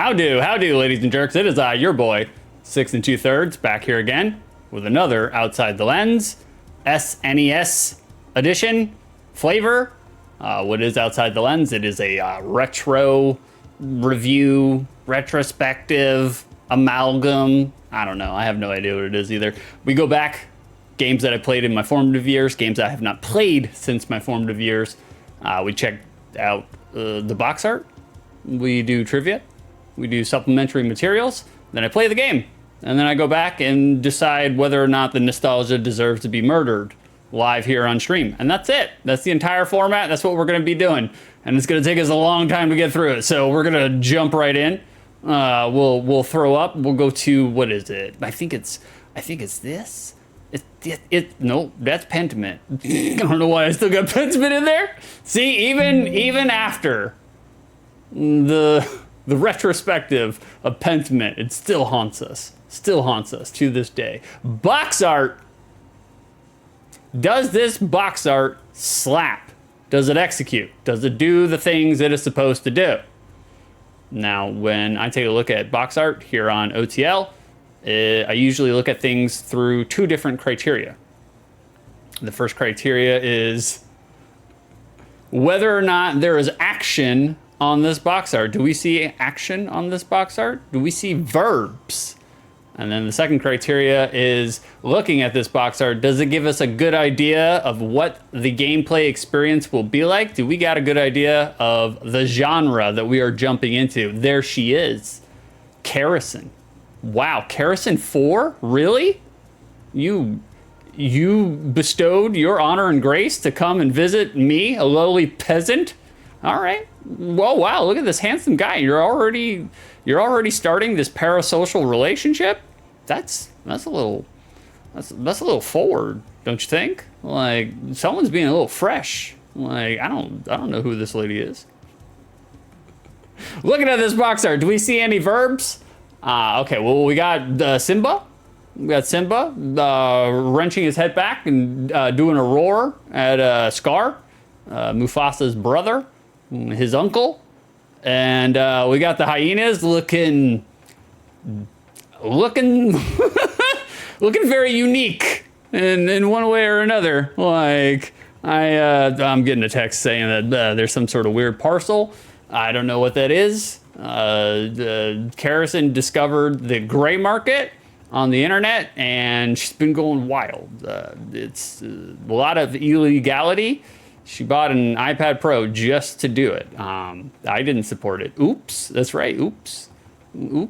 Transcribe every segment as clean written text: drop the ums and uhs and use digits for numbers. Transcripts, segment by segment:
Howdy, ladies and jerks. It is your boy, 6 2/3, back here again with another Outside the Lens SNES edition flavor. What is Outside the Lens? It is a retro review, retrospective, amalgam. I don't know. I have no idea what it is either. We go back, games that I played in my formative years, games that I have not played since my formative years. We check out the box art. We do trivia. We do supplementary materials. Then I play the game. And then I go back and decide whether or not the nostalgia deserves to be murdered live here on stream. And that's it. That's the entire format. That's what we're going to be doing. And it's going to take us a long time to get through it. So we're going to jump right in. We'll throw up. We'll go to, what is it? I think it's this. No, that's Pentiment. I don't know why I still got Pentiment in there. See, even after the retrospective of Pentiment, it still haunts us. Still haunts us to this day. Box art. Does this box art slap? Does it execute? Does it do the things it is supposed to do? Now, when I take a look at box art here on OTL, I usually look at things through two different criteria. The first criteria is whether or not there is action on this box art. Do we see action on this box art? Do we see verbs? And then the second criteria is looking at this box art, does it give us a good idea of what the gameplay experience will be like? Do we got a good idea of the genre that we are jumping into? There she is, Kerosene. Wow, Kerosene 4? Really? You bestowed your honor and grace to come and visit me, a lowly peasant? All right. Whoa, wow, look at this handsome guy. You're already starting this parasocial relationship? That's a little forward, don't you think? Like, someone's being a little fresh. Like, I don't know who this lady is. Looking at this box art, do we see any verbs? Okay, well, we got Simba. We got Simba wrenching his head back and doing a roar at Scar, Mufasa's brother, his uncle. And we got the hyenas looking very unique in one way or another. Like, I'm getting a text saying that there's some sort of weird parcel. I don't know what that is. Kerosene discovered the gray market on the internet, and she's been going wild. It's a lot of illegality. She bought an iPad Pro just to do it. I didn't support it. Oops, that's right. Oops. You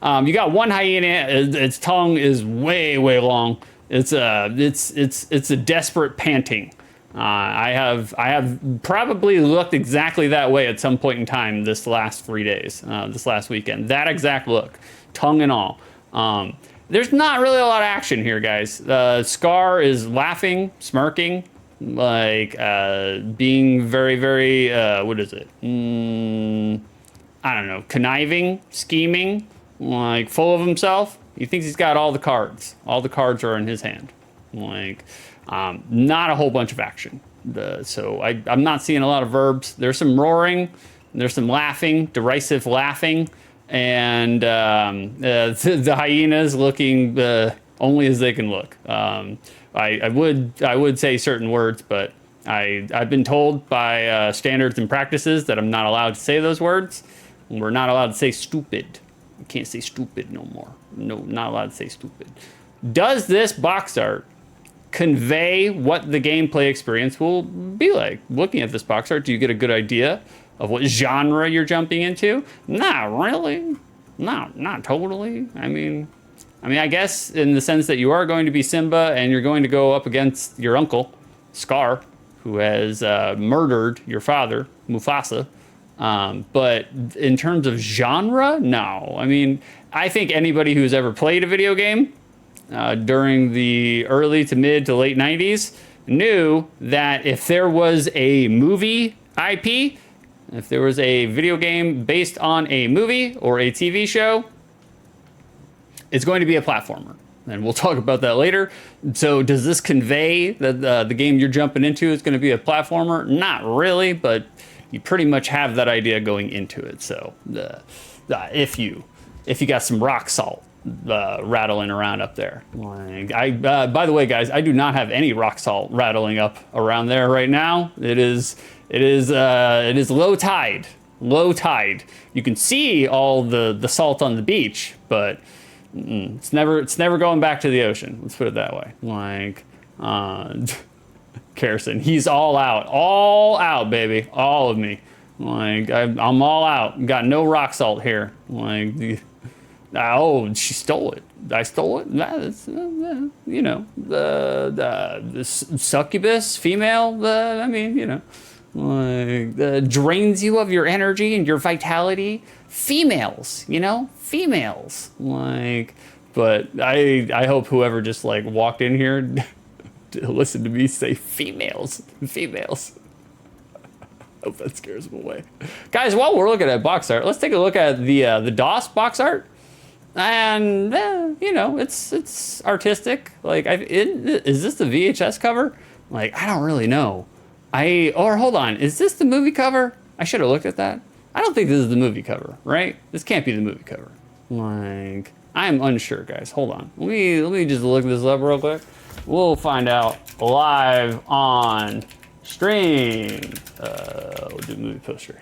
got one hyena. Its tongue is way long. It's a desperate panting. I have probably looked exactly that way at some point in time this last 3 days, this last weekend. That exact look, tongue and all. There's not really a lot of action here, guys. Scar is laughing, smirking, like being very, what is it? I don't know, conniving, scheming, like full of himself. He thinks he's got all the cards. All the cards are in his hand. Like, not a whole bunch of action. So I'm not seeing a lot of verbs. There's some roaring, there's some laughing, derisive laughing, and the hyenas looking only as they can look. I would say certain words, but I've been told by standards and practices that I'm not allowed to say those words. We're not allowed to say stupid. You can't say stupid no more. No, not allowed to say stupid. Does this box art convey what the gameplay experience will be like? Looking at this box art, do you get a good idea of what genre you're jumping into? Not really. Not totally. I mean, I guess in the sense that you are going to be Simba and you're going to go up against your uncle, Scar, who has murdered your father, Mufasa. But in terms of genre, no. I mean, I think anybody who's ever played a video game during the early to mid to late 90s knew that if there was a movie IP, if there was a video game based on a movie or a TV show, it's going to be a platformer. And we'll talk about that later. So does this convey that the game you're jumping into is going to be a platformer? Not really, but you pretty much have that idea going into it. So if you got some rock salt rattling around up there. Like, by the way, guys, I do not have any rock salt rattling up around there right now. It is low tide. Low tide. You can see all the salt on the beach, but it's never going back to the ocean. Let's put it that way. Like, Carson, he's all out, baby, all of me. Like, I'm all out. Got no rock salt here. Like, oh, she stole it. I stole it. That's, you know, the succubus female. I mean, you know, like, drains you of your energy and your vitality. Females, you know, females. Like, but I hope whoever just like walked in here to listen to me say females. Hope that scares them away. Guys, while we're looking at box art, let's take a look at the DOS box art. And you know, it's artistic. Like, is this the VHS cover? Like, I don't really know. Or hold on, is this the movie cover? I should have looked at that. I don't think this is the movie cover, right? This can't be the movie cover. Like, I'm unsure, guys. Hold on. Let me just look this up real quick. We'll find out live on stream. We'll do movie poster.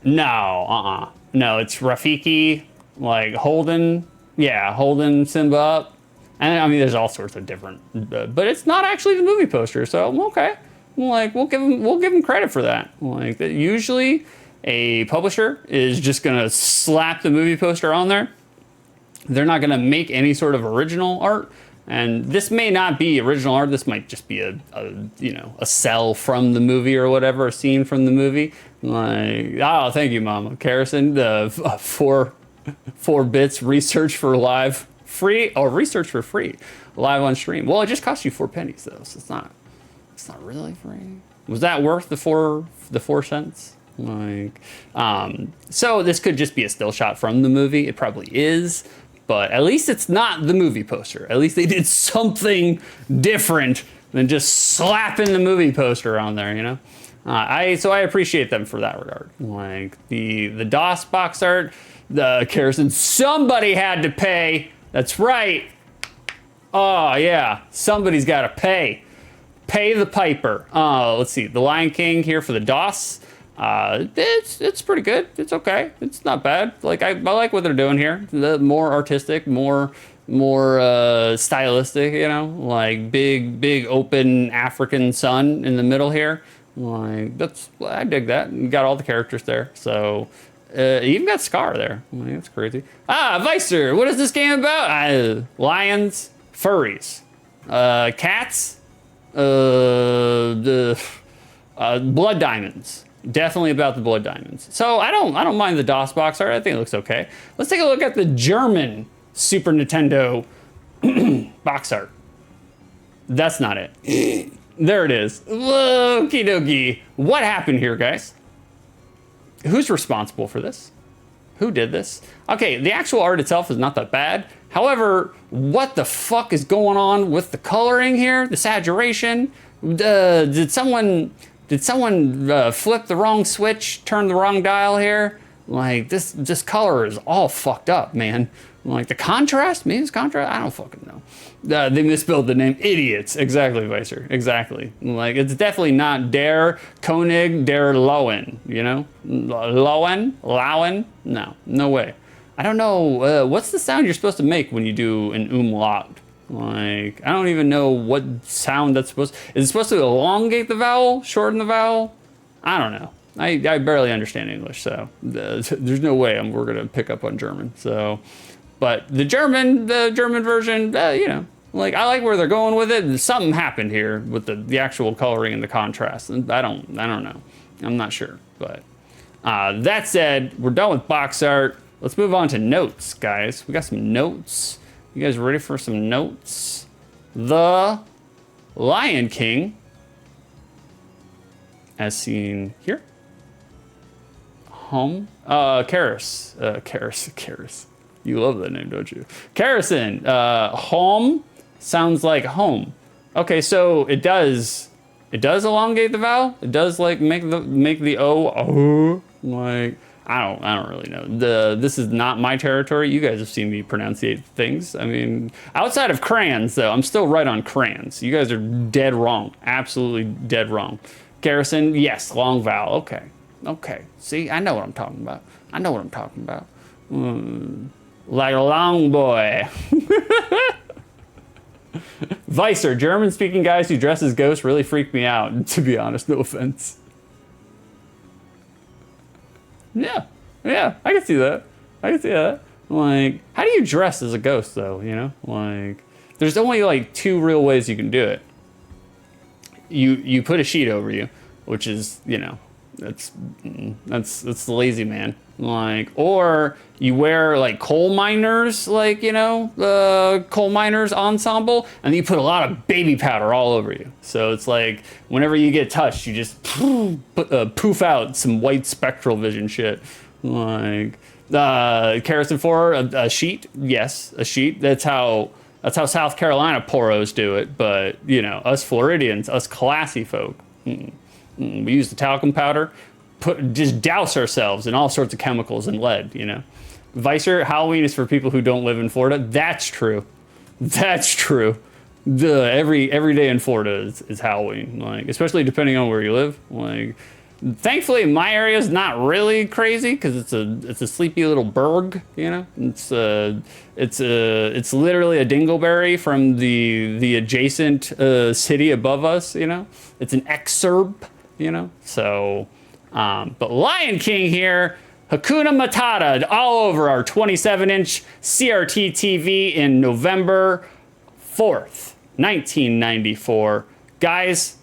No, no, it's Rafiki, like holding Simba up. And I mean, there's all sorts of different, but it's not actually the movie poster. So okay, like we'll give him credit for that. Like, that usually a publisher is just gonna slap the movie poster on there. They're not gonna make any sort of original art. And this may not be original art. This might just be a cell from the movie or whatever, a scene from the movie. Like, oh, thank you, Mama. Carson, four bits research for live free, or research for free, live on stream. Well, it just cost you 4 pennies though, so it's not really free. Was that worth the 4 cents? Like, so this could just be a still shot from the movie. It probably is. But at least it's not the movie poster. At least they did something different than just slapping the movie poster on there, you know? So I appreciate them for that regard. Like, the DOS box art, the Carson, somebody had to pay. That's right. Oh, yeah. Somebody's got to pay. Pay the piper. Let's see. The Lion King here for the DOS. It's pretty good. It's okay. It's not bad. Like, I like what they're doing here. The more artistic, more stylistic, you know, like big open African sun in the middle here. Like, I dig that. You got all the characters there. So you even got Scar there. Like, that's crazy. Vicer, what is this game about? Lions, furries, cats, blood diamonds. Definitely about the blood diamonds. So I don't mind the DOS box art. I think it looks okay. Let's take a look at the German Super Nintendo box art. That's not it. There it is. Okie dokie. What happened here, guys? Who's responsible for this? Who did this? Okay, the actual art itself is not that bad. However, what the fuck is going on with the coloring here? The saturation? Did someone flip the wrong switch, turn the wrong dial here? Like, this color is all fucked up, man. Like, the contrast, maybe it's contrast, I don't fucking know. They misspelled the name, idiots. Exactly, Vicer, exactly. Like, it's definitely not Der Konig der Lowen, you know? Lowen? No way. I don't know, what's the sound you're supposed to make when you do an umlaut? Like, I don't even know what sound that's supposed to... Is it supposed to elongate the vowel? Shorten the vowel? I don't know. I barely understand English, so there's no way we're going to pick up on German. So, but the German version, you know, like, I like where they're going with it. Something happened here with the actual coloring and the contrast. And I don't know. I'm not sure. But that said, we're done with box art. Let's move on to notes, guys. We got some notes. You guys ready for some notes? The Lion King, as seen here. Home. Karis. Karis. You love that name, don't you? Carison. Home sounds like home. Okay, so it does elongate the vowel. It does, like, make the O. Like, I don't really know. This is not my territory. You guys have seen me pronunciate things. I mean, outside of crayons, though, I'm still right on crayons. You guys are dead wrong. Absolutely dead wrong. Garrison, yes, long vowel. Okay. Okay. See, I know what I'm talking about. I know what I'm talking about. Like a long boy. Vicer, German-speaking guys who dress as ghosts really freak me out, to be honest, no offense. Yeah, I can see that. I can see that. Like, how do you dress as a ghost, though, you know? Like, there's only, like, 2 real ways you can do it. You put a sheet over you, which is, you know, that's the lazy man. Like, or you wear like coal miners, like, you know, coal miners ensemble, and then you put a lot of baby powder all over you. So it's like whenever you get touched, you just poof out some white spectral vision shit. Like, Kerosene 4, a sheet, yes, a sheet. That's how South Carolina poros do it. But you know, us Floridians, us classy folk, we use the talcum powder. Just douse ourselves in all sorts of chemicals and lead, you know. Vicer, Halloween is for people who don't live in Florida. That's true. That's true. Every day in Florida is Halloween, like, especially depending on where you live. Like, thankfully, my area is not really crazy because it's a sleepy little burg, you know. It's literally a dingleberry from the adjacent city above us, you know. It's an exurb, you know. So. But Lion King here, Hakuna Matata all over our 27-inch CRT TV in November 4th, 1994. Guys,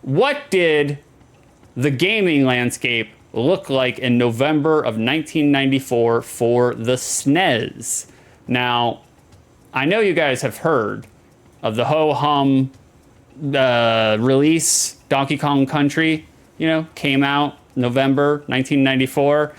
what did the gaming landscape look like in November of 1994 for the SNES? Now, I know you guys have heard of the ho-hum release, Donkey Kong Country. You know, came out November 1994.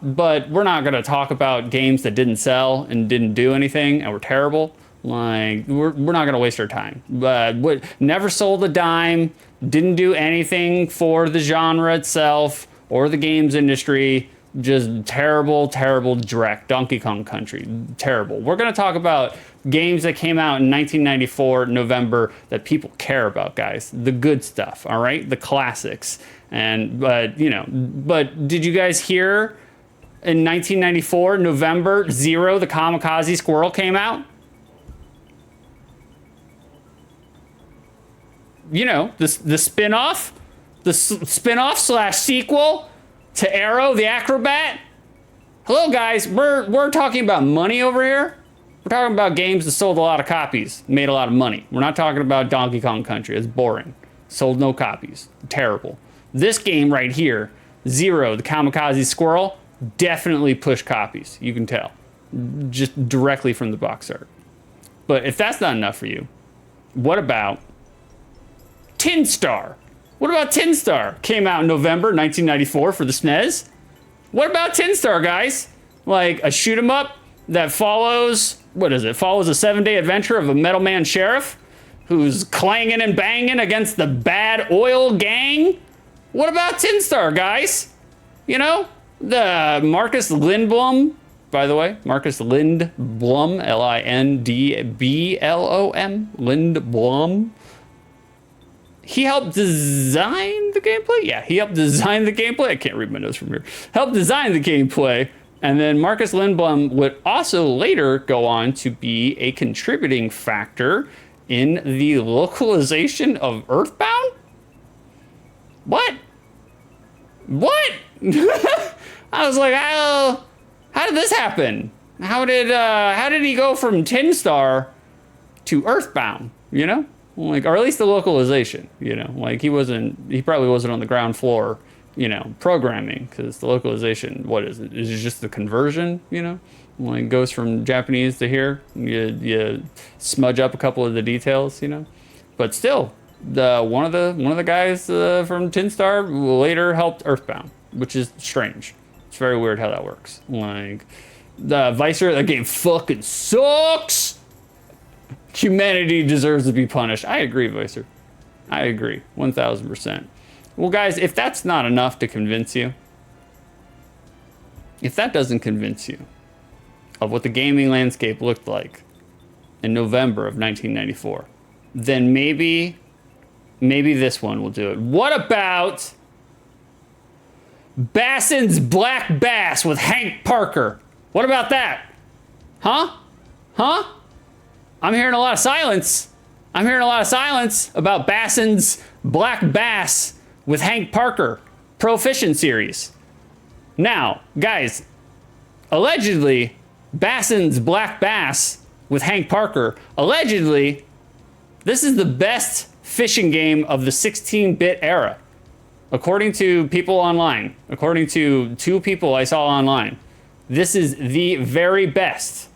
But we're not going to talk about games that didn't sell and didn't do anything and were terrible. Like, we're not going to waste our time. But never sold a dime, didn't do anything for the genre itself or the games industry. Just terrible, terrible direct. Donkey Kong Country, terrible. We're going to talk about games that came out in 1994 November that people care about, guys. The good stuff, all right? The classics. But did you guys hear in 1994 November, Zero, the Kamikaze Squirrel came out? You know, the spin-off? The spin-off / sequel to Arrow the Acrobat? Hello, guys. We're talking about money over here. We're talking about games that sold a lot of copies, made a lot of money. We're not talking about Donkey Kong Country. It's boring. Sold no copies. Terrible. This game right here, Zero, the Kamikaze Squirrel, definitely pushed copies. You can tell. Just directly from the box art. But if that's not enough for you, what about Tin Star? What about Tin Star? Came out in November 1994 for the SNES. What about Tin Star, guys? Like a shoot 'em up that follows, follows a 7-day adventure of a Metal Man sheriff who's clanging and banging against the bad oil gang. What about Tin Star, guys? You know, the Marcus Lindblom, by the way, Marcus Lindblom, Lindblom, Lindblom. He helped design the gameplay? Yeah, he helped design the gameplay. I can't read my notes from here. Helped design the gameplay. And then Marcus Lindblom would also later go on to be a contributing factor in the localization of Earthbound? What? I was like, how did this happen? How did he go from Tin Star to Earthbound, you know? Like, or at least the localization, you know? Like, he probably wasn't on the ground floor, you know, programming, because the localization, what is it? Is it just the conversion, you know? Like, it goes from Japanese to here, you smudge up a couple of the details, you know? But still, one of the guys from Tin Star later helped Earthbound, which is strange. It's very weird how that works. Like, the Vicer, that game fucking sucks! Humanity deserves to be punished. I agree, Vicer. I agree, 1000%. Well, guys, if that's not enough to convince you, If that doesn't convince you of what the gaming landscape looked like in November of 1994, then maybe this one will do it. What about Bassin's Black Bass with Hank Parker? What about that? Huh? I'm hearing a lot of silence. I'm hearing a lot of silence about Bassin's Black Bass with Hank Parker Pro Fishing Series. Now, guys, allegedly, Bassin's Black Bass with Hank Parker, allegedly, this is the best fishing game of the 16-bit era. According to people online, according to 2 people I saw online, this is the very best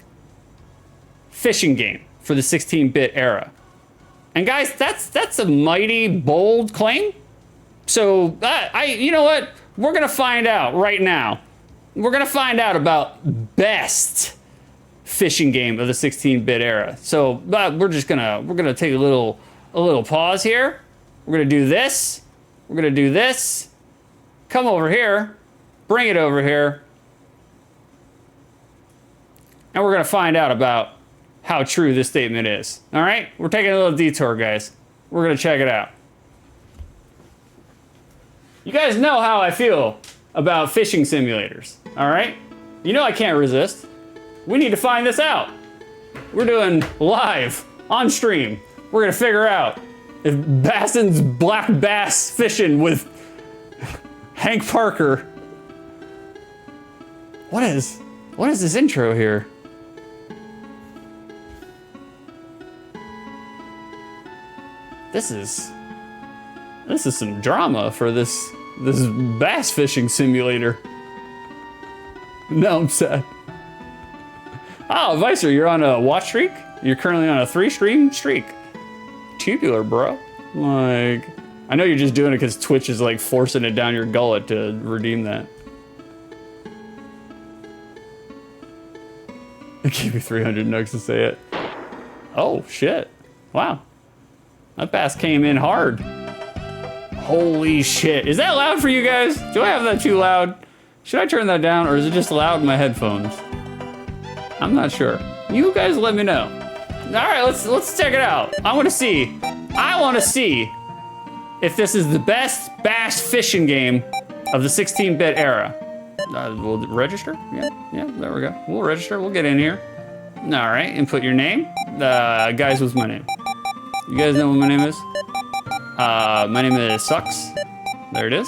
fishing game for the 16-bit era. And guys, that's a mighty bold claim. So, you know what? We're gonna find out right now. We're gonna find out about best fishing game of the 16-bit era. So, we're gonna take a little pause here. We're gonna do this. We're gonna do this. Come over here. Bring it over here. And we're gonna find out about how true this statement is. All right? We're taking a little detour, guys. We're gonna check it out. You guys know how I feel about fishing simulators, all right? You know I can't resist. We need to find this out. We're doing live, on stream. We're gonna figure out if Bassin's Black Bass fishing with Hank Parker. What is this intro here? This is some drama for this bass fishing simulator. No, I'm sad. Oh, Vicer, you're on a watch streak? You're currently on a 3-stream streak. Tubular, bro. Like, I know you're just doing it because Twitch is like forcing it down your gullet to redeem that. It gave me 300 nugs to say it. Oh, shit. Wow. That bass came in hard. Holy shit. Is that loud for you guys? Do I have that too loud? Should I turn that down, or is it just loud in my headphones? I'm not sure. You guys let me know. All right, let's check it out. I want to see if this is the best bass fishing game of the 16-bit era. We'll register? Yeah, there we go. We'll register, we'll get in here. All right, input your name. Guys, what's my name? You guys know what my name is? My name is Sucks. There it is.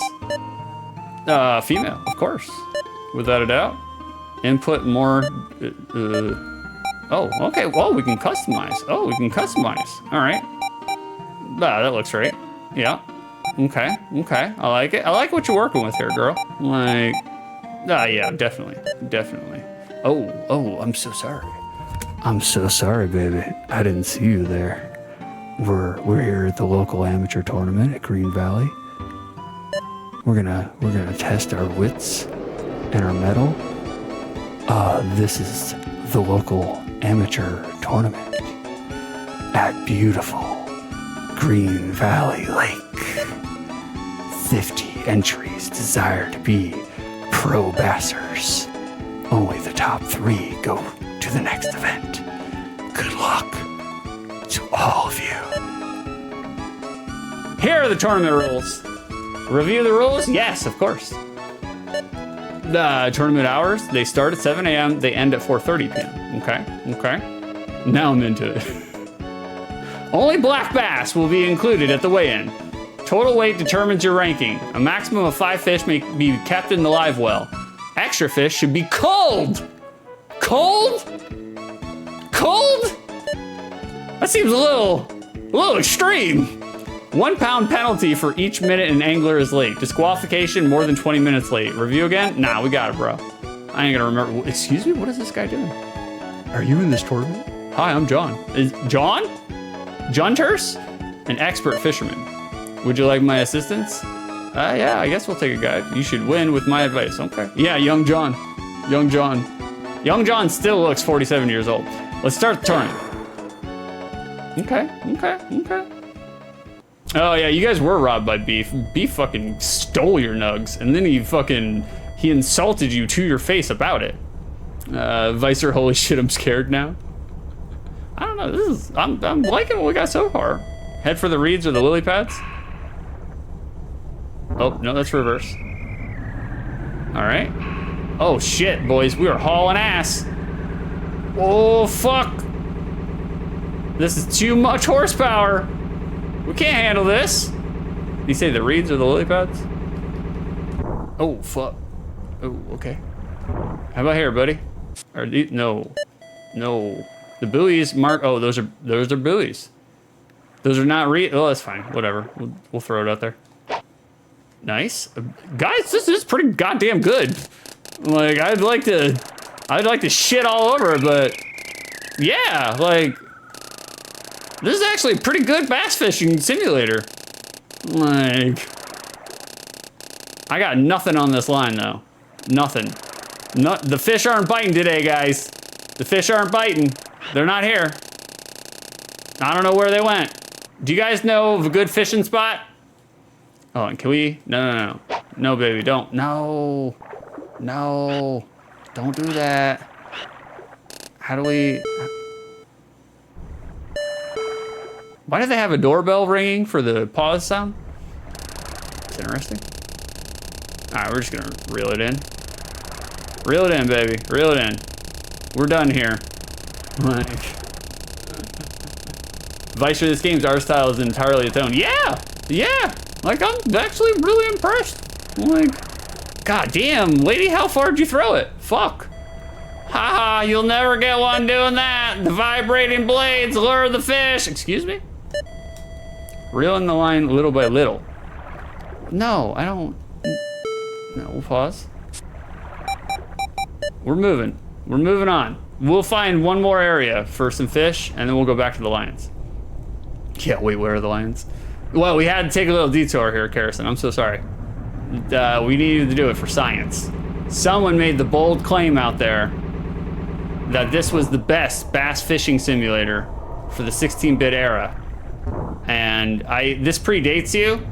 Female, of course. Without a doubt. Input more, oh, okay, well, we can customize. Oh, we can customize. All right. That looks right. Yeah. Okay, I like it. I like what you're working with here, girl. Like, yeah, definitely. Oh, I'm so sorry. I'm so sorry, baby. I didn't see you there. We're here at the local amateur tournament at Green Valley. We're gonna test our wits and our mettle. This is the local amateur tournament at beautiful Green Valley Lake. 50 entries desire to be pro bassers. Only the top 3 go to the next event. Good luck to all of you. Here are the tournament rules. Review the rules? Yes, of course. The tournament hours, they start at 7 a.m., they end at 4:30 p.m. Okay. Now I'm into it. Only black bass will be included at the weigh-in. Total weight determines your ranking. A maximum of 5 fish may be kept in the live well. Extra fish should be cold. Cold? That seems a little extreme. 1 pound penalty for each minute an angler is late. Disqualification more than 20 minutes late. Review again? Nah, we got it, bro. I ain't gonna remember. Excuse me, what is this guy doing? Are you in this tournament? Hi, I'm John. Is John? John Terse? An expert fisherman. Would you like my assistance? Yeah, I guess we'll take a guide. You should win with my advice. Okay. Yeah, young John. Young John still looks 47 years old. Let's start the tournament. Okay. Oh yeah, you guys were robbed by Beef. Beef fucking stole your nugs, and then he He insulted you to your face about it. Vicer, holy shit, I'm scared now. I don't know, I'm liking what we got so far. Head for the reeds or the lily pads. Oh, no, that's reverse. All right. Oh shit, boys, we are hauling ass. Oh, fuck. This is too much horsepower. We can't handle this. Did you say the reeds or the lily pads? Oh, fuck. Oh, okay. How about here, buddy? Are these, no. The buoys mark, oh, those are buoys. Those are not oh, that's fine, whatever. We'll throw it out there. Nice. Guys, this is pretty goddamn good. Like, I'd like to shit all over it, but yeah, like, this is actually a pretty good bass fishing simulator. Like, I got nothing on this line though. Nothing. The fish aren't biting today, guys. The fish aren't biting. They're not here. I don't know where they went. Do you guys know of a good fishing spot? Oh, and can we? No. No, baby, don't. No. Don't do that. How do we? Why do they have a doorbell ringing for the pause sound? It's interesting. All right, we're just gonna reel it in. Reel it in, baby. Reel it in. We're done here. Like, Vicer, this game's art style is entirely its own. Yeah. Like, I'm actually really impressed. Like, god damn, lady, how far did you throw it? Fuck. Haha, you'll never get one doing that. The vibrating blades lure the fish. Excuse me? Reeling the line little by little. No, I don't. No, we'll pause. We're moving on. We'll find one more area for some fish, and then we'll go back to the lions. Yeah, wait, where are the lions? Well, we had to take a little detour here, Carrison. I'm so sorry. We needed to do it for science. Someone made the bold claim out there that this was the best bass fishing simulator for the 16-bit era. And this predates you.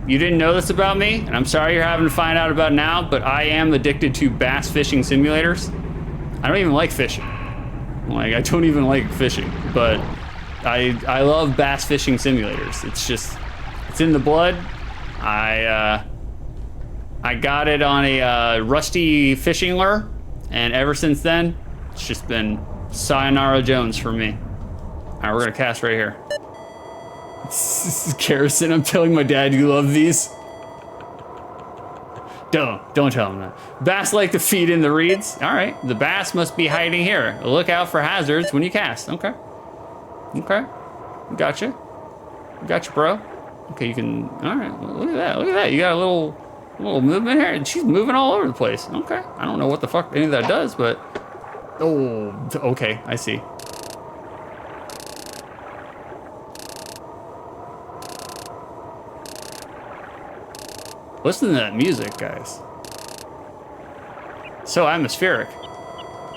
You didn't know this about me, and I'm sorry you're having to find out about it now, but I am addicted to bass fishing simulators. I don't even like fishing. Like, I don't even like fishing, but I love bass fishing simulators. It's in the blood. I got it on a rusty fishing lure, and ever since then, it's just been Sayonara Jones for me. All right, we're gonna cast right here. Kerosene, I'm telling my dad you love these. Don't tell him that. Bass like to feed in the reeds. All right, the bass must be hiding here. Look out for hazards when you cast. Okay. Gotcha, bro. Okay, you can, all right, look at that. You got a little movement here, and she's moving all over the place. Okay, I don't know what the fuck any of that does, but, oh, okay, I see. Listen to that music, guys. So atmospheric.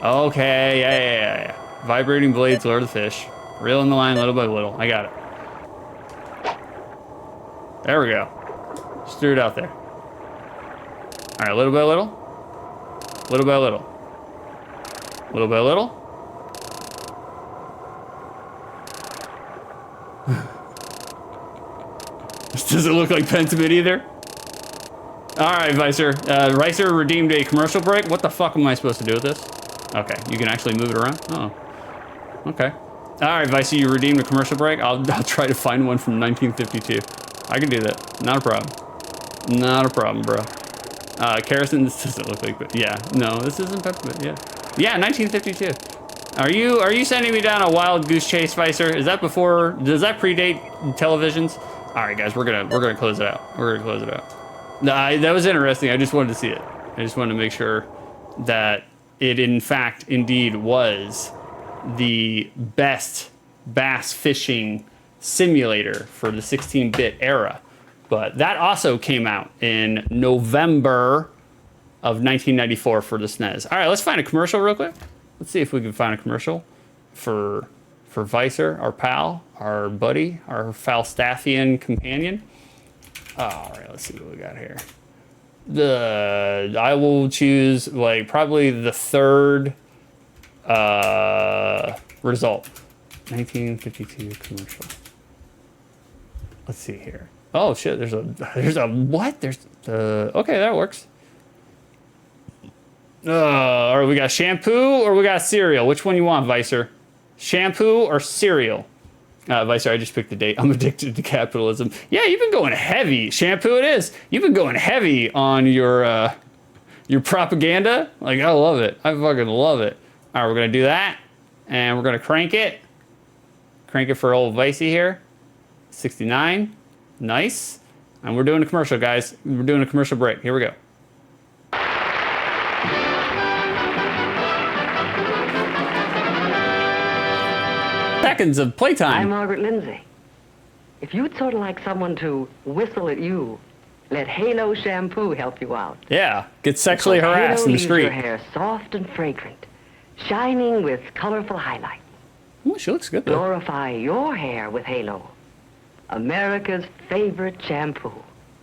Okay, yeah. Vibrating blades lure the fish. Reeling the line little by little. I got it. There we go. Just threw it out there. All right, little by little. Little by little. Little by little. This doesn't look like Pentiment either. All right, Vicer. Vicer redeemed a commercial break. What the fuck am I supposed to do with this? Okay, you can actually move it around. Oh, okay. All right, Vicer, you redeemed a commercial break. I'll try to find one from 1952. I can do that. Not a problem. Not a problem, bro. Kerosene, this doesn't look like, but yeah, no, this isn't Peppermint. Yeah, 1952. Are you sending me down a wild goose chase, Vicer? Is that before? Does that predate televisions? All right, guys, we're gonna close it out. That was interesting. I just wanted to see it. I just wanted to make sure that it, in fact, indeed was the best bass fishing simulator for the 16-bit era. But that also came out in November of 1994 for the SNES. All right, let's find a commercial real quick. Let's see if we can find a commercial for Vicer, our pal, our buddy, our Falstaffian companion. All right, let's see what we got here. I will choose like probably the third result. 1952 commercial. Let's see here. Oh shit, there's a what? Okay, that works. All right, we got shampoo or we got cereal. Which one you want, Vicer? Shampoo or cereal? Vicer, I just picked the date. I'm addicted to capitalism. Yeah, you've been going heavy. Shampoo it is. You've been going heavy on your propaganda. Like, I love it. I fucking love it. All right, we're gonna do that, and we're gonna crank it. Crank it for old Vicey here. 69. Nice. And we're doing a commercial, guys. We're doing a commercial break. Here we go. Seconds of playtime. I'm Margaret Lindsay. If you'd sort of like someone to whistle at you, let Halo shampoo help you out. Yeah, get sexually harassed Halo in the leaves street. your hair soft and fragrant, shining with colorful highlights. Ooh, she looks good though. Glorify your hair with Halo, America's favorite shampoo.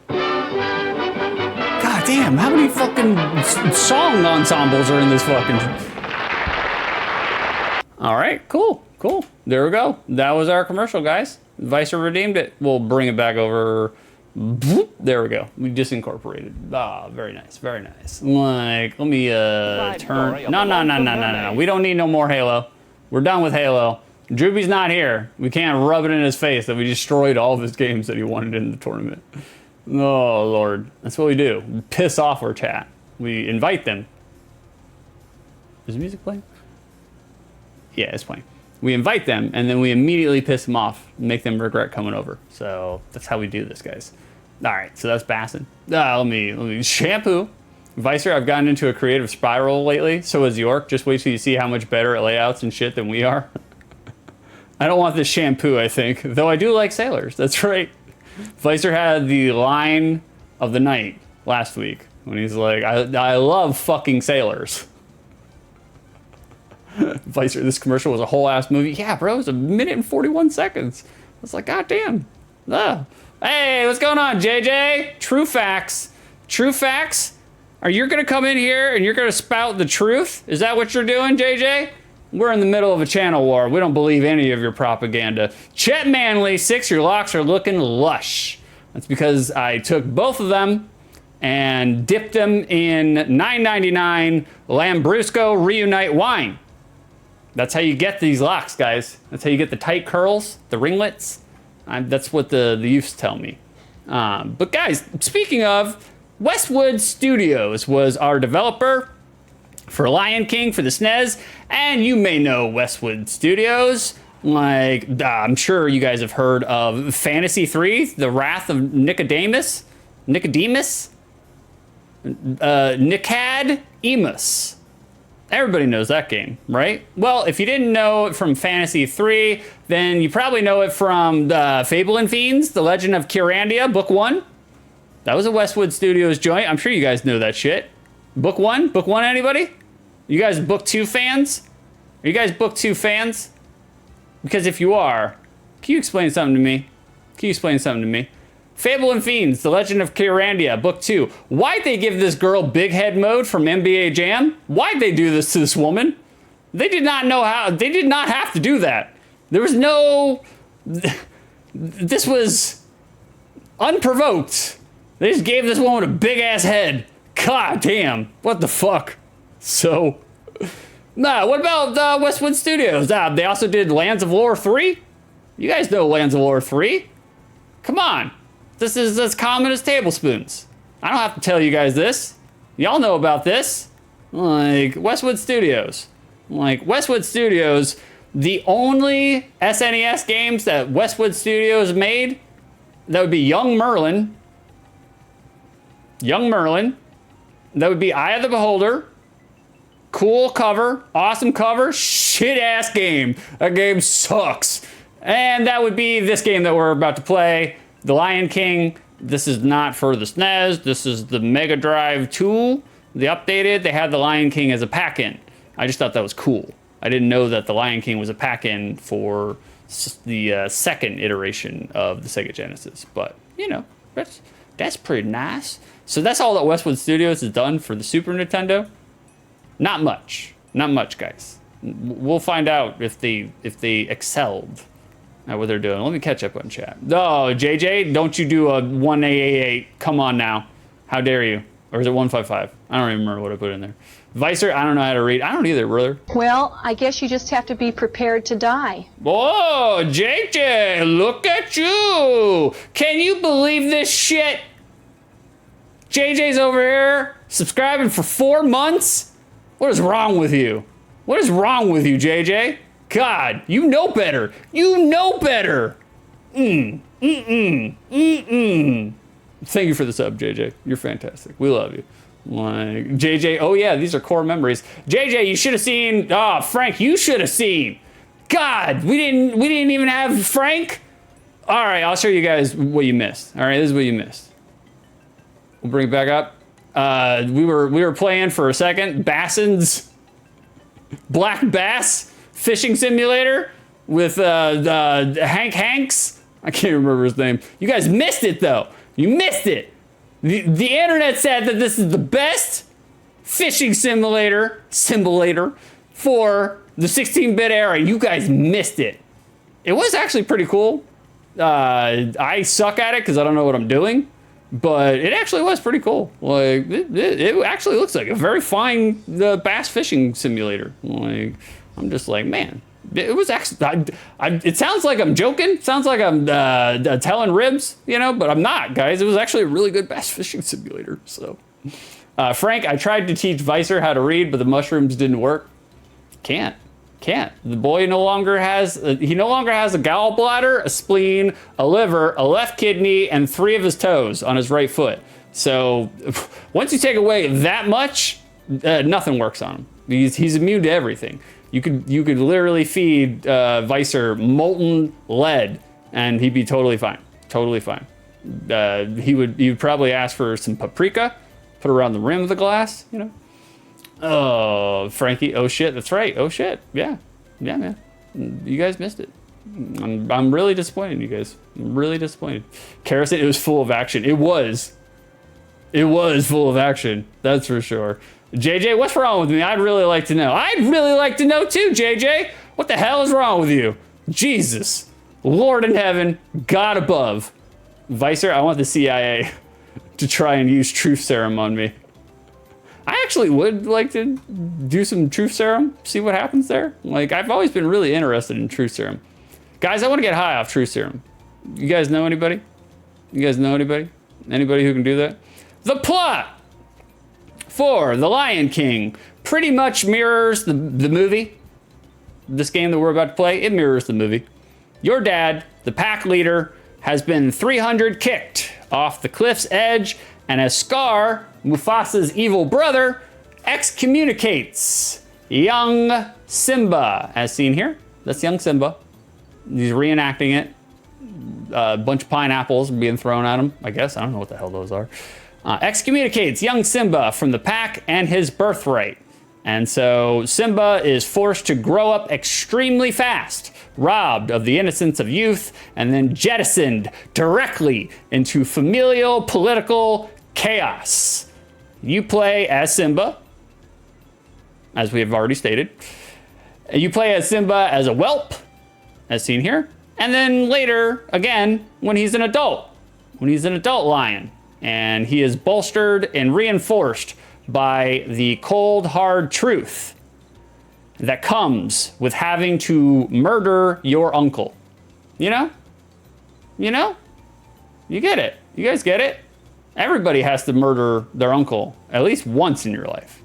God damn, how many fucking song ensembles are in this fucking... All right, cool. There we go. That was our commercial, guys. Vicer redeemed it. We'll bring it back over. There we go. We just incorporated. Ah, very nice, very nice. Like, let me turn... No. We don't need no more Halo. We're done with Halo. Drewby's not here. We can't rub it in his face that we destroyed all of his games that he wanted in the tournament. Oh, Lord. That's what we do. We piss off our chat. We invite them. Is the music playing? Yeah, it's playing. We invite them, and then we immediately piss them off and make them regret coming over. So that's how we do this, guys. All right, so that's Bassin. Let me shampoo. Vicer, I've gotten into a creative spiral lately. So has York. Just wait till you see how much better at layouts and shit than we are. I don't want this shampoo, I think. Though I do like sailors. That's right. Vicer had the line of the night last week when he's like, I love fucking sailors. Vicer, this commercial was a whole ass movie. Yeah, bro, it was 1 minute and 41 seconds. I was like, God damn. Hey, what's going on, JJ? True facts. True facts? Are you gonna come in here and you're gonna spout the truth? Is that what you're doing, JJ? We're in the middle of a channel war. We don't believe any of your propaganda. Chet Manley, 6, your locks are looking lush. That's because I took both of them and dipped them in $9.99 Lambrusco Reunite wine. That's how you get these locks, guys. That's how you get the tight curls, the ringlets. That's what the youths tell me. But guys, speaking of, Westwood Studios was our developer for Lion King for the SNES, and you may know Westwood Studios. Like, I'm sure you guys have heard of Fantasy 3, The Wrath of Nicodemus? Nicodemus? Everybody knows that game, right? Well, if you didn't know it from Fantasy 3, then you probably know it from Fable and Fiends, The Legend of Kyrandia, Book 1. That was a Westwood Studios joint. I'm sure you guys know that shit. Book 1? Book 1, anybody? You guys Book 2 fans? Are you guys Book 2 fans? Because if you are, can you explain something to me? Fable and Fiends, The Legend of Kyrandia, Book 2. Why'd they give this girl big head mode from NBA Jam? Why'd they do this to this woman? They did not know how. They did not have to do that. There was no... This was unprovoked. They just gave this woman a big ass head. God damn. What the fuck? So... Nah, what about Westwood Studios? They also did Lands of Lore 3? You guys know Lands of Lore 3. Come on. This is as common as tablespoons. I don't have to tell you guys this. Y'all know about this. Like, Westwood Studios. The only SNES games that Westwood Studios made, that would be Young Merlin. That would be Eye of the Beholder. Cool cover, awesome cover, shit ass game. That game sucks. And that would be this game that we're about to play, The Lion King. This is not for the SNES. This is the Mega Drive 2. They updated. They had The Lion King as a pack-in. I just thought that was cool. I didn't know that The Lion King was a pack-in for the second iteration of the Sega Genesis. But, you know, that's That's pretty nice. So that's all that Westwood Studios has done for the Super Nintendo. Not much. Not much, guys. We'll find out if they excelled at what they're doing. Let me catch up on chat. Oh, JJ, don't you do a 1888. Come on now. How dare you? Or is it 155? I don't even remember what I put in there. Vicer, I don't know how to read. I don't either, brother. Well, I guess you just have to be prepared to die. Oh, JJ, look at you. Can you believe this shit? JJ's over here subscribing for 4 months? What is wrong with you? What is wrong with you, JJ? God, you know better. You know better. Thank you for the sub, JJ. You're fantastic. We love you. Like, JJ, oh yeah, these are core memories. JJ, you should have seen, Frank, you should have seen. God, we didn't even have Frank. All right, I'll show you guys what you missed. All right, this is what you missed. We'll bring it back up. We were playing for a second, Basson's Black Bass Fishing Simulator with Hanks. I can't remember his name. You guys missed it though. You missed it. The internet said that this is the best fishing simulator for the 16-bit era. You guys missed it. It was actually pretty cool. I suck at it because I don't know what I'm doing, but it actually was pretty cool. Like it actually looks like a very fine bass fishing simulator. Like I'm just like, man. It was actually, it sounds like I'm joking. Sounds like I'm telling ribs, you know, but I'm not, guys. It was actually a really good bass fishing simulator. So, Frank, I tried to teach Vicer how to read, but the mushrooms didn't work. Can't. The boy no longer has a gallbladder, a spleen, a liver, a left kidney, and 3 of his toes on his right foot. So, once you take away that much, nothing works on him. He's immune to everything. You could literally feed Vicer molten lead, and he'd be totally fine. Totally fine. He would probably ask for some paprika, put around the rim of the glass, you know. Oh, Frankie. Oh shit. That's right. Oh shit. Yeah, man. You guys missed it. I'm really disappointed, in you guys. I'm really disappointed. Kerosene. It was full of action. It was full of action. That's for sure. JJ, what's wrong with me? I'd really like to know. I'd really like to know too, JJ. What the hell is wrong with you? Jesus. Lord in heaven, God above. Vicer, I want the CIA to try and use truth serum on me. I actually would like to do some truth serum, see what happens there. Like, I've always been really interested in truth serum. Guys, I want to get high off truth serum. You guys know anybody? Anybody who can do that? The plot for The Lion King pretty much mirrors the movie. This game that we're about to play, it mirrors the movie. Your dad, the pack leader, has been 300 kicked off the cliff's edge, and as Scar, Mufasa's evil brother, excommunicates young Simba, as seen here. That's young Simba. He's reenacting it. A bunch of pineapples being thrown at him, I guess. I don't know what the hell those are. Excommunicates young Simba from the pack and his birthright. And so Simba is forced to grow up extremely fast, robbed of the innocence of youth, and then jettisoned directly into familial political chaos. You play as Simba, as we have already stated. You play as Simba as a whelp, as seen here. And then later, again, when he's an adult lion. And he is bolstered and reinforced by the cold, hard truth that comes with having to murder your uncle. You know? You get it. You guys get it? Everybody has to murder their uncle at least once in your life.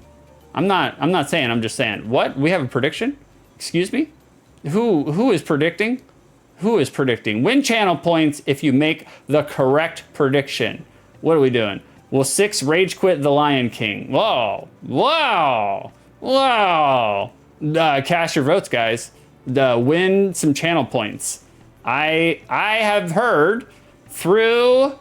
I'm not saying, I'm just saying. What? We have a prediction? Excuse me? Who is predicting? Who is predicting? Win channel points if you make the correct prediction. What are we doing? Will 6 rage quit The Lion King? Whoa. Cast your votes, guys. Win some channel points. I have heard through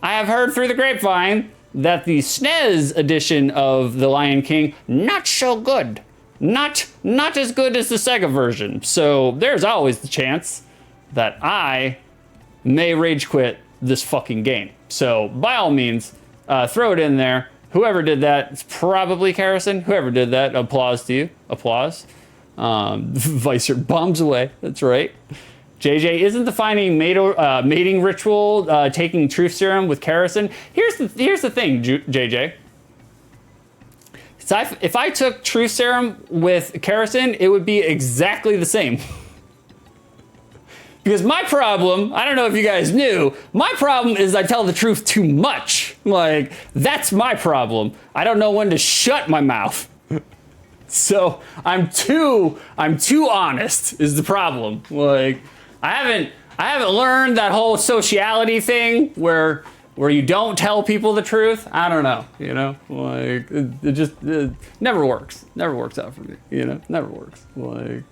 the grapevine that the SNES edition of The Lion King, not so good. Not as good as the Sega version. So there's always the chance that I may rage quit this fucking game. So by all means, throw it in there. Whoever did that, it's probably Harrison. Whoever did that, applause to you. Applause. Vicer bombs away. That's right. JJ, isn't the finding mating ritual taking truth serum with Harrison? Here's the thing, JJ. So if I took truth serum with Harrison, it would be exactly the same. Because my problem, I don't know if you guys knew, my problem is I tell the truth too much. Like, that's my problem. I don't know when to shut my mouth. So I'm too honest is the problem. Like, I haven't learned that whole sociality thing where you don't tell people the truth. I don't know, you know, like it never works. Never works out for me, you know, never works. Like,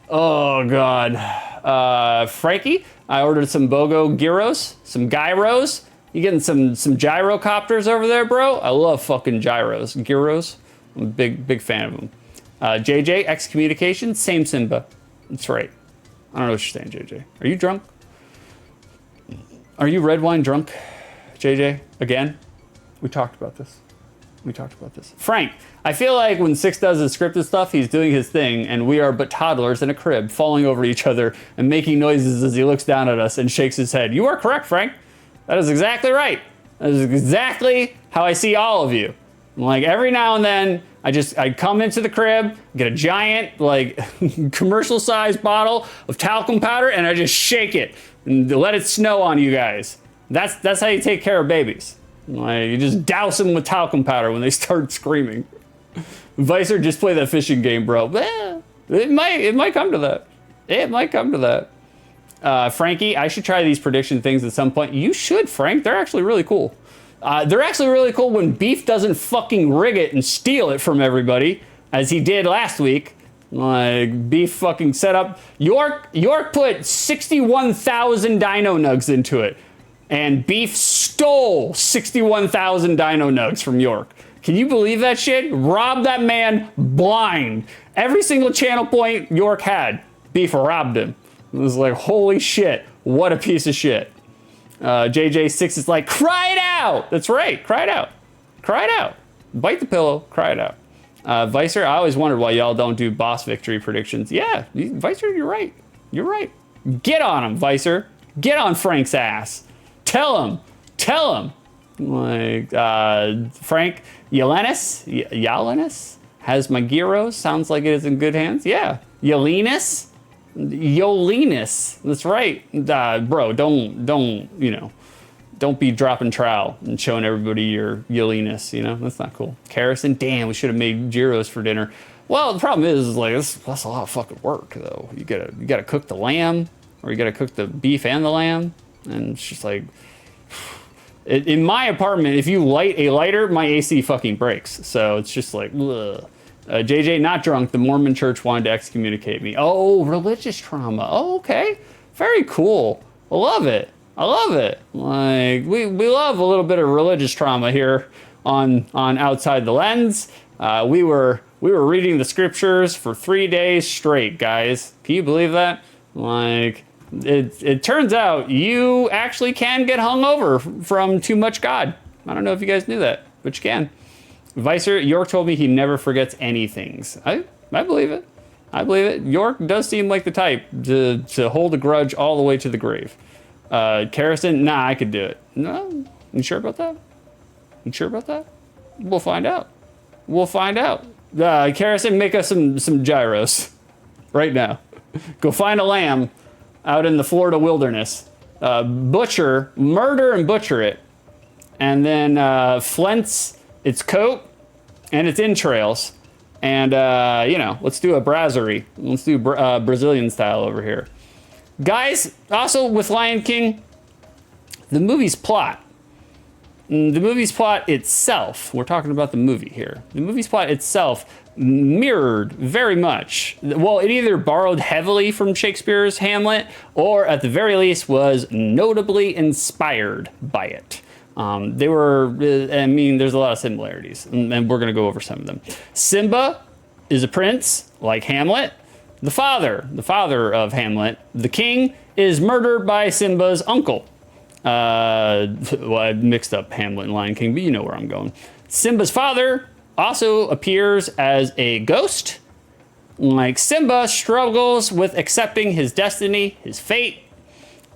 oh God. Frankie, I ordered some BOGO gyros, some gyros. You getting some gyrocopters over there, bro? I love fucking gyros. I'm a big fan of them. JJ, excommunication, same Simba. That's right. I don't know what you're saying, JJ. Are you drunk? Are you red wine drunk, JJ? Again? We talked about this. Frank, I feel like when Six does his scripted stuff, he's doing his thing, and we are but toddlers in a crib, falling over each other and making noises as he looks down at us and shakes his head. You are correct, Frank. That is exactly right. That is exactly how I see all of you. Like, every now and then, I come into the crib, get a giant, like, commercial-sized bottle of talcum powder, and I just shake it and let it snow on you guys. That's how you take care of babies. Like, you just douse them with talcum powder when they start screaming. Vicer, just play that fishing game, bro. It might come to that. It might come to that. Frankie, I should try these prediction things at some point. You should, Frank. They're actually really cool. They're actually really cool when Beef doesn't fucking rig it and steal it from everybody, as he did last week. Like, Beef fucking set up. York put 61,000 dino nugs into it, and Beef stole 61,000 dino nugs from York. Can you believe that shit? Robbed that man blind. Every single channel point York had, Beef robbed him. It was like, holy shit, what a piece of shit. JJ6 is like, cry it out. That's right, cry it out. Cry it out. Bite the pillow, cry it out. Vicer, I always wondered why y'all don't do boss victory predictions. Yeah, Vicer, you're right. You're right. Get on him, Vicer. Get on Frank's ass. Tell him. Like, Frank, Yelenis has my gyros. Sounds like it is in good hands. Yeah. Yolinus. That's right. Bro, don't be dropping trowel and showing everybody your Yolinus, you know? That's not cool. Harrison, damn, we should have made gyros for dinner. Well, the problem is like, that's a lot of fucking work, though. You gotta cook the lamb, or you gotta cook the beef and the lamb, and it's just like, in my apartment, if you light a lighter, my AC fucking breaks. So it's just like, ugh. JJ, not drunk. The Mormon church wanted to excommunicate me. Oh, religious trauma. Oh, okay. Very cool. I love it. Like, we love a little bit of religious trauma here on Outside the Lens. We were reading the scriptures for 3 days straight, guys. Can you believe that? Like, it turns out you actually can get hungover from too much God. I don't know if you guys knew that, but you can. Vicer, York told me he never forgets anything. I believe it. York does seem like the type to hold a grudge all the way to the grave. Harrison, nah, I could do it. No, you sure about that? We'll find out. Harrison, make us some gyros right now. Go find a lamb out in the Florida wilderness. Murder and butcher it. And then flints its coat and its entrails, and let's do a brasserie. Let's do Brazilian style over here, guys. Also, with Lion King, the movie's plot itself, we're talking about the movie here, the movie's plot itself mirrored very much, well, it either borrowed heavily from Shakespeare's Hamlet, or at the very least was notably inspired by it. There's a lot of similarities, and we're going to go over some of them. Simba is a prince, like Hamlet. The father of Hamlet, the king, is murdered by Simba's uncle. Well, I mixed up Hamlet and Lion King, but you know where I'm going. Simba's father also appears as a ghost. Like, Simba struggles with accepting his destiny, his fate.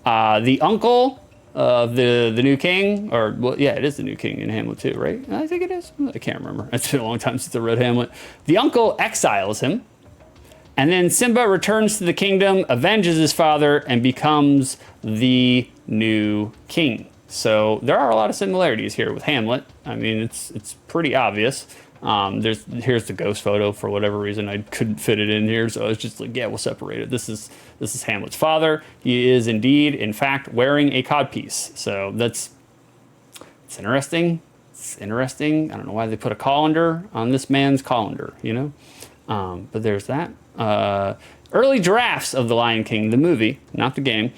The uncle of the new king, or, well, yeah, it is the new king in Hamlet too, right? I think it is. I can't remember. It's been a long time since I read Hamlet. The uncle exiles him, and then Simba returns to the kingdom, avenges his father, and becomes the new king. So there are a lot of similarities here with Hamlet. I mean, it's pretty obvious. Here's the ghost photo. For whatever reason, I couldn't fit it in here, so I was just like, yeah, we'll separate it. This is Hamlet's father. He is indeed, in fact, wearing a codpiece. So it's interesting. It's interesting. I don't know why they put a colander on this man's colander, you know? But there's that. Early drafts of The Lion King, the movie, not the game.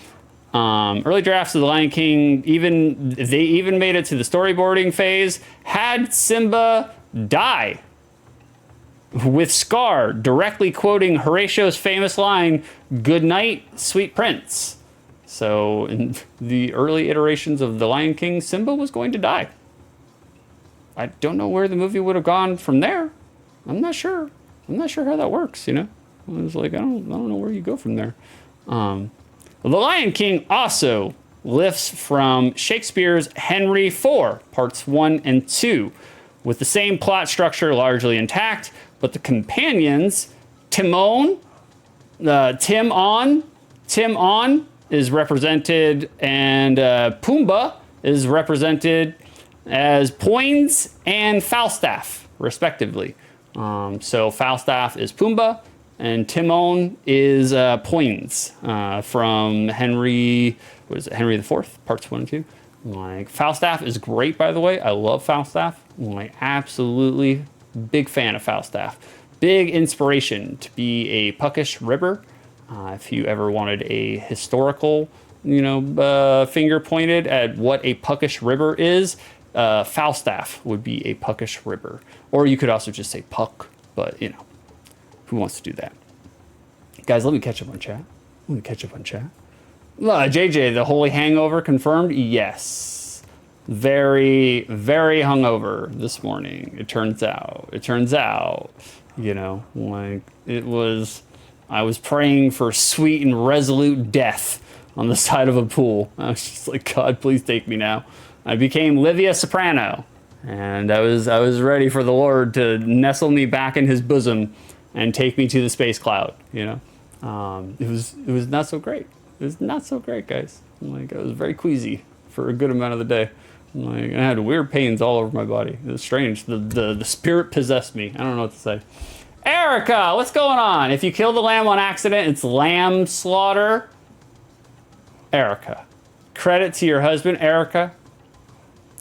Early drafts of The Lion King, they even made it to the storyboarding phase, had Simba die, with Scar directly quoting Horatio's famous line, "Good night, sweet prince." So in the early iterations of The Lion King, Simba was going to die. I don't know where the movie would have gone from there. I'm not sure how that works, you know? I was like, I don't know where you go from there. The Lion King also lifts from Shakespeare's Henry IV, parts 1 and 2, with the same plot structure largely intact, but the companions, Timon is represented, and Pumbaa is represented as Poins and Falstaff, respectively. So Falstaff is Pumbaa, and Timon is Poins from Henry IV, parts 1 and 2. Like, Falstaff is great, by the way. I love Falstaff. Like, absolutely big fan of Falstaff. Big inspiration to be a puckish ribber. If you ever wanted a historical, finger pointed at what a puckish ribber is, Falstaff would be a puckish ribber. Or you could also just say puck, but, who wants to do that? Guys, let me catch up on chat. JJ, the holy hangover confirmed? Yes. Very, very hungover this morning. It turns out, I was praying for sweet and resolute death on the side of a pool. I was just like, God, please take me now. I became Livia Soprano, and I was ready for the Lord to nestle me back in his bosom and take me to the space cloud, It was not so great. It was not so great, guys. I was very queasy for a good amount of the day. I had weird pains all over my body. It was strange. The spirit possessed me. I don't know what to say. Erica, what's going on? If you kill the lamb on accident, it's lamb slaughter. Erica, credit to your husband, Erica.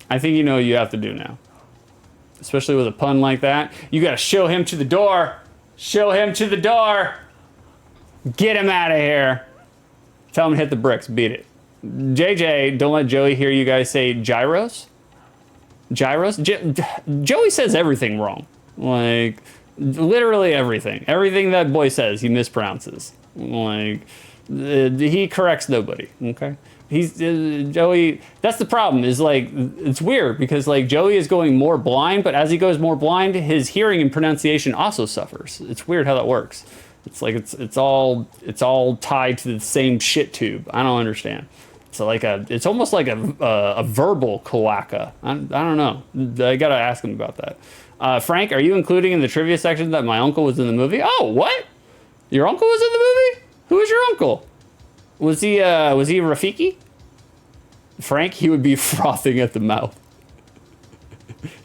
I think you know what you have to do now. Especially with a pun like that. You gotta show him to the door. Show him to the door. Get him out of here. Tell him to hit the bricks. Beat it. JJ, don't let Joey hear you guys say gyros. Gyros? Joey says everything wrong. Like, literally everything. Everything that boy says, he mispronounces. Like, he corrects nobody, okay? He's Joey, that's the problem, is like, it's weird because like Joey is going more blind, but as he goes more blind, his hearing and pronunciation also suffers. It's weird how that works. It's like it's all tied to the same shit tube. I don't understand. So like it's almost like a verbal cloaca. I don't know. I gotta ask him about that. Frank, are you including in the trivia section that my uncle was in the movie? Oh, what? Your uncle was in the movie? Who was your uncle? Was he Rafiki? Frank, he would be frothing at the mouth.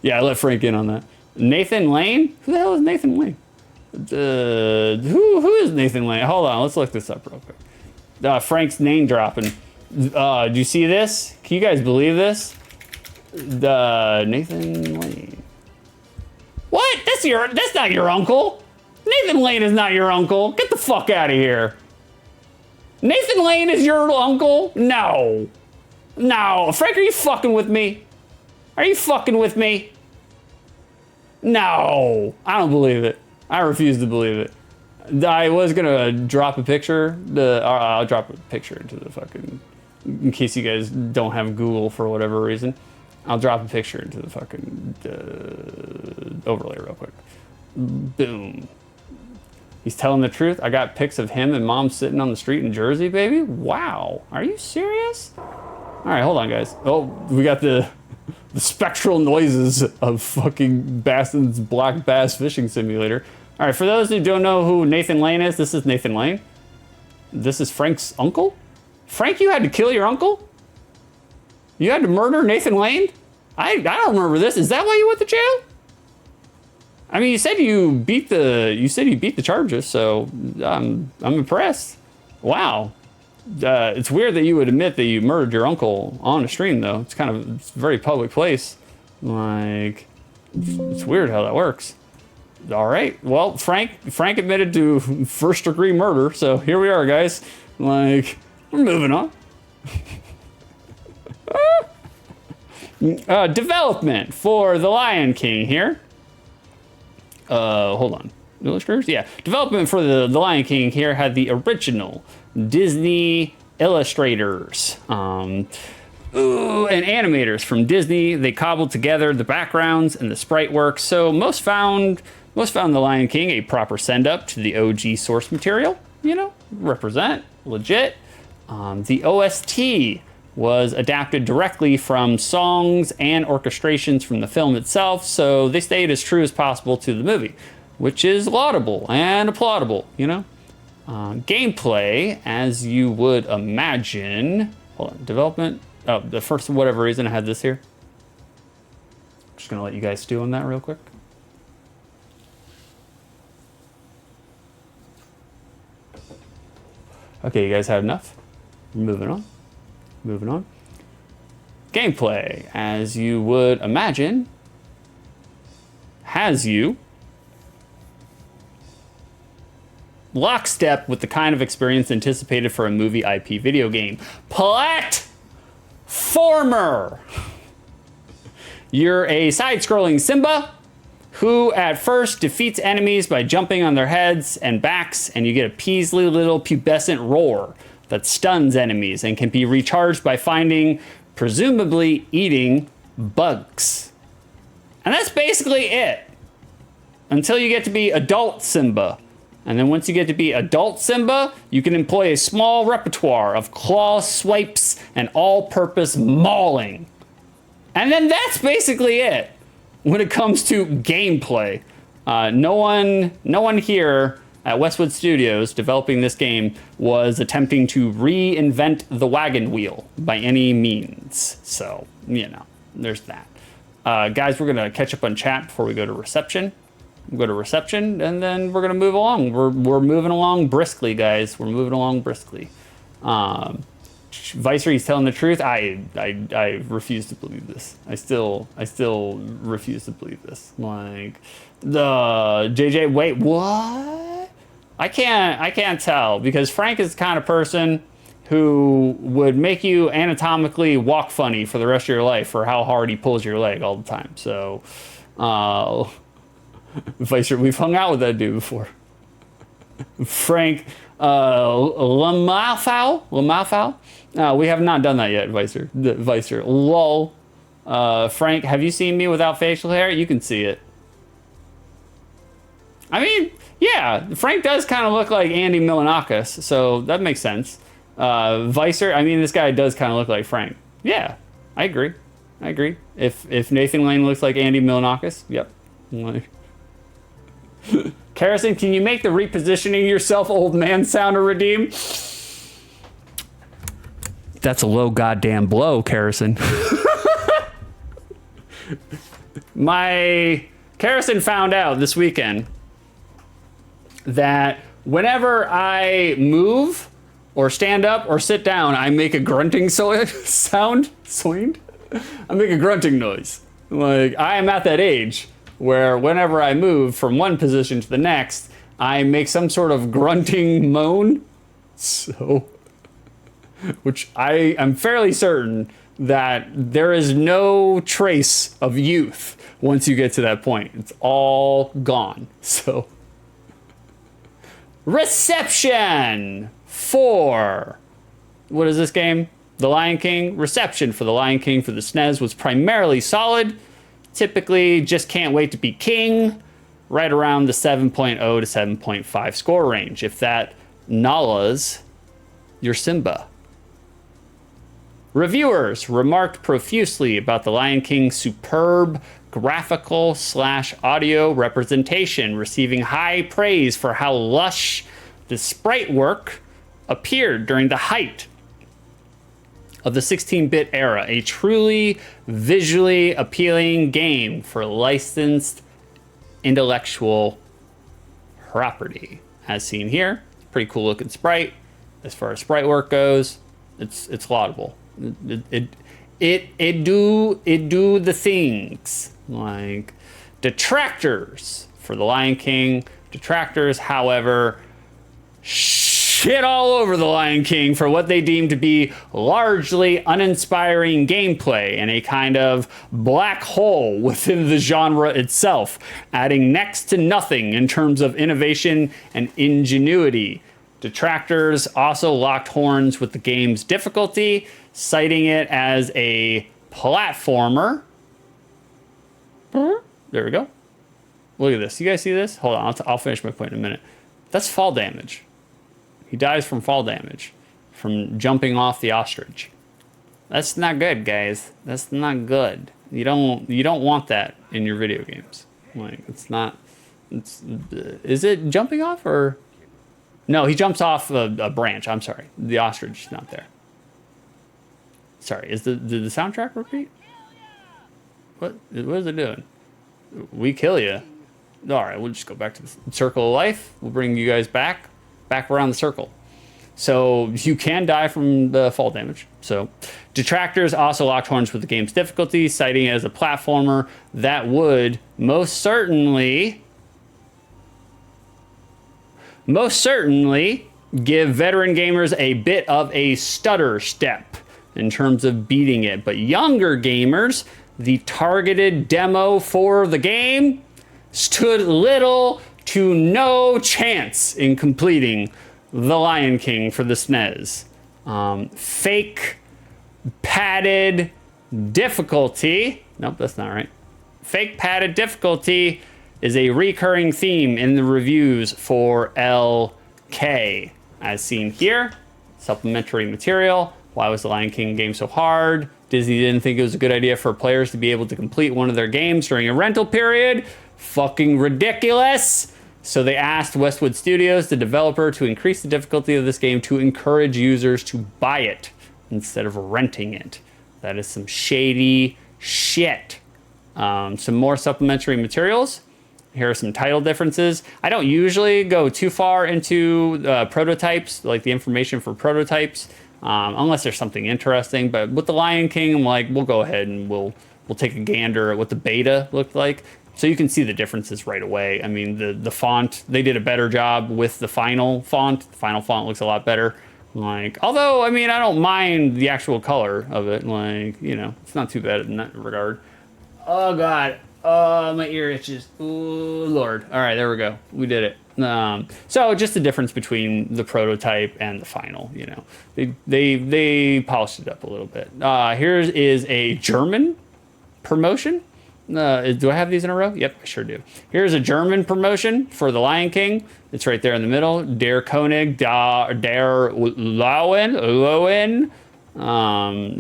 Yeah, I let Frank in on that. Nathan Lane? Who the hell is Nathan Lane? Who is Nathan Lane? Hold on, let's look this up real quick. Frank's name dropping. Do you see this? Can you guys believe this? Nathan Lane. What? That's not your uncle. Nathan Lane is not your uncle. Get the fuck out of here. Nathan Lane is your uncle? No. Frank, are you fucking with me? No. I don't believe it. I refuse to believe it. I was gonna drop a picture. I'll drop a picture into the fucking in case you guys don't have Google for whatever reason. I'll drop a picture into the fucking overlay real quick. Boom. He's telling the truth. I got pics of him and mom sitting on the street in Jersey, baby. Wow. Are you serious? All right, hold on, guys. Oh, we got the spectral noises of fucking Baston's Black Bass Fishing Simulator. All right, for those who don't know who Nathan Lane is, this is Nathan Lane. This is Frank's uncle. Frank, you had to kill your uncle? You had to murder Nathan Lane? I don't remember this. Is that why you went to jail? I mean, you said you beat the charges, so I'm impressed. Wow. It's weird that you would admit that you murdered your uncle on a stream, though. It's a very public place. Like, it's weird how that works. All right. Well, Frank admitted to first-degree murder, so here we are, guys. Like, we're moving on. Development for The Lion King here. Hold on. Illustrators? Yeah. Development for the Lion King here had the original Disney illustrators and animators from Disney. They cobbled together the backgrounds and the sprite work. So most found The Lion King a proper send-up to the OG source material. You know, represent, legit. The OST was adapted directly from songs and orchestrations from the film itself, so they stayed as true as possible to the movie, which is laudable and applaudable, you know? Gameplay, as you would imagine... Hold on, development? Oh, the first, whatever reason, I had this here. Just gonna let you guys stew on that real quick. Okay, you guys had enough? Moving on. Gameplay, as you would imagine, has you lockstep with the kind of experience anticipated for a movie IP video game. Platformer! You're a side-scrolling Simba who at first defeats enemies by jumping on their heads and backs, and you get a Peasley little pubescent roar that stuns enemies and can be recharged by finding, presumably eating, bugs. And that's basically it. Until you get to be adult Simba. And then once you get to be adult Simba, you can employ a small repertoire of claw swipes and all-purpose mauling. And then that's basically it when it comes to gameplay. No one here at Westwood Studios developing this game was attempting to reinvent the wagon wheel by any means. So, you know, there's that. Guys, we're going to catch up on chat before we go to reception. We'll go to reception, and then we're going to move along. We're moving along briskly, guys. We're moving along briskly. Vicery's telling the truth. I refuse to believe this. I still refuse to believe this. Like, the JJ, wait, what? I can't tell, because Frank is the kind of person who would make you anatomically walk funny for the rest of your life for how hard he pulls your leg all the time. So, Vicer, we've hung out with that dude before. Frank, Lamalfow? We have not done that yet, Vicer. Lol. Frank, have you seen me without facial hair? You can see it. I mean, yeah, Frank does kind of look like Andy Milonakis, so that makes sense. Vicer, I mean, this guy does kind of look like Frank. Yeah, I agree. If Nathan Lane looks like Andy Milonakis, yep. Karrison, can you make the repositioning yourself old man sound a redeem? That's a low goddamn blow, Karrison. Karrison found out this weekend that whenever I move or stand up or sit down, I make a grunting sound. I make a grunting noise. Like, I am at that age where whenever I move from one position to the next, I make some sort of grunting moan. So, which I am fairly certain that there is no trace of youth once you get to that point. It's all gone. So, reception for, what is this game? The Lion King, reception for The Lion King for the SNES was primarily solid. Typically, just can't wait to be king, right around the 7.0 to 7.5 score range. If that nullas your Simba. Reviewers remarked profusely about The Lion King's superb graphical / audio representation, receiving high praise for how lush the sprite work appeared during the height of the 16-bit era, a truly visually appealing game for licensed intellectual property. As seen here, pretty cool looking sprite. As far as sprite work goes, it's laudable. It do the things. Like detractors for The Lion King. Detractors, however, shit all over The Lion King for what they deem to be largely uninspiring gameplay and a kind of black hole within the genre itself, adding next to nothing in terms of innovation and ingenuity. Detractors also locked horns with the game's difficulty, citing it as a platformer. There we go. Look at this. You guys see this? Hold on. I'll finish my point in a minute. That's fall damage. He dies from fall damage, from jumping off the ostrich. That's not good, guys. That's not good. You don't want that in your video games. Like, it's not. Is it jumping off or? No, he jumps off a branch. I'm sorry. The ostrich is not there. Sorry. Did the soundtrack repeat? What is it doing? We kill you. All right, we'll just go back to the circle of life. We'll bring you guys back around the circle. So you can die from the fall damage. So detractors also locked horns with the game's difficulty, citing it as a platformer that would most certainly give veteran gamers a bit of a stutter step in terms of beating it. But younger gamers, the targeted demo for the game, stood little to no chance in completing The Lion King for the SNES. Fake padded difficulty. Nope, that's not right. Fake padded difficulty is a recurring theme in the reviews for LK. As seen here, supplementary material. Why was The Lion King game so hard? Disney didn't think it was a good idea for players to be able to complete one of their games during a rental period. Fucking ridiculous. So they asked Westwood Studios, the developer, to increase the difficulty of this game to encourage users to buy it instead of renting it. That is some shady shit. Some more supplementary materials. Here are some title differences. I don't usually go too far into prototypes, like the information for prototypes, unless there's something interesting. But with The Lion King, I'm like, we'll go ahead and we'll take a gander at what the beta looked like. So you can see the differences right away. I mean, the font, they did a better job with the final font. The final font looks a lot better. Like, although, I mean, I don't mind the actual color of it. Like, you know, it's not too bad in that regard. Oh, God. Oh, my ear itches. Oh, Lord. All right, there we go. We did it. So just the difference between the prototype and the final, you know. They polished it up a little bit. Here is a German promotion. Do I have these in a row? Yep, I sure do. Here's a German promotion for The Lion King. It's right there in the middle. Der König der Löwen.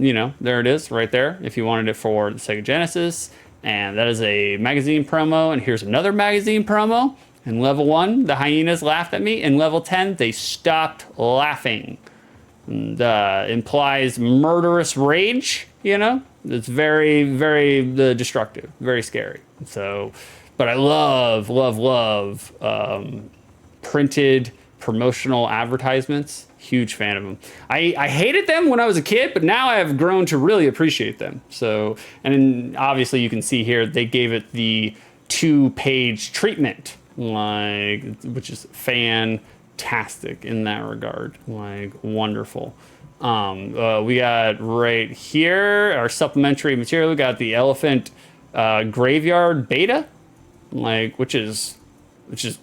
You know, there it is right there if you wanted it for the Sega Genesis. And that is a magazine promo. And here's another magazine promo. In level 1, the hyenas laughed at me. In level 10, they stopped laughing. And, implies murderous rage, you know? It's very, very destructive, very scary. So, but I love printed promotional advertisements. Huge fan of them. I hated them when I was a kid, but now I have grown to really appreciate them. So, and then obviously you can see here, they gave it the 2-page treatment, like, which is fantastic in that regard. Like, wonderful. We got right here our supplementary material. We got the elephant graveyard beta, like, which is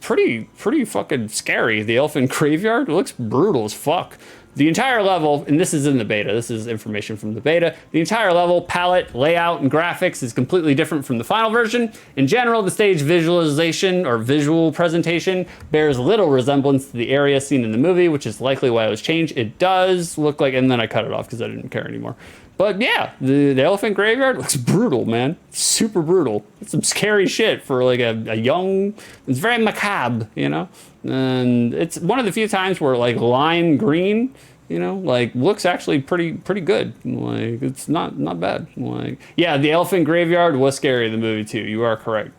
pretty fucking scary. The elephant graveyard looks brutal as fuck. The entire level, and this is in the beta, this is information from the beta, the entire level, palette, layout, and graphics is completely different from the final version. In general, the stage visualization or visual presentation bears little resemblance to the area seen in the movie, which is likely why it was changed. It does look like, and then I cut it off because I didn't care anymore. But yeah, the elephant graveyard looks brutal, man. Super brutal. It's some scary shit for like a young, it's very macabre, you know? And it's one of the few times where like lime green, you know, like looks actually pretty good. Like it's not bad. Like, yeah, the elephant graveyard was scary in the movie too. You are correct,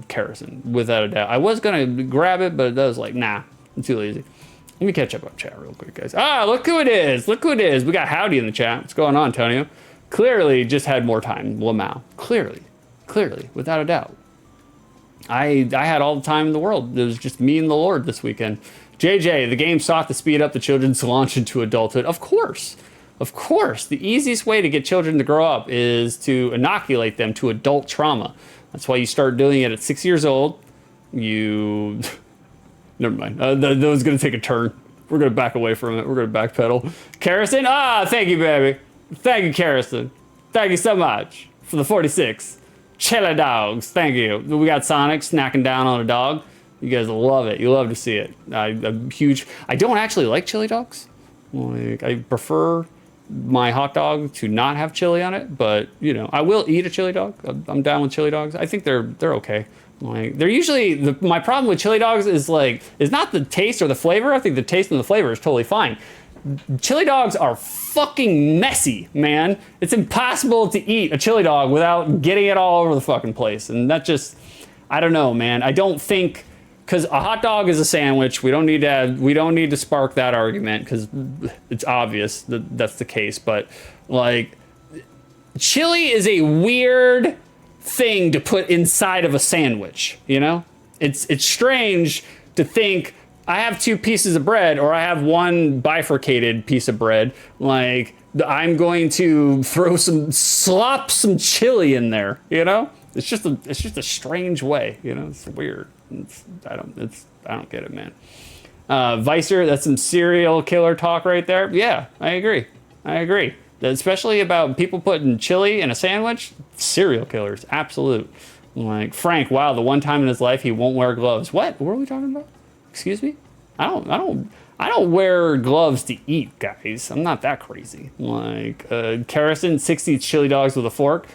Carrison, without a doubt. I was gonna grab it, but I was like, nah, I'm too lazy. Let me catch up on chat real quick, guys. Ah, look who it is. Look who it is. We got Howdy in the chat. What's going on, Antonio? Clearly just had more time. Lamau. Clearly, without a doubt. I had all the time in the world. It was just me and the Lord this weekend. JJ, the game sought to speed up the children's launch into adulthood. Of course. The easiest way to get children to grow up is to inoculate them to adult trauma. That's why you start doing it at 6 years old. You... Never mind. That was going to take a turn. We're going to back away from it. We're going to backpedal. Carrison? Ah, thank you, baby. Thank you, Carrison. Thank you so much for the 46. Chili dogs. Thank you. We got Sonic snacking down on a dog. You guys will love it. You love to see it. I'm huge. I don't actually like chili dogs. Like, I prefer my hot dog to not have chili on it, but you know, I will eat a chili dog. I'm down with chili dogs. I think they're okay. Like, they're usually my problem with chili dogs is not the taste or the flavor. I think the taste and the flavor is totally fine. Chili dogs are fucking messy, man. It's impossible to eat a chili dog without getting it all over the fucking place. And that just, I don't know, man. I don't think, because a hot dog is a sandwich. We don't need to spark that argument because it's obvious that that's the case. But like, chili is a weird thing to put inside of a sandwich, you know? It's strange to think I have two pieces of bread or I have one bifurcated piece of bread, like I'm going to slop some chili in there, you know? It's just a strange way, you know? It's weird. I don't get it, man. Vicer, that's some serial killer talk right there. Yeah, I agree. Especially about people putting chili in a sandwich. Serial killers, absolute. Like Frank, wow, the one time in his life he won't wear gloves. What are we talking about? Excuse me? I don't wear gloves to eat, guys. I'm not that crazy. Like Carrison, 60 chili dogs with a fork.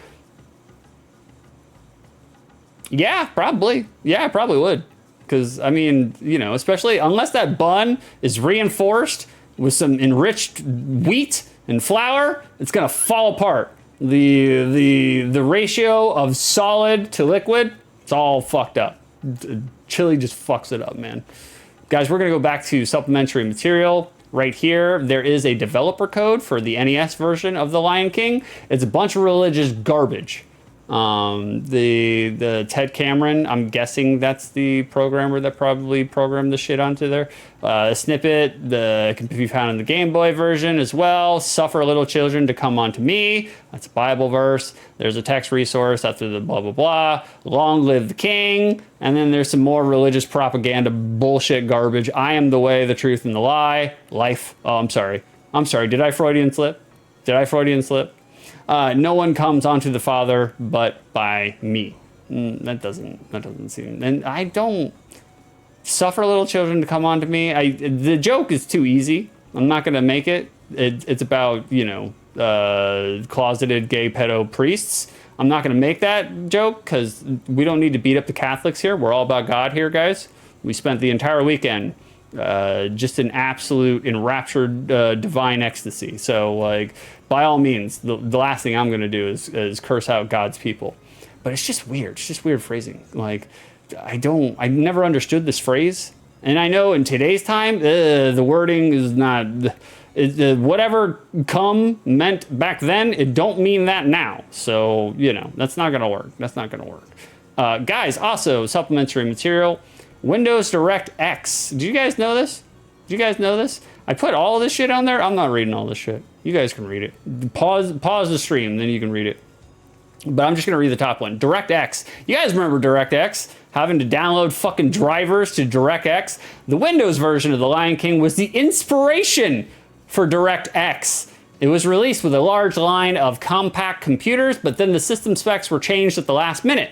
Yeah, probably. Yeah, I probably would. Because I mean, you know, especially unless that bun is reinforced with some enriched wheat and flour, it's gonna fall apart. The ratio of solid to liquid, it's all fucked up. Chili just fucks it up, man. Guys, we're gonna go back to supplementary material. Right here, there is a developer code for the NES version of The Lion King. It's a bunch of religious garbage. The Ted Cameron, I'm guessing that's the programmer that probably programmed the shit onto there. A snippet can be found in the Game Boy version as well. Suffer little children to come unto me. That's a Bible verse. There's a text resource after the blah, blah, blah. Long live the king. And then there's some more religious propaganda bullshit garbage. I am the way, the truth, and the lie. Life. Oh, I'm sorry. Did I Freudian slip? No one comes onto the Father but by me. That doesn't seem. And I don't suffer little children to come onto me. The joke is too easy. I'm not gonna make it. It's about, you know, closeted gay pedo priests. I'm not gonna make that joke because we don't need to beat up the Catholics here. We're all about God here, guys. We spent the entire weekend just in absolute enraptured divine ecstasy. So like, by all means, the last thing I'm gonna do is curse out God's people. But it's just weird. It's just weird phrasing. Like, I never understood this phrase. And I know in today's time, the wording is not, whatever come meant back then, it don't mean that now. So, you know, that's not gonna work. Guys, also supplementary material, Windows DirectX. Do you guys know this? I put all of this shit on there. I'm not reading all this shit. You guys can read it. Pause the stream, then you can read it. But I'm just gonna read the top one. DirectX. You guys remember DirectX? Having to download fucking drivers to DirectX. The Windows version of The Lion King was the inspiration for DirectX. It was released with a large line of compact computers, but then the system specs were changed at the last minute.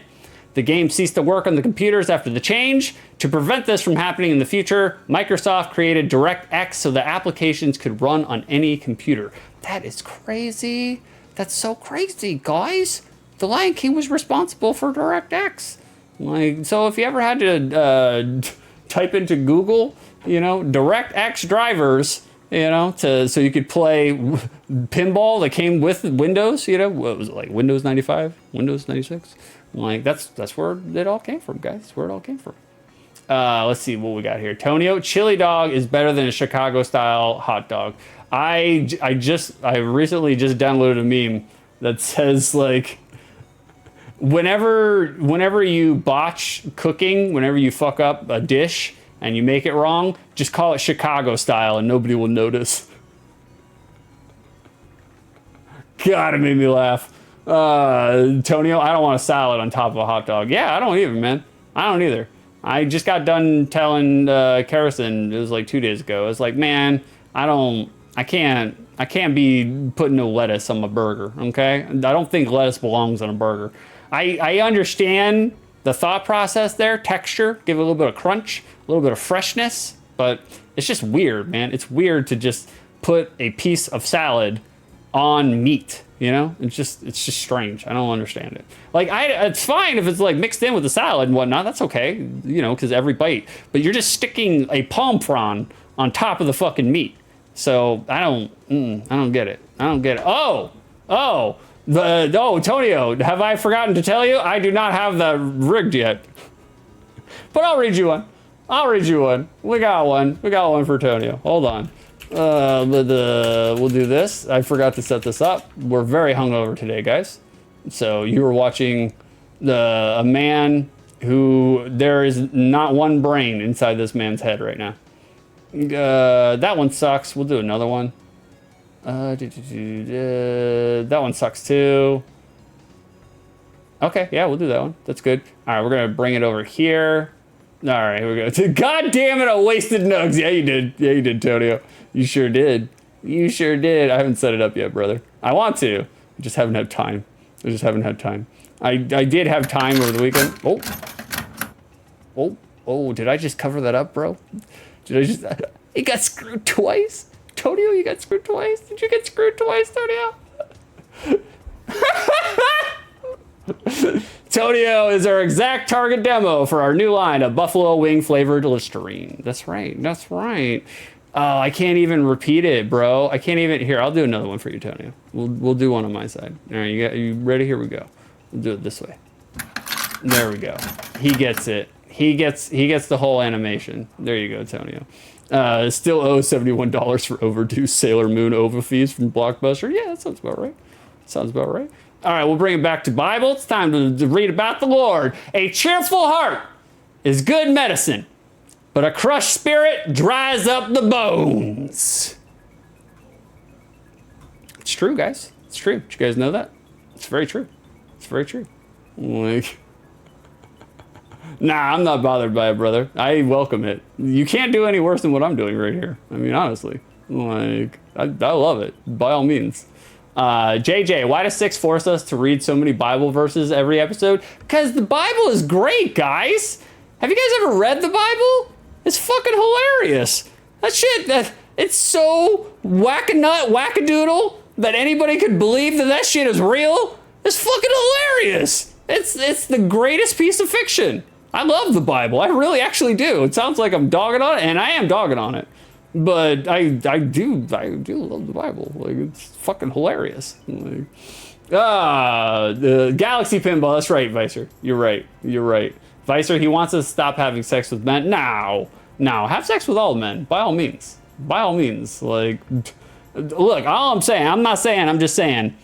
The game ceased to work on the computers after the change. To prevent this from happening in the future, Microsoft created DirectX so the applications could run on any computer. That is crazy. That's so crazy, guys. The Lion King was responsible for DirectX. Like, so if you ever had to type into Google, you know, DirectX drivers, you know, so you could play pinball that came with Windows, you know, what was it, like Windows 95, Windows 96? Like, that's where it all came from, guys. That's where it all came from. Let's see what we got here. Tonio, chili dog is better than a Chicago-style hot dog. I recently just downloaded a meme that says, like, whenever you botch cooking, whenever you fuck up a dish and you make it wrong, just call it Chicago style and nobody will notice. God, it made me laugh. Tonio, I don't want a salad on top of a hot dog. Yeah, I don't either, man. I don't either. I just got done telling Kerrison, it was like 2 days ago. It's like, man, I can't be putting no lettuce on my burger, okay? I don't think lettuce belongs on a burger. I understand the thought process there, texture, give it a little bit of crunch, a little bit of freshness, but it's just weird, man. It's weird to just put a piece of salad on meat, you know? It's just strange. I don't understand it. Like, it's fine if it's like mixed in with the salad and whatnot. That's okay, you know, because every bite. But you're just sticking a palm prawn on top of the fucking meat. So I don't get it. I don't get it. Oh, Tonio, have I forgotten to tell you? I do not have that rigged yet. But I'll read you one. We got one for Tonio. Hold on. We'll do this. I forgot to set this up. We're very hungover today, guys. So you were watching a man who there is not one brain inside this man's head right now. That one sucks. We'll do another one. That one sucks too. Okay, yeah, we'll do that one. That's good. All right, we're gonna bring it over here. All right, here we go. God damn it, I wasted nugs. Yeah, you did. Yeah, you did, Tonio. You sure did. You sure did. I haven't set it up yet, brother. I want to. I just haven't had time. I did have time over the weekend. Oh, did I just cover that up, bro? It got screwed twice? Tonio, you got screwed twice? Did you get screwed twice, Tonio? Tonio is our exact target demo for our new line of buffalo wing flavored Listerine. That's right. Oh, I can't even repeat it, bro. I can't even. Here, I'll do another one for you, Tonio. We'll do one on my side. All right, you ready? Here we go. We'll do it this way. There we go. He gets it. He gets the whole animation. There you go, Tonio. Still owe $71 for overdue Sailor Moon OVA fees from Blockbuster. Yeah, that sounds about right. All right, we'll bring it back to Bible. It's time to read about the Lord. A cheerful heart is good medicine, but a crushed spirit dries up the bones. It's true, guys. It's true. Did you guys know that? It's very true. Like, nah, I'm not bothered by it, brother. I welcome it. You can't do any worse than what I'm doing right here. I mean, honestly. Like, I love it. By all means. JJ, why does 6 force us to read so many Bible verses every episode? Because the Bible is great, guys. Have you guys ever read the Bible? It's fucking hilarious. That shit, it's so wackadoodle that anybody could believe that shit is real. It's fucking hilarious. It's the greatest piece of fiction. I love the Bible. I really actually do. It sounds like I'm dogging on it, and I am dogging on it. But I do love the Bible. Like, it's fucking hilarious. Like, the Galaxy Pinball. That's right, Vicer. You're right. Vicer, he wants us to stop having sex with men. No. Have sex with all men. By all means. Like, look, all I'm saying, I'm just saying,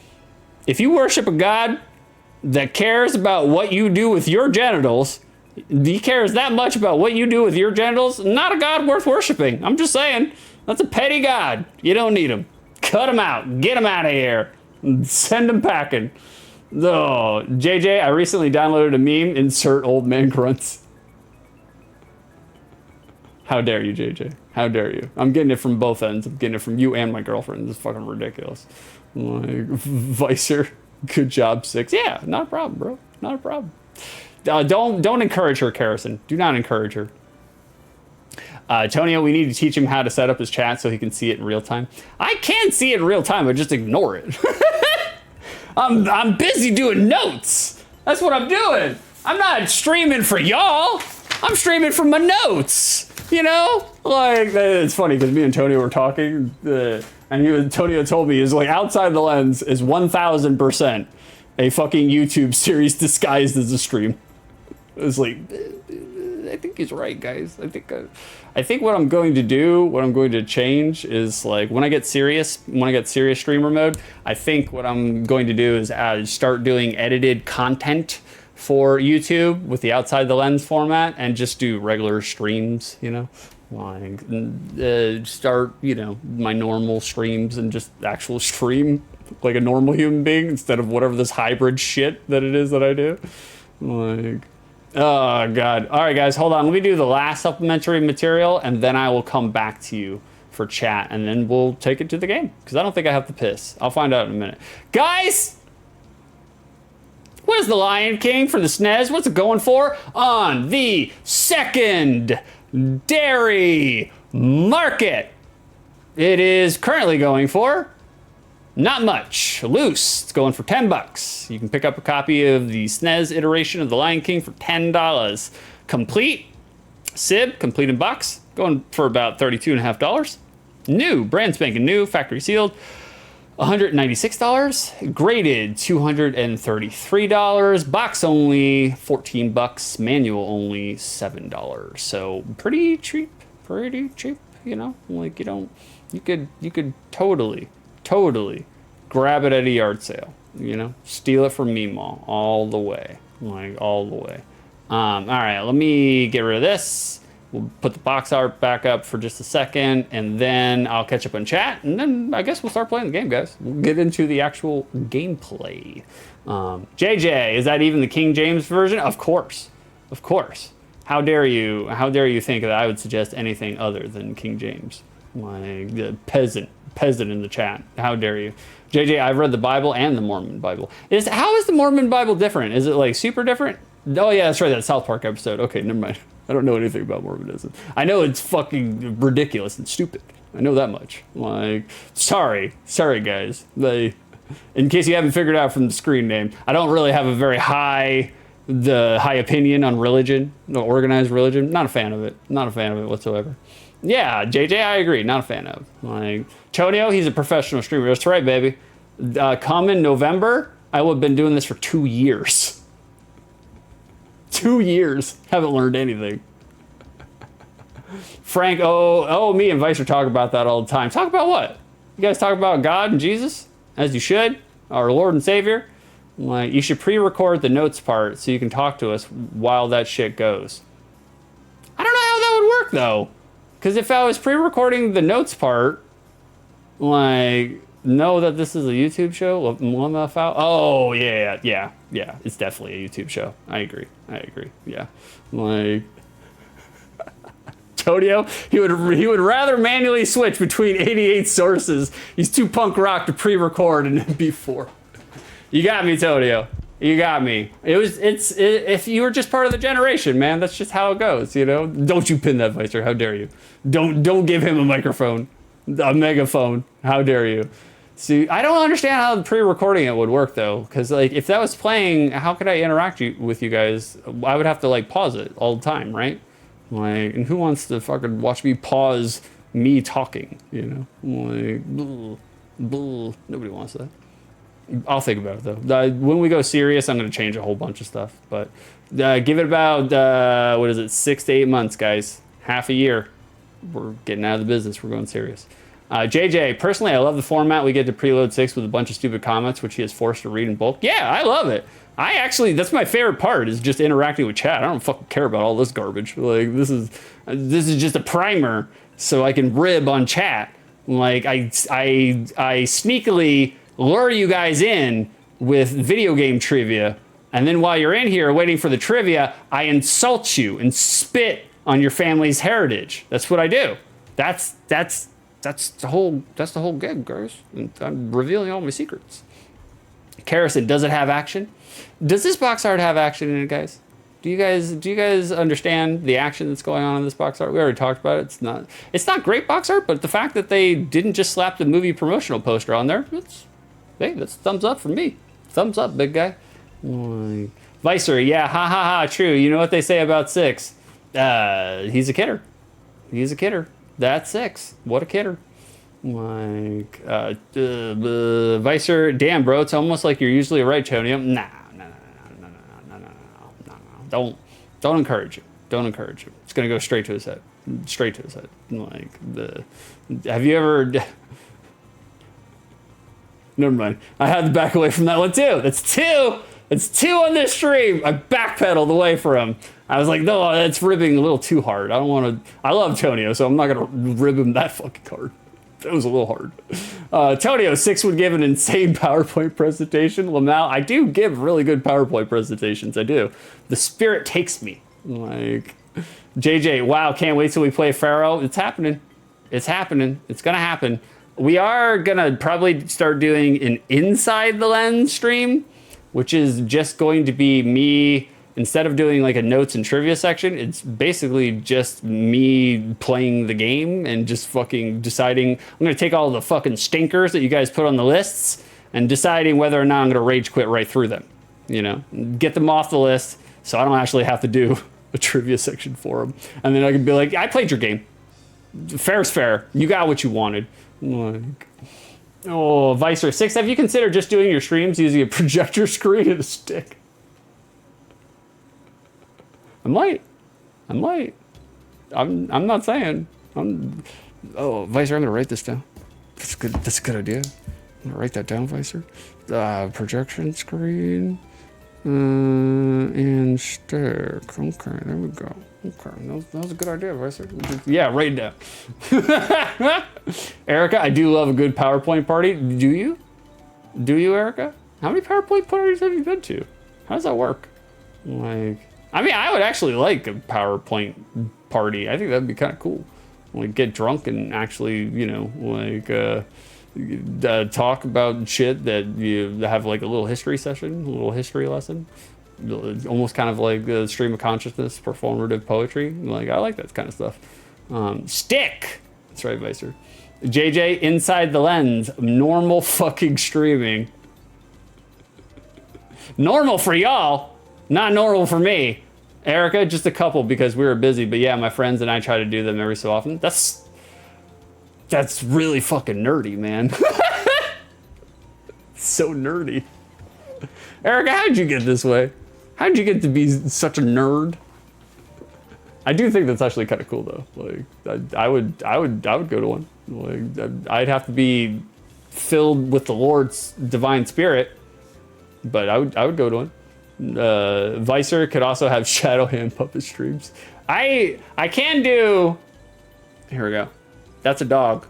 if you worship a God that cares about what you do with your genitals, he cares that much about what you do with your genitals, not a God worth worshiping. I'm just saying. That's a petty God. You don't need him. Cut him out. Get him out of here. Send him packing. Oh, JJ, I recently downloaded a meme. Insert old man grunts. How dare you, JJ? How dare you? I'm getting it from both ends. I'm getting it from you and my girlfriend. This is fucking ridiculous. Like, Vicer, good job, 6. Yeah, not a problem, bro. Not a problem. Don't encourage her, Harrison. Do not encourage her. Tonio, we need to teach him how to set up his chat so he can see it in real time. I can see it in real time, but just ignore it. I'm busy doing notes. That's what I'm doing. I'm not streaming for y'all. I'm streaming from my notes. You know, like it's funny because me and Tonio were talking, and Tonio told me is like Outside the Lens is 1000% a fucking YouTube series disguised as a stream. It's like, I think he's right, guys. I think what I'm going to do, what I'm going to change is like when I get serious streamer mode, I think what I'm going to do is start doing edited content for YouTube with the Outside the Lens format and just do regular streams, you know, like start, you know, my normal streams and just actual stream like a normal human being instead of whatever this hybrid shit that it is that I do. Like, oh God. All right, guys, hold on. Let me do the last supplementary material and then I will come back to you for chat and then we'll take it to the game because I don't think I have to piss. I'll find out in a minute. Guys! What is the Lion King for the SNES? What's it going for on the secondary market? It is currently going for not much. Loose. It's going for $10. You can pick up a copy of the SNES iteration of the Lion King for $10. Complete. SIB, complete in box, going for about $32.50. New, brand spanking new, factory sealed. $196, graded $233, box only $14, manual only $7. So pretty cheap, you know, like you could totally grab it at a yard sale, you know, steal it from Meemaw all the way, like all the way. All right, let me get rid of this. We'll put the box art back up for just a second, and then I'll catch up on chat, and then I guess we'll start playing the game, guys. We'll get into the actual gameplay. JJ, is that even the King James version? Of course. Of course. How dare you think that I would suggest anything other than King James? Like the peasant in the chat. How dare you? JJ, I've read the Bible and the Mormon Bible. How is the Mormon Bible different? Is it like super different? Oh yeah, that's right, that South Park episode. Okay, never mind. I don't know anything about Mormonism. I know it's fucking ridiculous and stupid. I know that much. Like, sorry guys. In case you haven't figured out from the screen name, I don't really have a very high opinion on religion, organized religion. Not a fan of it. Not a fan of it whatsoever. Yeah, JJ, I agree. Not a fan of. Like, Tonio, he's a professional streamer. That's right, baby. Come in November, I will have been doing this for 2 years. 2 years. Haven't learned anything. Frank, me and Vicer talk about that all the time. Talk about what? You guys talk about God and Jesus, as you should, our Lord and Savior. Like, you should pre-record the notes part so you can talk to us while that shit goes. I don't know how that would work though, because if I was pre-recording the notes part, like, know that this is a YouTube show. Oh yeah. It's definitely a YouTube show. I agree. Yeah, like Tonio, he would rather manually switch between 88 sources. He's too punk rock to pre-record and before. You got me, Tonio. You got me. If you were just part of the generation, man, that's just how it goes, you know? Don't you pin that Vicer, how dare you? Don't give him a microphone, a megaphone, how dare you? See, I don't understand how the pre-recording it would work though, because like if that was playing, how could I interact with you guys? I would have to like pause it all the time, right? Like, and who wants to fucking watch me pause me talking, you know? Like, nobody wants that. I'll think about it though. When we go serious, I'm going to change a whole bunch of stuff, but give it about, 6 to 8 months, guys. Half a year. We're getting out of the business. We're going serious. JJ, personally, I love the format. We get to preload 6 with a bunch of stupid comments, which he is forced to read in bulk. Yeah, I love it. That's my favorite part, is just interacting with chat. I don't fucking care about all this garbage. Like, this is just a primer so I can rib on chat. Like, I sneakily lure you guys in with video game trivia, and then while you're in here waiting for the trivia, I insult you and spit on your family's heritage. That's what I do. That's the whole gig, guys. I'm revealing all my secrets. Carrison, does it have action? Does this box art have action in it, guys? Do you guys understand the action that's going on in this box art? We already talked about it. It's not great box art, but the fact that they didn't just slap the movie promotional poster on there, that's thumbs up for me. Thumbs up, big guy. Vicer, yeah, ha ha ha, true. You know what they say about 6? He's a kidder. He's a kidder. That's 6. What a kidder. Vicer, damn, bro, it's almost like you're usually right, Tony. Nah. Don't encourage him. Don't encourage him. It's gonna go straight to his head. Straight to his head. Have you ever? Never mind. I had to back away from that one too. That's 2. It's 2 on this stream. I backpedaled away from him. I was like, no, that's ribbing a little too hard. I don't want to. I love Tonio, so I'm not gonna rib him that fucking hard. That was a little hard. Tonio, 6 would give an insane PowerPoint presentation. Lamau, I do give really good PowerPoint presentations. I do. The spirit takes me. Like, JJ, wow, can't wait till we play Pharaoh. It's happening. It's happening. It's gonna happen. We are gonna probably start doing an inside the lens stream, which is just going to be me. Instead of doing like a notes and trivia section, it's basically just me playing the game and just fucking deciding. I'm going to take all the fucking stinkers that you guys put on the lists and deciding whether or not I'm going to rage quit right through them. You know, get them off the list so I don't actually have to do a trivia section for them. And then I can be like, I played your game. Fair's fair. You got what you wanted. Like, oh, Vicer 6, have you considered just doing your streams using a projector screen and a stick? I might. I'm not saying. Vicer, I'm gonna write this down. That's good. That's a good idea. I'm gonna write that down, Vicer. Projection screen and stick. Okay, there we go. Okay, that was a good idea, Vicer. Yeah, write it down. Erica, I do love a good PowerPoint party. Do you? Do you, Erica? How many PowerPoint parties have you been to? How does that work? Like. I mean, I would actually like a PowerPoint party. I think that'd be kind of cool. Like, get drunk and actually, you know, like, talk about shit that you have, like, a little history session, a little history lesson. Almost kind of like the stream of consciousness, performative poetry. Like, I like that kind of stuff. Stick! That's right, Vicer. JJ, inside the lens. Normal fucking streaming. Normal for y'all. Not normal for me. Erica, just a couple because we were busy. But yeah, my friends and I try to do them every so often. That's really fucking nerdy, man. So nerdy. Erica, how'd you get this way? How'd you get to be such a nerd? I do think that's actually kind of cool though. Like, I would go to one. Like, I'd have to be filled with the Lord's divine spirit, but I would go to one. Vicer could also have shadow hand puppet streams. I can do. Here we go. That's a dog.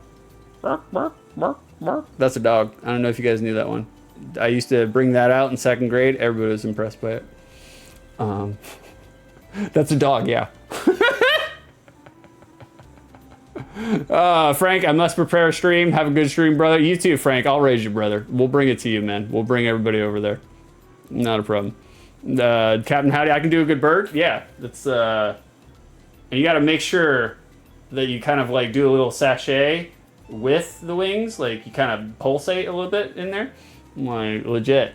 Bark, bark, bark, bark. That's a dog. I don't know if you guys knew that one. I used to bring that out in 2nd grade. Everybody was impressed by it. That's a dog, yeah. Frank, I must prepare a stream. Have a good stream, brother. You too, Frank. I'll raise you, brother. We'll bring it to you, man. We'll bring everybody over there. Not a problem. Captain Howdy, I can do a good bird. Yeah, that's and you got to make sure that you kind of like do a little sachet with the wings, like you kind of pulsate a little bit in there, like legit.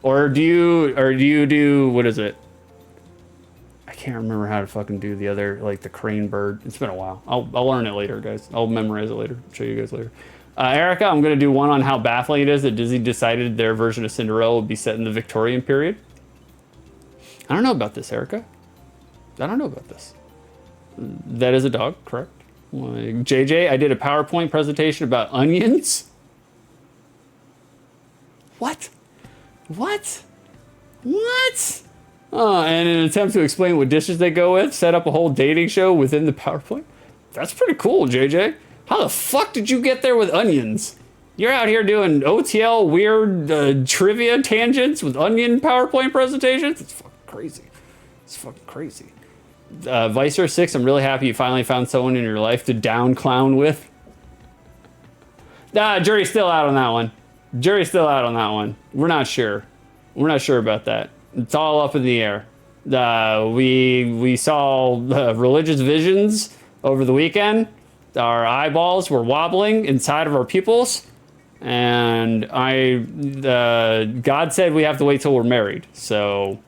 Or do you do what is it? I can't remember how to fucking do the other, like the crane bird. It's been a while. I'll learn it later, guys. I'll memorize it later. Show you guys later. Erica, I'm going to do one on how baffling it is that Disney decided their version of Cinderella would be set in the Victorian period. I don't know about this, Erica. I don't know about this. That is a dog, correct? Like, JJ, I did a PowerPoint presentation about onions. What? And in an attempt to explain what dishes they go with, set up a whole dating show within the PowerPoint. That's pretty cool, JJ. How the fuck did you get there with onions? You're out here doing OTL weird trivia tangents with onion PowerPoint presentations? It's fucking crazy. Vicer 6, I'm really happy you finally found someone in your life to down clown with. Jury's still out on that one. Jury's still out on that one. We're not sure. We're not sure about that. It's all up in the air. We saw religious visions over the weekend. Our eyeballs were wobbling inside of our pupils. And God said we have to wait till we're married. So,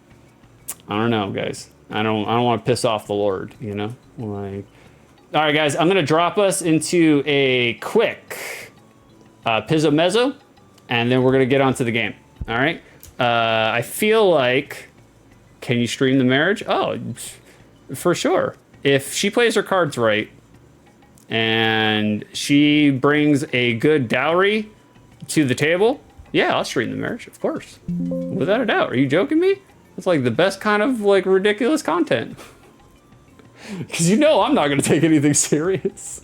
I don't know, guys. I don't want to piss off the Lord, you know? Like, all right, guys, I'm going to drop us into a quick Pizzo Mezzo, and then we're going to get onto the game. All right? I feel like, can you stream the marriage? Oh, for sure. If she plays her cards right, and she brings a good dowry to the table, yeah, I'll stream the marriage, of course. Without a doubt. Are you joking me? It's like the best kind of like ridiculous content. Because you know I'm not going to take anything serious.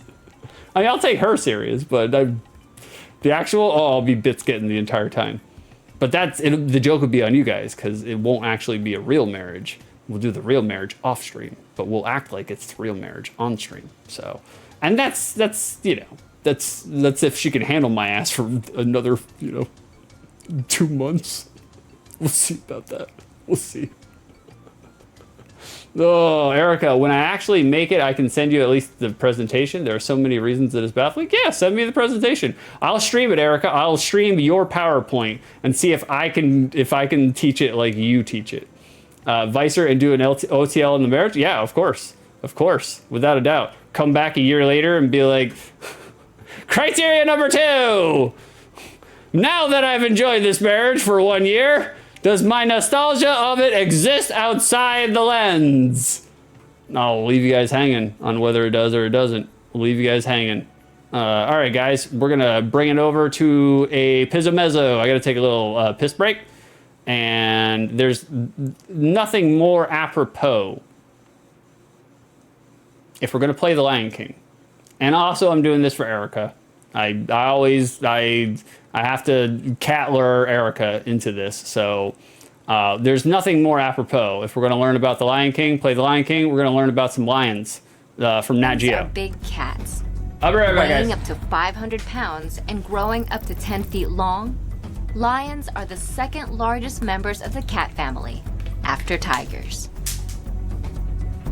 I mean, I'll take her serious, but the actual, I'll be bits getting the entire time. But the joke would be on you guys, because it won't actually be a real marriage. We'll do the real marriage off stream, but we'll act like it's real marriage on stream. So, and that's you know, that's if she can handle my ass for another, 2 months. We'll see about that. We'll see. Oh, Erica, when I actually make it, I can send you at least the presentation. There are so many reasons that it's baffling. Yeah, send me the presentation. I'll stream it, Erica. I'll stream your PowerPoint and see if I can teach it like you teach it. Vicer and do an OTL in the marriage? Yeah, of course. Of course, without a doubt. Come back a year later and be like, criteria number 2. Now that I've enjoyed this marriage for 1 year, does my nostalgia of it exist outside the lens? I'll leave you guys hanging on whether it does or it doesn't. I'll leave you guys hanging. All right, guys, we're going to bring it over to a Pizzo Mezzo. I got to take a little piss break. And there's nothing more apropos if we're going to play The Lion King. And also, I'm doing this for Erica. I have to cat lure Erica into this. So there's nothing more apropos. If we're going to learn about The Lion King, play The Lion King, we're going to learn about some lions from Nat Geo. These are big cats. I'll be right back, guys. Weighing up to 500 pounds and growing up to 10 feet long, lions are the second largest members of the cat family, after tigers.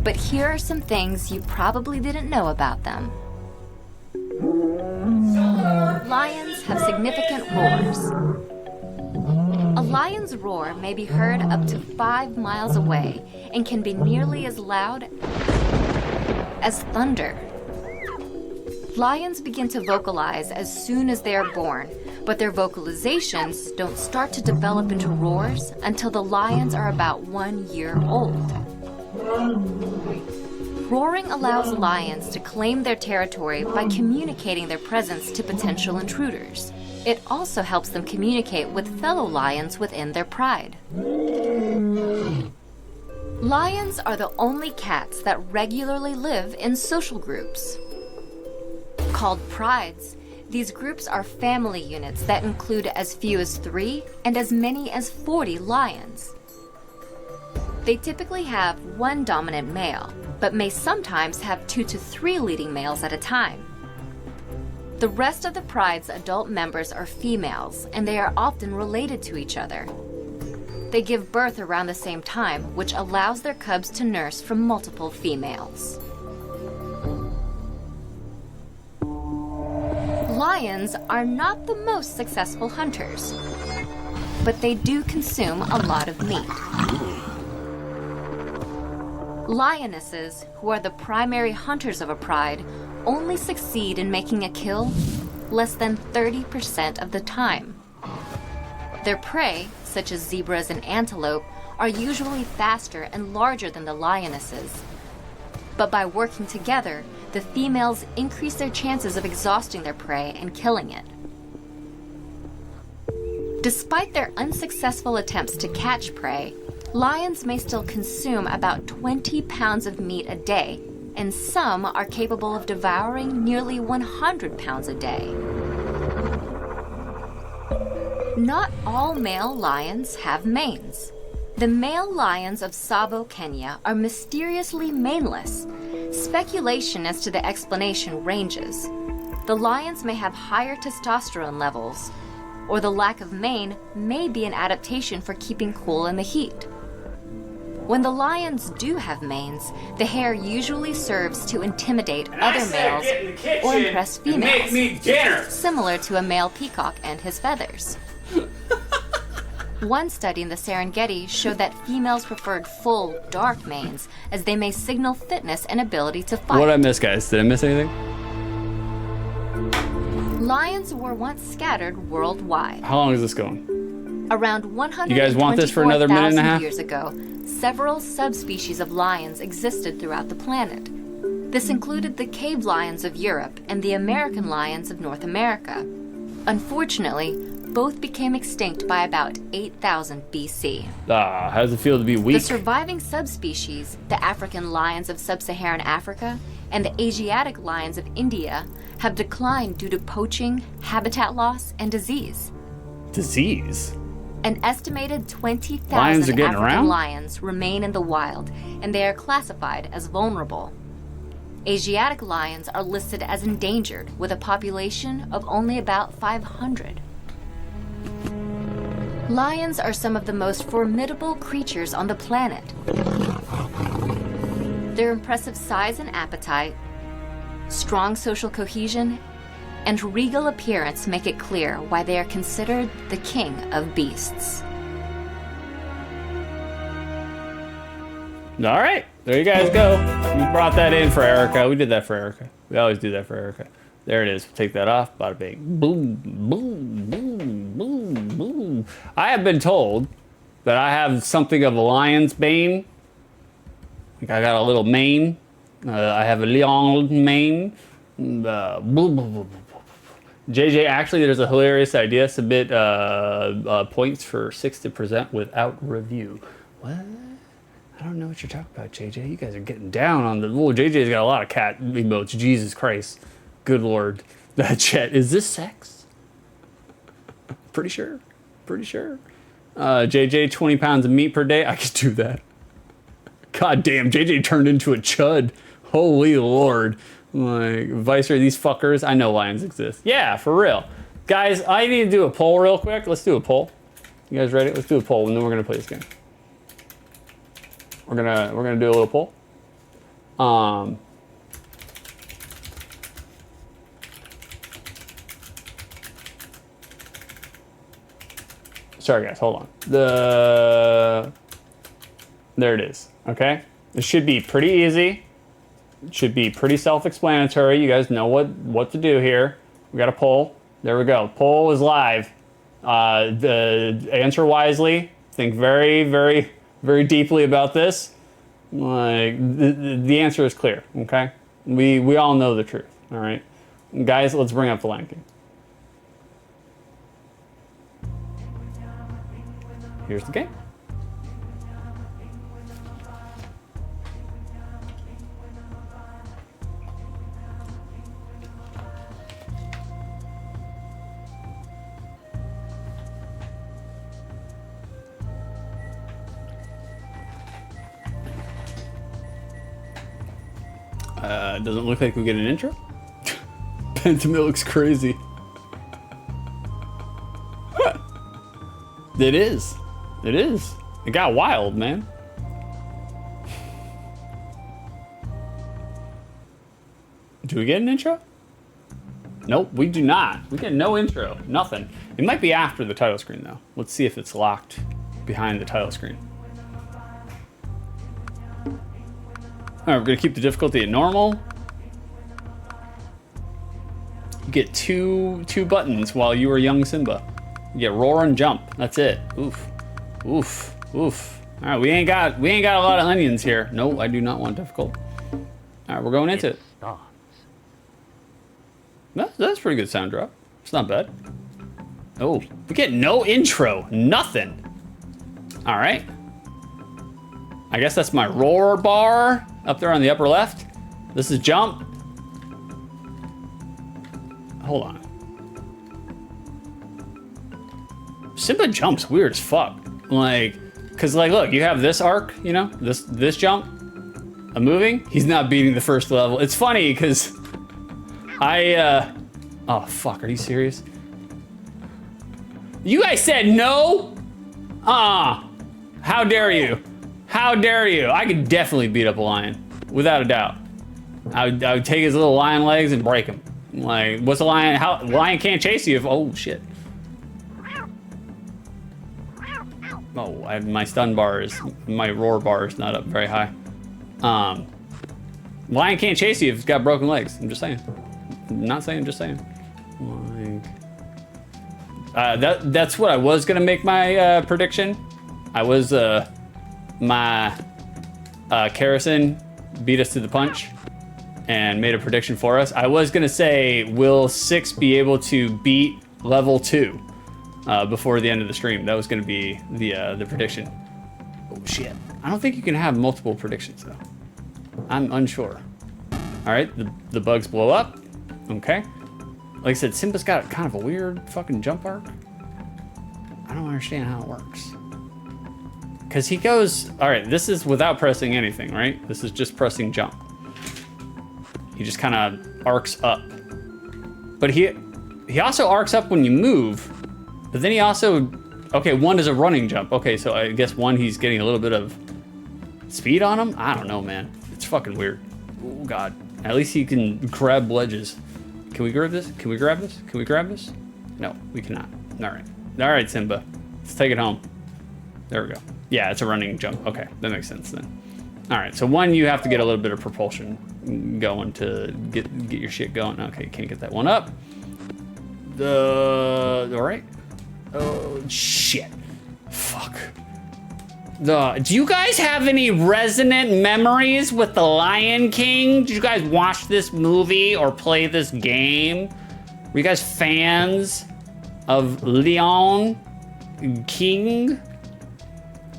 But here are some things you probably didn't know about them. Lions have significant roars. A lion's roar may be heard up to 5 miles away and can be nearly as loud as thunder. Lions begin to vocalize as soon as they are born, but their vocalizations don't start to develop into roars until the lions are about 1 year old. Roaring allows lions to claim their territory by communicating their presence to potential intruders. It also helps them communicate with fellow lions within their pride. Lions are the only cats that regularly live in social groups. Called prides, these groups are family units that include as few as 3 and as many as 40 lions. They typically have 1 dominant male, but may sometimes have 2 to 3 leading males at a time. The rest of the pride's adult members are females, and they are often related to each other. They give birth around the same time, which allows their cubs to nurse from multiple females. Lions are not the most successful hunters, but they do consume a lot of meat. Lionesses, who are the primary hunters of a pride, only succeed in making a kill less than 30% of the time. Their prey, such as zebras and antelope, are usually faster and larger than the lionesses. But by working together, the females increase their chances of exhausting their prey and killing it. Despite their unsuccessful attempts to catch prey, lions may still consume about 20 pounds of meat a day, and some are capable of devouring nearly 100 pounds a day. Not all male lions have manes. The male lions of Tsavo, Kenya are mysteriously maneless. Speculation as to the explanation ranges. The lions may have higher testosterone levels, or the lack of mane may be an adaptation for keeping cool in the heat. When the lions do have manes, the hair usually serves to intimidate other males or impress females, make me dinner. similar to a male peacock and his feathers. One study in the Serengeti showed that females preferred full, dark manes, as they may signal fitness and ability to fight. What did I miss, guys? Did I miss anything? Lions were once scattered worldwide. How long is this going? Around 100 You guys want this for another minute and a half? years ago, several subspecies of lions existed throughout the planet. This included the cave lions of Europe and the American lions of North America. Unfortunately, both became extinct by about 8,000 BC. How does it feel to be weak? The surviving subspecies, the African lions of sub-Saharan Africa and the Asiatic lions of India, have declined due to poaching, habitat loss, and disease. Disease? An estimated 20,000 Lions are getting African around? lions remain in the wild, and they are classified as vulnerable. Asiatic lions are listed as endangered, with a population of only about 500. Lions are some of the most formidable creatures on the planet. Their impressive size and appetite, strong social cohesion, and regal appearance make it clear why they are considered the king of beasts. All right, there you guys go. We brought that in for Erica. We did that for Erica. We always do that for Erica. There it is. We'll take that off. Bada bing. Boom, boom, boom, boom, boom. I have been told that I have something of a lion's bane. Like I got a little mane. I have a lion mane. Boom, boom, boom, boom, boom. JJ, actually, there's a hilarious idea. Submit points for 6 to present without review. What? I don't know what you're talking about, JJ. You guys are getting down on the... Well, JJ's got a lot of cat emotes. Jesus Christ. Good Lord. That chat. Is this sex? Pretty sure. Pretty sure. JJ, 20 pounds of meat per day. I could do that. God damn, JJ turned into a chud. Holy Lord. Like, Viceroy, these fuckers. I know lions exist. Yeah, for real. Guys, I need to do a poll real quick. Let's do a poll. You guys ready? Let's do a poll, and then we're gonna play this game. We're gonna do a little poll. Sorry guys, hold on. There it is. Okay, it should be pretty easy. It should be pretty self-explanatory. You guys know what to do here. We got a poll. There we go. Poll is live. Answer wisely. Think very, very, very deeply about this. Like the answer is clear. Okay, we all know the truth. All right, guys, let's bring up the Lion King. Here's the game. Doesn't look like we get an intro. Pentamil looks crazy. It is. It is. It got wild, man. Do we get an intro? Nope, we do not. We get no intro. Nothing. It might be after the title screen, though. Let's see if it's locked behind the title screen. All right, we're going to keep the difficulty at normal. You get two buttons while you were young Simba. You get roar and jump. That's it. Oof. Oof. Oof. All right, we ain't got a lot of onions here. No, I do not want difficult. All right, we're going into it. That's a pretty good sound drop. It's not bad. Oh, we get no intro. Nothing. All right. I guess that's my roar bar up there on the upper left. This is jump. Hold on. Simba jumps weird as fuck. Like, Cause like, look, you have this arc, you know, this jump, a moving. He's not beating the first level. It's funny because oh fuck, are you serious? You guys said no? How dare you? How dare you? I could definitely beat up a lion, without a doubt. I would take his little lion legs and break him. Like, what's a lion? How lion can't chase you if, oh shit. Oh, my stun bar is, my roar bar is not up very high. Lion can't chase you if it's got broken legs. I'm just saying. I'm not saying, just saying. Like, that's what I was gonna make my prediction. I was my Karrasin beat us to the punch and made a prediction for us. I was gonna say, will 6 be able to beat level 2 before the end of the stream? That was gonna be the prediction. Oh shit! I don't think you can have multiple predictions though. I'm unsure. All right, the bugs blow up. Okay. Like I said, Simba's got kind of a weird fucking jump arc. I don't understand how it works. Cause he goes, all right, this is without pressing anything, right? This is just pressing jump. He just kind of arcs up. But he also arcs up when you move, but then he also, okay, 1 is a running jump. Okay, so I guess 1, he's getting a little bit of speed on him. I don't know, man. It's fucking weird. Oh God. At least he can grab ledges. Can we grab this? Can we grab this? Can we grab this? No, we cannot. All right. All right, Simba. Let's take it home. There we go. Yeah, it's a running jump. Okay, that makes sense then. All right, so 1, you have to get a little bit of propulsion going to get your shit going. Okay, can't get that one up. All right. Oh, shit. Fuck. Do you guys have any resonant memories with The Lion King? Did you guys watch this movie or play this game? Were you guys fans of Lion King?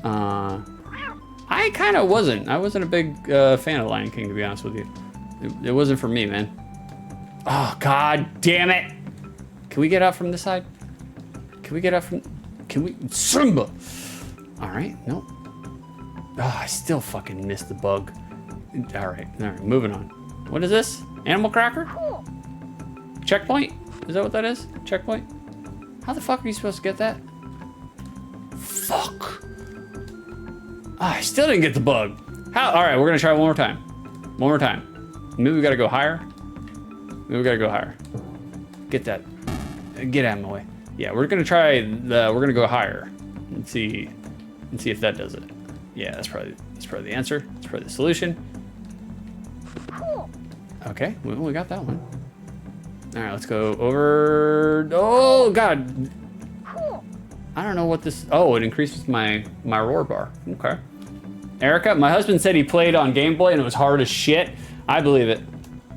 I kind of wasn't. I wasn't a big fan of Lion King, to be honest with you. It wasn't for me, man. Oh, God damn it. Can we get up from this side? Can we get up from... Can we... Simba! All right, nope. Oh, I still fucking missed the bug. All right, moving on. What is this? Animal cracker? Checkpoint? Is that what that is? Checkpoint? How the fuck are you supposed to get that? Fuck. I still didn't get the bug. How? All right, we're gonna try one more time. One more time. Maybe we gotta go higher. Maybe we gotta go higher. Get that. Get out of my way. Yeah, we're gonna try we're gonna go higher and see if that does it. Yeah, that's probably the answer. That's probably the solution. Okay, well, we got that one. All right, let's go over. Oh God. I don't know what this. Oh, it increases my roar bar. Okay. Erica, my husband said he played on Game Boy and it was hard as shit. I believe it.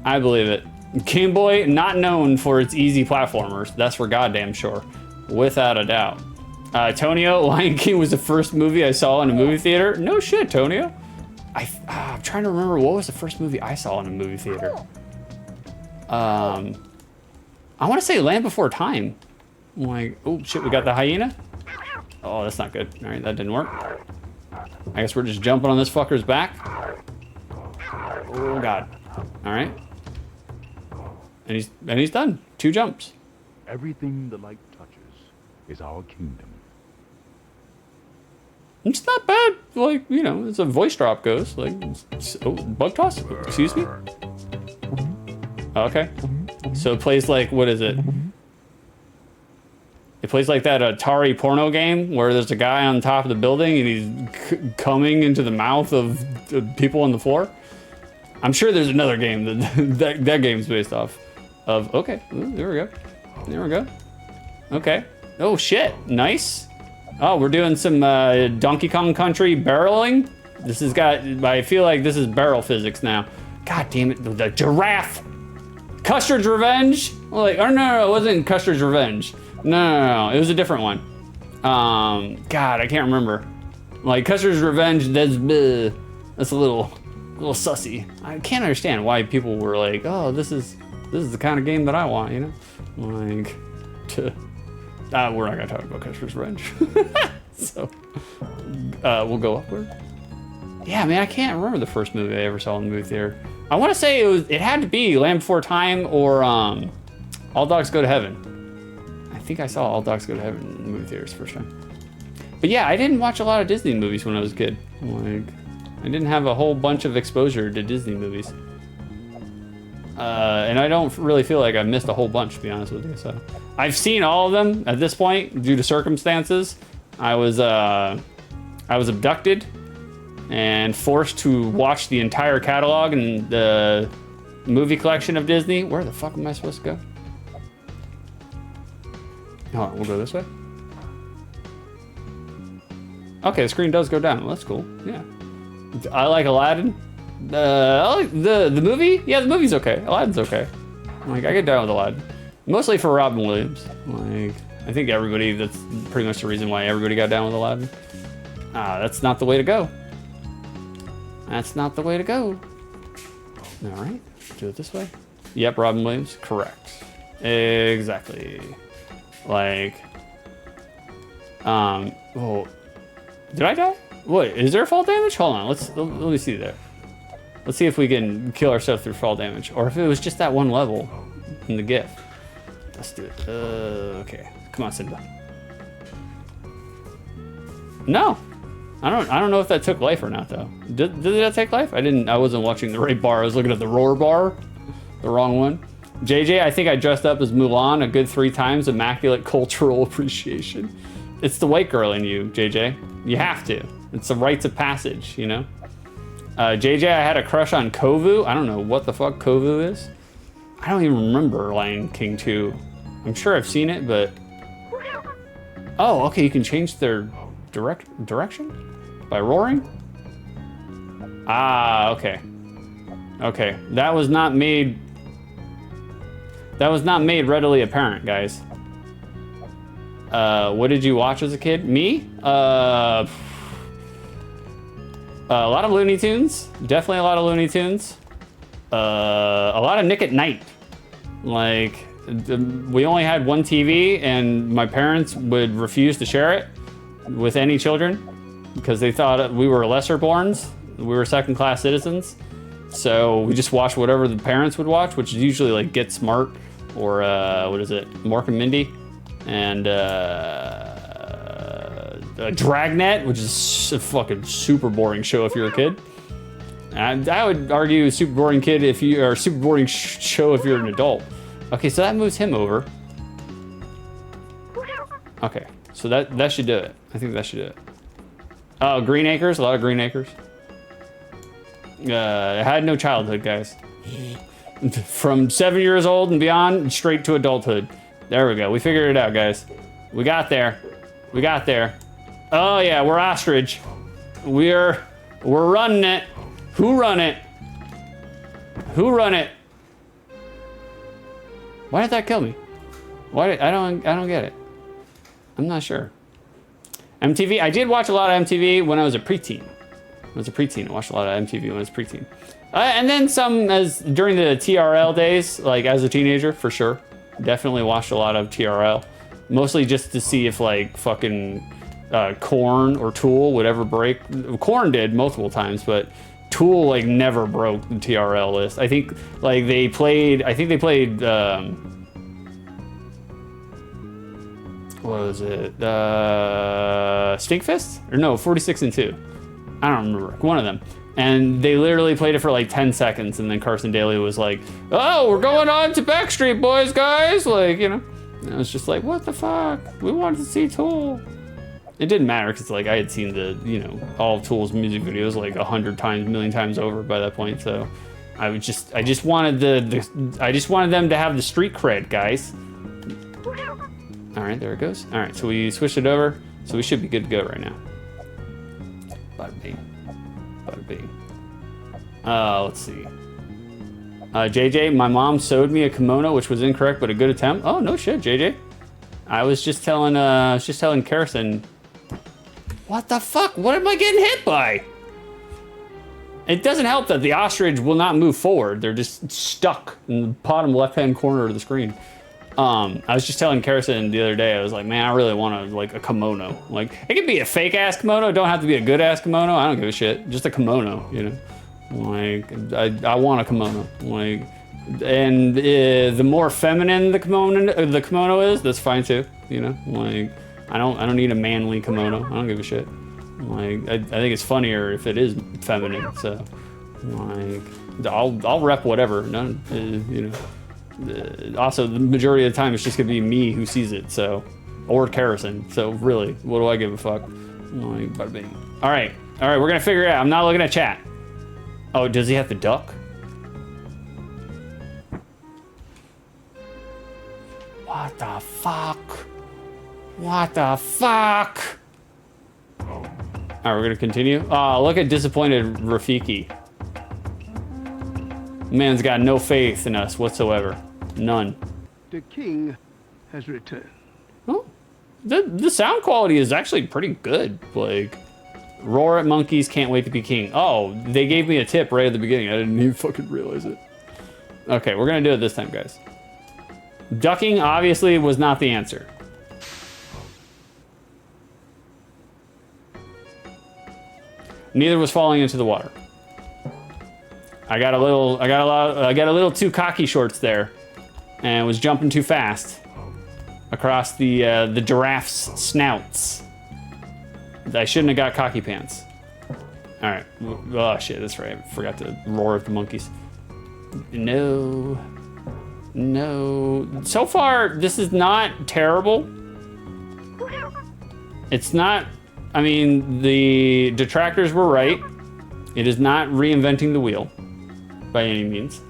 I believe it. Game Boy, not known for its easy platformers. That's for goddamn sure. Without a doubt. Tonio, Lion King was the first movie I saw in a movie theater. No shit, Tonio. I'm trying to remember what was the first movie I saw in a movie theater. I want to say Land Before Time. I'm like, oh shit, we got the hyena. Oh, that's not good. All right, that didn't work. I guess we're just jumping on this fucker's back. Oh God. All right. And he's done. 2 jumps. Everything the light touches is our kingdom. It's not bad. Like, you know, as a voice drop goes. Like, oh, bug toss? Excuse me? Okay. So it plays like, what is it? It plays like that Atari porno game where there's a guy on top of the building and he's coming into the mouth of the people on the floor. I'm sure there's another game that game's based off of. Okay, ooh, there we go. There we go. Okay. Oh shit, nice. Oh, we're doing some Donkey Kong Country barreling. This has got, I feel like this is barrel physics now. God damn it, the giraffe. Custard's Revenge? Like, oh no, it wasn't Custard's Revenge. No, it was a different one. God, I can't remember. Like Custard's Revenge, that's a little sussy. I can't understand why people were like, oh, this is the kind of game that I want, you know? Like, we're not gonna talk about Custard's Revenge. So we'll go upward. Yeah, man, I can't remember the first movie I ever saw in the movie theater. I want to say it had to be Land Before Time or All Dogs Go to Heaven. I think I saw All Dogs Go to Heaven in the movie theaters first time. But yeah, I didn't watch a lot of Disney movies when I was a kid. Like, I didn't have a whole bunch of exposure to Disney movies. And I don't really feel like I've missed a whole bunch, to be honest with you. So I've seen all of them at this point due to circumstances. I was abducted and forced to watch the entire catalog and the movie collection of Disney. Where the fuck am I supposed to go? Oh, we'll go this way. Okay, the screen does go down. Well, that's cool. Yeah. I like Aladdin. I like the movie. Yeah, the movie's okay. Aladdin's okay. Like, I get down with Aladdin. Mostly for Robin Williams. Like, I think everybody, that's pretty much the reason why everybody got down with Aladdin. That's not the way to go. That's not the way to go. All right, do it this way. Yep, Robin Williams, correct. Exactly. Like, oh, did I die? What, is there fall damage? Hold on, let me see there. Let's see if we can kill ourselves through fall damage, or if it was just that one level in the GIF. Let's do it. Okay, come on, Simba. No, I don't know if that took life or not though. Did that take life? I wasn't watching the right bar. I was looking at the roar bar, the wrong one. JJ, I think I dressed up as Mulan a good 3 times. Immaculate cultural appreciation. It's the white girl in you, JJ. You have to. It's the rites of passage, you know? JJ, I had a crush on Kovu. I don't know what the fuck Kovu is. I don't even remember Lion King 2. I'm sure I've seen it, but... Oh, okay, you can change their direction? By roaring? Ah, okay. Okay, that was not made readily apparent, guys. What did you watch as a kid? Me? A lot of Looney Tunes. Definitely a lot of Looney Tunes. A lot of Nick at Night. Like, we only had one TV, and my parents would refuse to share it with any children because they thought we were lesser-borns. We were second-class citizens. So we just watched whatever the parents would watch, which is usually like Get Smart or what is it, Mork and Mindy, and Dragnet, which is a fucking super boring show if you're a kid. And I would argue super boring kid if you are super boring show if you're an adult. Okay, so that moves him over. Okay, so that should do it. I think that should do it. Oh, Green Acres, a lot of Green Acres. I had no childhood, guys. From 7 years old and beyond, straight to adulthood. There we go. We figured it out, guys. We got there. We got there. Oh yeah, we're ostrich. We're running it. Who run it? Who run it? Why did that kill me? Why I don't get it. I'm not sure. MTV. I did watch a lot of MTV when I was a preteen. I watched a lot of MTV when I was preteen. And then some as during the TRL days, like as a teenager, for sure. Definitely watched a lot of TRL. Mostly just to see if like fucking Korn or Tool would ever break. Korn did multiple times, but Tool like never broke the TRL list. I think like they played what was it? Stinkfist? Or no, 46 and 2. I don't remember. One of them. And they literally played it for like 10 seconds, and then Carson Daly was like, oh, we're going on to Backstreet Boys, guys! Like, you know. And I was just like, what the fuck? We wanted to see Tool. It didn't matter, because like I had seen the, you know, all of Tool's music videos like 100 times, a million times over by that point, so I just wanted I just wanted them to have the street cred, guys. All right, there it goes. All right, so we switched it over, so we should be good to go right now. Bada bing. Bada bing. Let's see. JJ, my mom sewed me a kimono, which was incorrect, but a good attempt. Oh, no shit, JJ. I was just telling Karsten. What the fuck? What am I getting hit by? It doesn't help that the ostrich will not move forward. They're just stuck in the bottom left-hand corner of the screen. I was just telling Karison the other day, I was like, man, I really want like a kimono. Like, it could be a fake ass kimono, don't have to be a good ass kimono. I don't give a shit. Just a kimono, you know? Like, I want a kimono. Like, and the more feminine the kimono is, that's fine too, you know? Like, I don't need a manly kimono. I don't give a shit. Like, I think it's funnier if it is feminine, so like, I'll rep whatever. None, you know. Also, the majority of the time, it's just gonna be me who sees it, so, or Karison. So really, what do I give a fuck? Like, bada bing. All right, we're gonna figure it out. I'm not looking at chat. Oh, does he have to duck? What the fuck? What the fuck? All right, we're gonna continue. Look at disappointed Rafiki. Man's got no faith in us whatsoever. None. The king has returned. Oh, the sound quality is actually pretty good. Like, roar at monkeys, can't wait to be king. Oh, they gave me a tip right at the beginning. I didn't even fucking realize it. Okay, we're gonna do it this time, guys. Ducking obviously was not the answer. Neither was falling into the water. I got a little too cocky shorts there, and was jumping too fast across the giraffe's snouts. I shouldn't have got cocky pants. All right. Oh shit, that's right. I forgot to roar at the monkeys. No. So far, this is not terrible. It's not. I mean, the detractors were right. It is not reinventing the wheel by any means.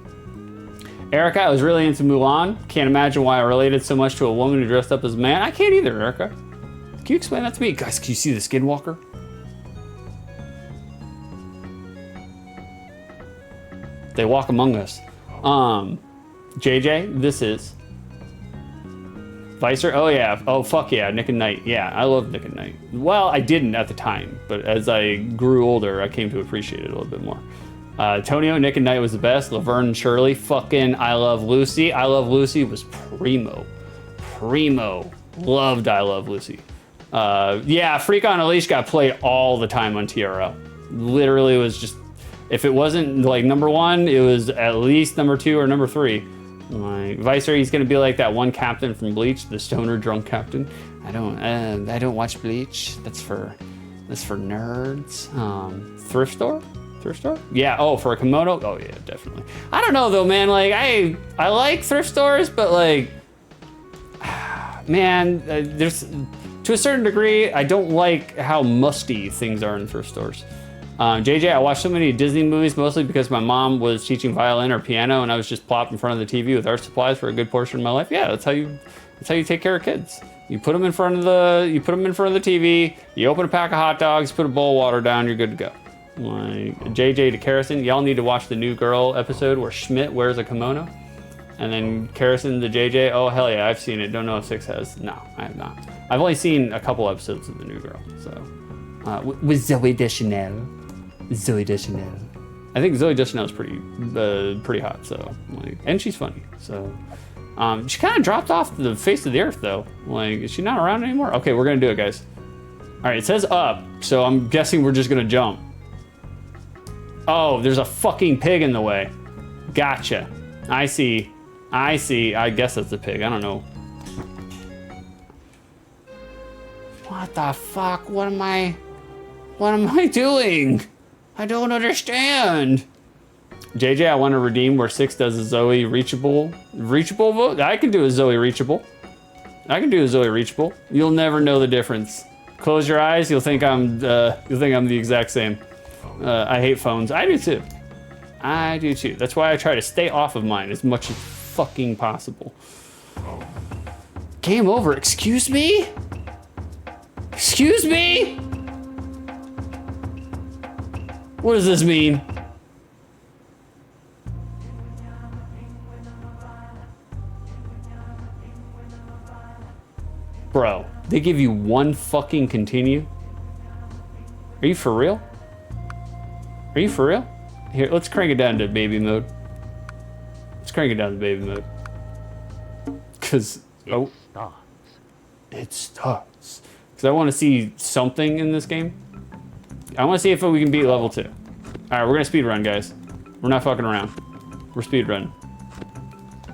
Erica, I was really into Mulan. Can't imagine why I related so much to a woman who dressed up as a man. I can't either, Erica. Can you explain that to me? Guys, can you see the skinwalker? They walk among us. JJ, this is Vicer. Oh yeah. Oh fuck yeah. Nick and Knight. Yeah, I love Nick and Knight. Well, I didn't at the time, but as I grew older, I came to appreciate it a little bit more. Tonio, Nick and Knight was the best. Laverne and Shirley, fucking I Love Lucy. I Love Lucy was primo. Loved I Love Lucy. Yeah, Freak on a Leash got played all the time on TRL. Literally was just, if it wasn't like number one, it was at least number two or number three. Like Vicer, he's gonna be like that one captain from Bleach, the stoner drunk captain. I don't watch Bleach. That's for nerds. Thrift store? Yeah. Oh, for a kimono? Oh yeah, definitely. I don't know though, man. Like I like thrift stores, but like, man, there's to a certain degree, I don't like how musty things are in thrift stores. JJ, I watched so many Disney movies mostly because my mom was teaching violin or piano, and I was just plopped in front of the TV with art supplies for a good portion of my life. Yeah, that's how you take care of kids. You put them in front of the TV. You open a pack of hot dogs, put a bowl of water down, you're good to go. Like JJ to Karison, y'all need to watch the New Girl episode where Schmidt wears a kimono, and then Karison to JJ. Oh hell yeah, I've seen it. Don't know if 6 has. No, I have not. I've only seen a couple episodes of the New Girl. So with Zooey Deschanel. I think Zooey Deschanel is pretty hot. So like, and she's funny. So she kind of dropped off the face of the earth though. Like, is she not around anymore? Okay, we're gonna do it, guys. All right, it says up, so I'm guessing we're just gonna jump. Oh, there's a fucking pig in the way. Gotcha. I see. I guess that's a pig. I don't know. What the fuck? What am I doing? I don't understand. JJ, I want to redeem where 6 does a Zoe reachable vote. I can do a Zoe reachable. You'll never know the difference. Close your eyes. You'll think I'm the exact same. I hate phones. I do too. That's why I try to stay off of mine as much as fucking possible. Game over. Excuse me? What does this mean? Bro, they give you one fucking continue? Are you for real? Here, let's crank it down to baby mode. Because It starts. it starts. Because I want to see something in this game. I want to see if we can beat level 2. All right, we're gonna speed run, guys. We're not fucking around. We're speed run.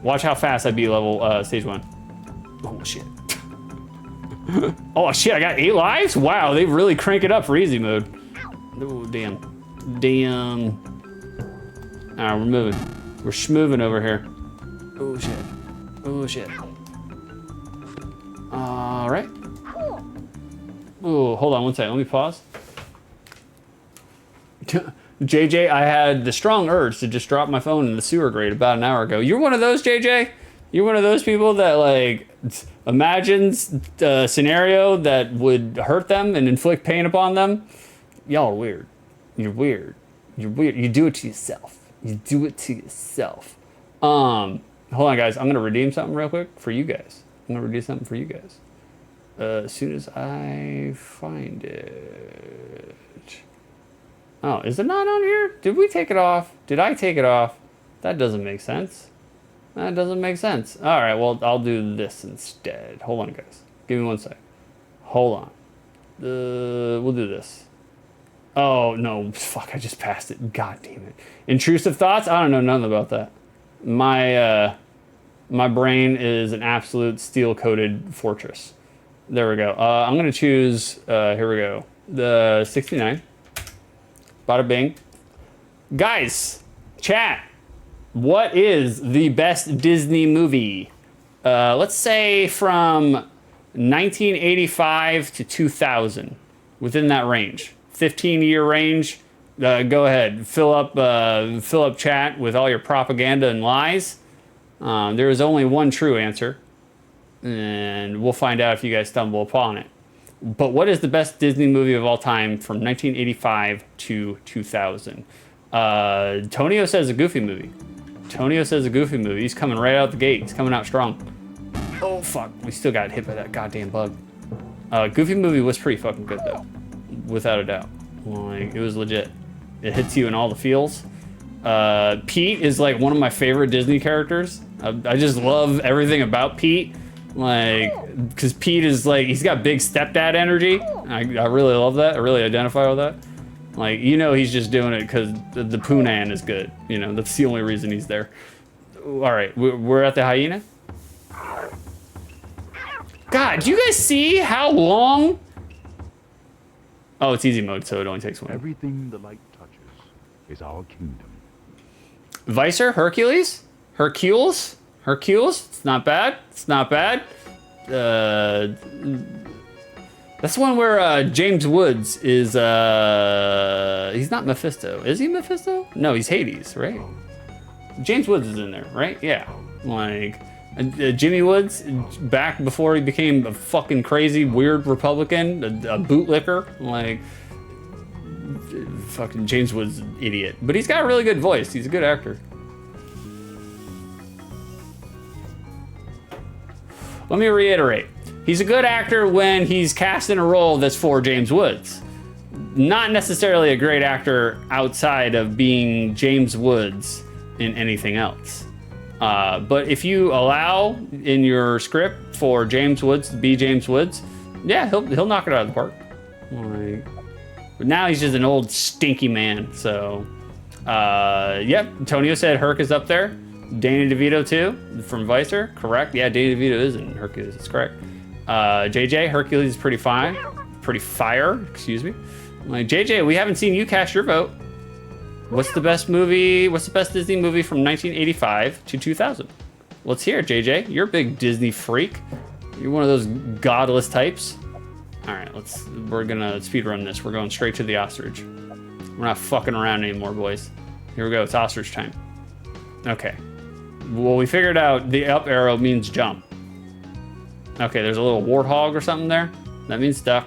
Watch how fast I beat level stage 1. Oh shit. Oh shit, I got 8 lives? Wow, they really crank it up for easy mode. Oh damn. Damn. All right, we're moving. We're schmoving over here. Oh shit. Oh shit. All right. Oh, hold on one second. Let me pause. JJ, I had the strong urge to just drop my phone in the sewer grate about an hour ago. You're one of those, JJ? You're one of those people that like imagines a scenario that would hurt them and inflict pain upon them? Y'all are weird. You're weird. You're weird. You do it to yourself. You do it to yourself. Hold on, guys. I'm gonna redeem something real quick for you guys. I'm gonna redeem something for you guys. As soon as I find it. Oh, is it not on here? Did we take it off? Did I take it off? That doesn't make sense. That doesn't make sense. All right, well, I'll do this instead. Hold on, guys. Give me one sec. Hold on. We'll do this. Oh, no. Fuck, I just passed it. God damn it. Intrusive thoughts? I don't know nothing about that. My brain is an absolute steel-coated fortress. There we go. I'm going to choose, here we go, the 69. Bada bing. Guys, chat. What is the best Disney movie? Let's say from 1985 to 2000. Within that range. 15-year range. Go ahead. Fill up chat with all your propaganda and lies. There is only one true answer. And we'll find out if you guys stumble upon it. But what is the best Disney movie of all time from 1985 to 2000? Tonio says a Goofy movie. Tonio says a Goofy movie. He's coming right out the gate. He's coming out strong. Oh, fuck. We still got hit by that goddamn bug. Goofy movie was pretty fucking good, though. Without a doubt. Like, it was legit. It hits you in all the feels. Pete is, like, one of my favorite Disney characters. I just love everything about Pete. Like, because Pete is, like, he's got big stepdad energy. I really love that. I really identify with that. Like, you know he's just doing it because the Poonan is good. You know, that's the only reason he's there. All right, we're at the hyena. God, do you guys see how long? Oh, it's easy mode, so it only takes one. Everything the light touches is our kingdom. Vicer, Hercules? Hercules? It's not bad. It's not bad. That's one where James Woods is, he's not Mephisto. Is he Mephisto? No, he's Hades, right? James Woods is in there, right? Yeah. Like, Jimmy Woods, back before he became a fucking crazy, weird Republican, a bootlicker. Like, fucking James Woods, idiot. But he's got a really good voice. He's a good actor. Let me reiterate. He's a good actor when he's cast in a role that's for James Woods. Not necessarily a great actor outside of being James Woods in anything else. But if you allow in your script for James Woods to be James Woods, yeah, he'll knock it out of the park. Like, but now he's just an old stinky man. So, yep. Tonio said Herc is up there. Danny DeVito too, from Vicer, correct? Yeah, Danny DeVito is in Hercules, that's correct. JJ, Hercules is pretty fine. Pretty fire, excuse me. Like, JJ, we haven't seen you cast your vote. What's the best movie, what's the best Disney movie from 1985 to 2000? Let's hear it, JJ. You're a big Disney freak. You're one of those godless types. All right, we're gonna speedrun this. We're going straight to the ostrich. We're not fucking around anymore, boys. Here we go, it's ostrich time. Okay. Well, we figured out the up arrow means jump. Okay, there's a little warthog or something there. That means duck.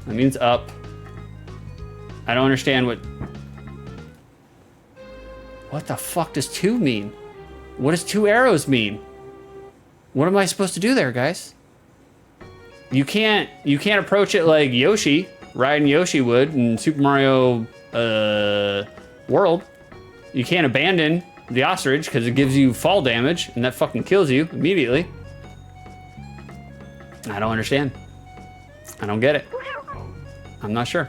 That means up. I don't understand what the fuck does 2 mean? What does 2 arrows mean? What am I supposed to do there, guys? You can't approach it like Yoshi, riding Yoshi would in Super Mario World. You can't abandon the ostrich because it gives you fall damage and that fucking kills you immediately. I don't understand. I don't get it. I'm not sure.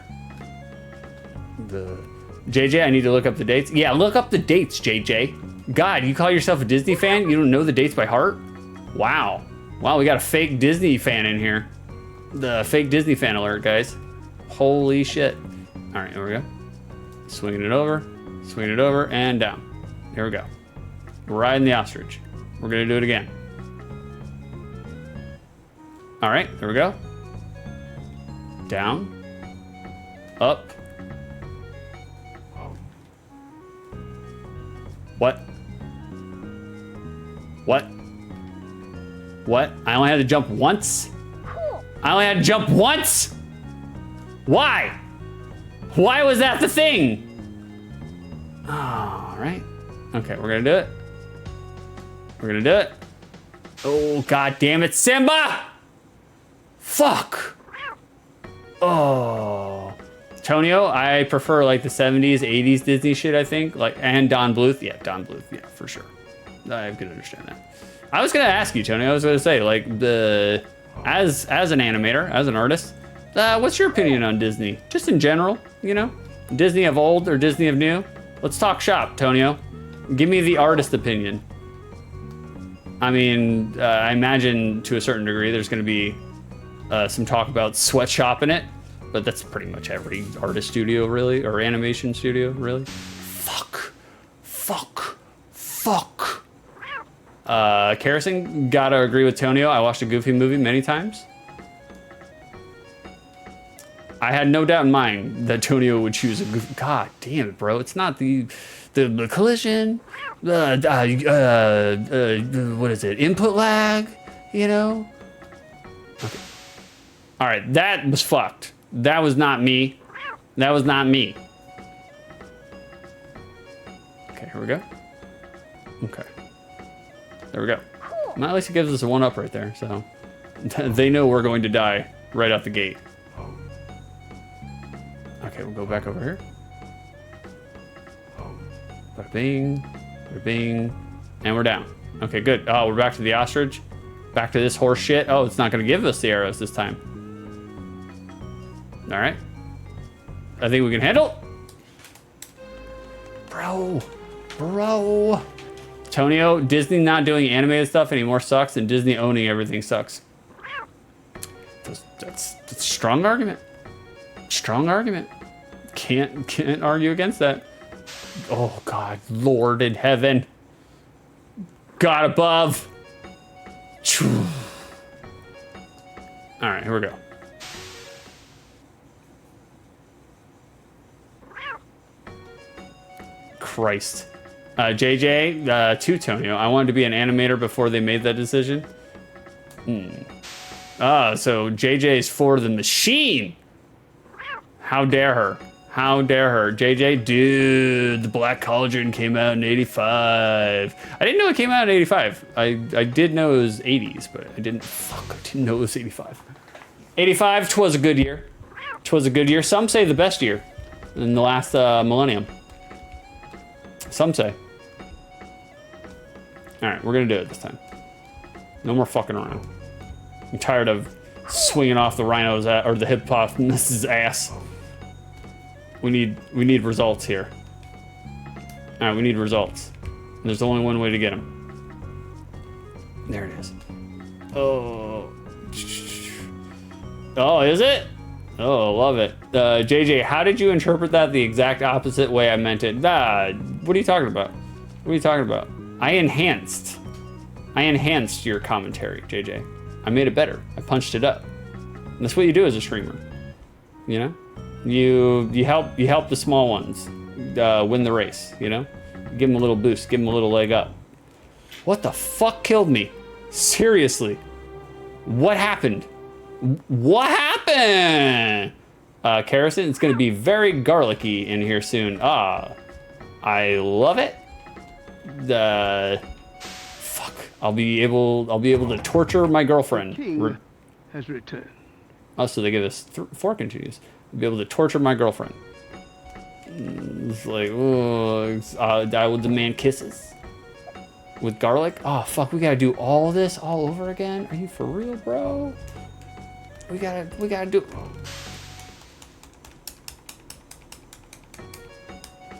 JJ, I need to look up the dates. Yeah, look up the dates, JJ. God, you call yourself a Disney fan? You don't know the dates by heart? Wow. Wow, we got a fake Disney fan in here. The fake Disney fan alert, guys. Holy shit. All right, here we go. Swinging it over, and down. Here we go. We're riding the ostrich. We're gonna do it again. All right, there we go. Down, up. What? What? What? I only had to jump once? I only had to jump once? Why? Why was that the thing? All right. Okay, we're gonna do it. We're gonna do it. Oh, god damn it, Simba! Fuck. Oh. Tonio, I prefer like the 70s, 80s Disney shit, I think. Like, and Don Bluth. Yeah, Don Bluth, yeah, for sure. I can understand that. I was gonna ask you, Tonio, I was gonna say, like, as an animator, as an artist, what's your opinion on Disney? Just in general, you know? Disney of old or Disney of new? Let's talk shop, Tonio. Give me the artist opinion. I mean, I imagine to a certain degree there's gonna be some talk about sweatshop in it, but that's pretty much every artist studio, really, or animation studio, really. Fuck. Fuck. Fuck. Kerrison, gotta agree with Tonio. I watched a Goofy movie many times. I had no doubt in mind that Tonio would choose a Goofy. God damn it, bro. It's not the collision, what is it, input lag, you know? Okay. All right, that was fucked. That was not me. That was not me. Okay, here we go. Okay. There we go. Well, at least it gives us a 1-up right there, so they know we're going to die right out the gate. Okay, we'll go back over here. Bada bing, bada bing, and we're down. Okay, good. Oh, we're back to the ostrich. Back to this horse shit. Oh, it's not gonna give us the arrows this time. All right. I think we can handle. Bro. Tonio, Disney not doing animated stuff anymore sucks, and Disney owning everything sucks. That's a strong argument. Strong argument. Can't argue against that. Oh God, Lord in heaven. God above. All right, here we go. Christ. JJ, to Tonio, I wanted to be an animator before they made that decision. So JJ's for the machine. How dare her? How dare her? JJ, dude, the Black Cauldron came out in 85. I didn't know it came out in 85. I did know it was 80s, but I didn't know it was 85. 85, 'twas a good year. 'Twas a good year. Some say the best year in the last millennium. Some say. All right, we're gonna do it this time. No more fucking around. I'm tired of swinging off the rhino's or the hippopotamus's ass. We need results here. All right, we need results. And there's only one way to get them. There it is. Oh, is it? Oh, love it. JJ, how did you interpret that the exact opposite way I meant it? What are you talking about? What are you talking about? I enhanced your commentary, JJ. I made it better. I punched it up. And that's what you do as a streamer. You know? You help the small ones win the race, you know? Give them a little boost, give them a little leg up. What the fuck killed me? Seriously. What happened? What happened? Kerrison, it's gonna be very garlicky in here soon. I love it. Fuck. I'll be able to torture my girlfriend. The king has returned. Oh, so they give us 4 continues. I'll be able to torture my girlfriend. It's like, oh, I will demand kisses with garlic. Oh fuck, we gotta do all this all over again. Are you for real, bro? We gotta do.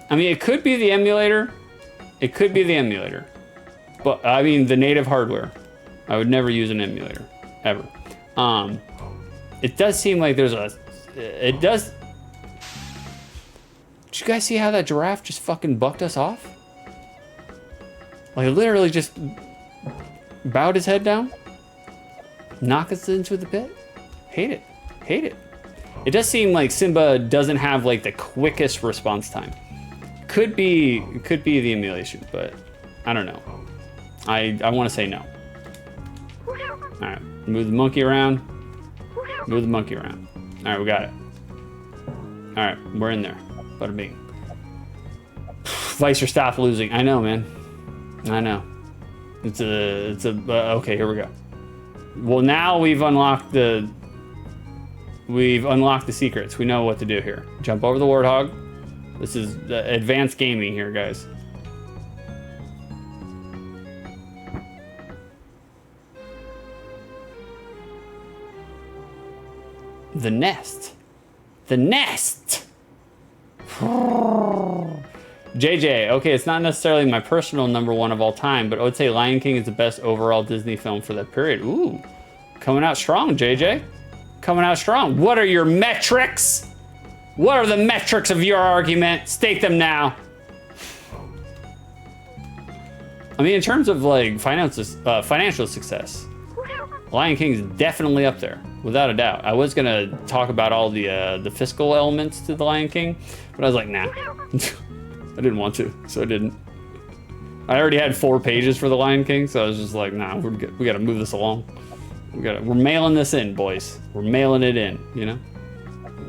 I mean, it could be the emulator. It could be the emulator, but I mean the native hardware. I would never use an emulator ever. It does seem like there's a. It does. Did you guys see how that giraffe just fucking bucked us off? Like literally just bowed his head down, knock us into the pit. Hate it, hate it. It does seem like Simba doesn't have like the quickest response time. Could be the emulation, but I don't know. I want to say no. All right, move the monkey around. Move the monkey around. All right, we got it. All right, we're in there. Bada bing. Vicer, stop losing. I know, man. I know. It's a. Okay, here we go. Well, now we've unlocked the secrets. We know what to do here. Jump over the warthog. This is advanced gaming here, guys. The nest. The nest! JJ, okay, it's not necessarily my personal #1 of all time, but I would say Lion King is the best overall Disney film for that period. Ooh, coming out strong, JJ. Coming out strong. What are your metrics? What are the metrics of your argument? State them now. I mean, in terms of like financial success, Lion King is definitely up there, without a doubt. I was gonna talk about all the fiscal elements to the Lion King, but I was like, nah. I didn't want to, so I didn't. I already had 4 pages for the Lion King, so I was just like, nah, we gotta move this along. We're mailing this in, boys. We're mailing it in, you know?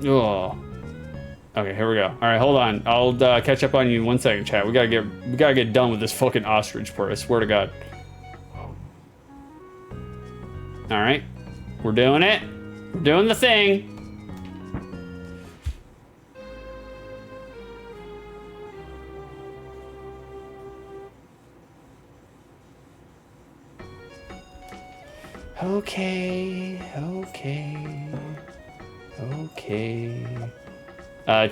Oh. Okay, here we go. All right, hold on. I'll catch up on you in 1 second, chat. We gotta get done with this fucking ostrich part. I swear to God. All right, we're doing it. We're doing the thing. Okay.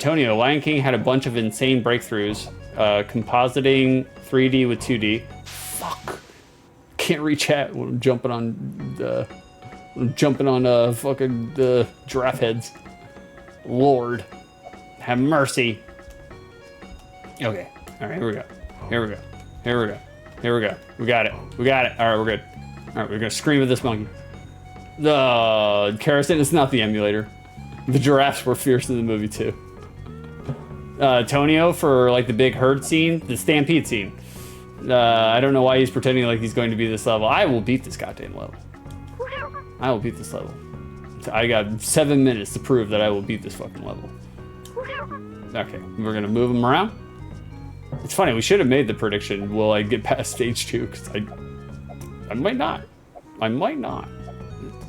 Tonio, Lion King had a bunch of insane breakthroughs. Compositing 3D with 2D. Fuck. Can't reach chat when I'm jumping on fucking the giraffe heads. Lord. Have mercy. Okay. Alright, here we go. We got it. Alright, we're good. Alright, we're gonna scream at this monkey. The Kerosene is not the emulator. The giraffes were fierce in the movie too. Tonio for like the big herd scene, the stampede scene. I don't know why he's pretending like he's going to be this level. I will beat this goddamn level. I will beat this level. I got 7 minutes to prove that I will beat this fucking level. Okay, we're gonna move him around. It's funny, we should have made the prediction, will I get past stage 2? Because I might not.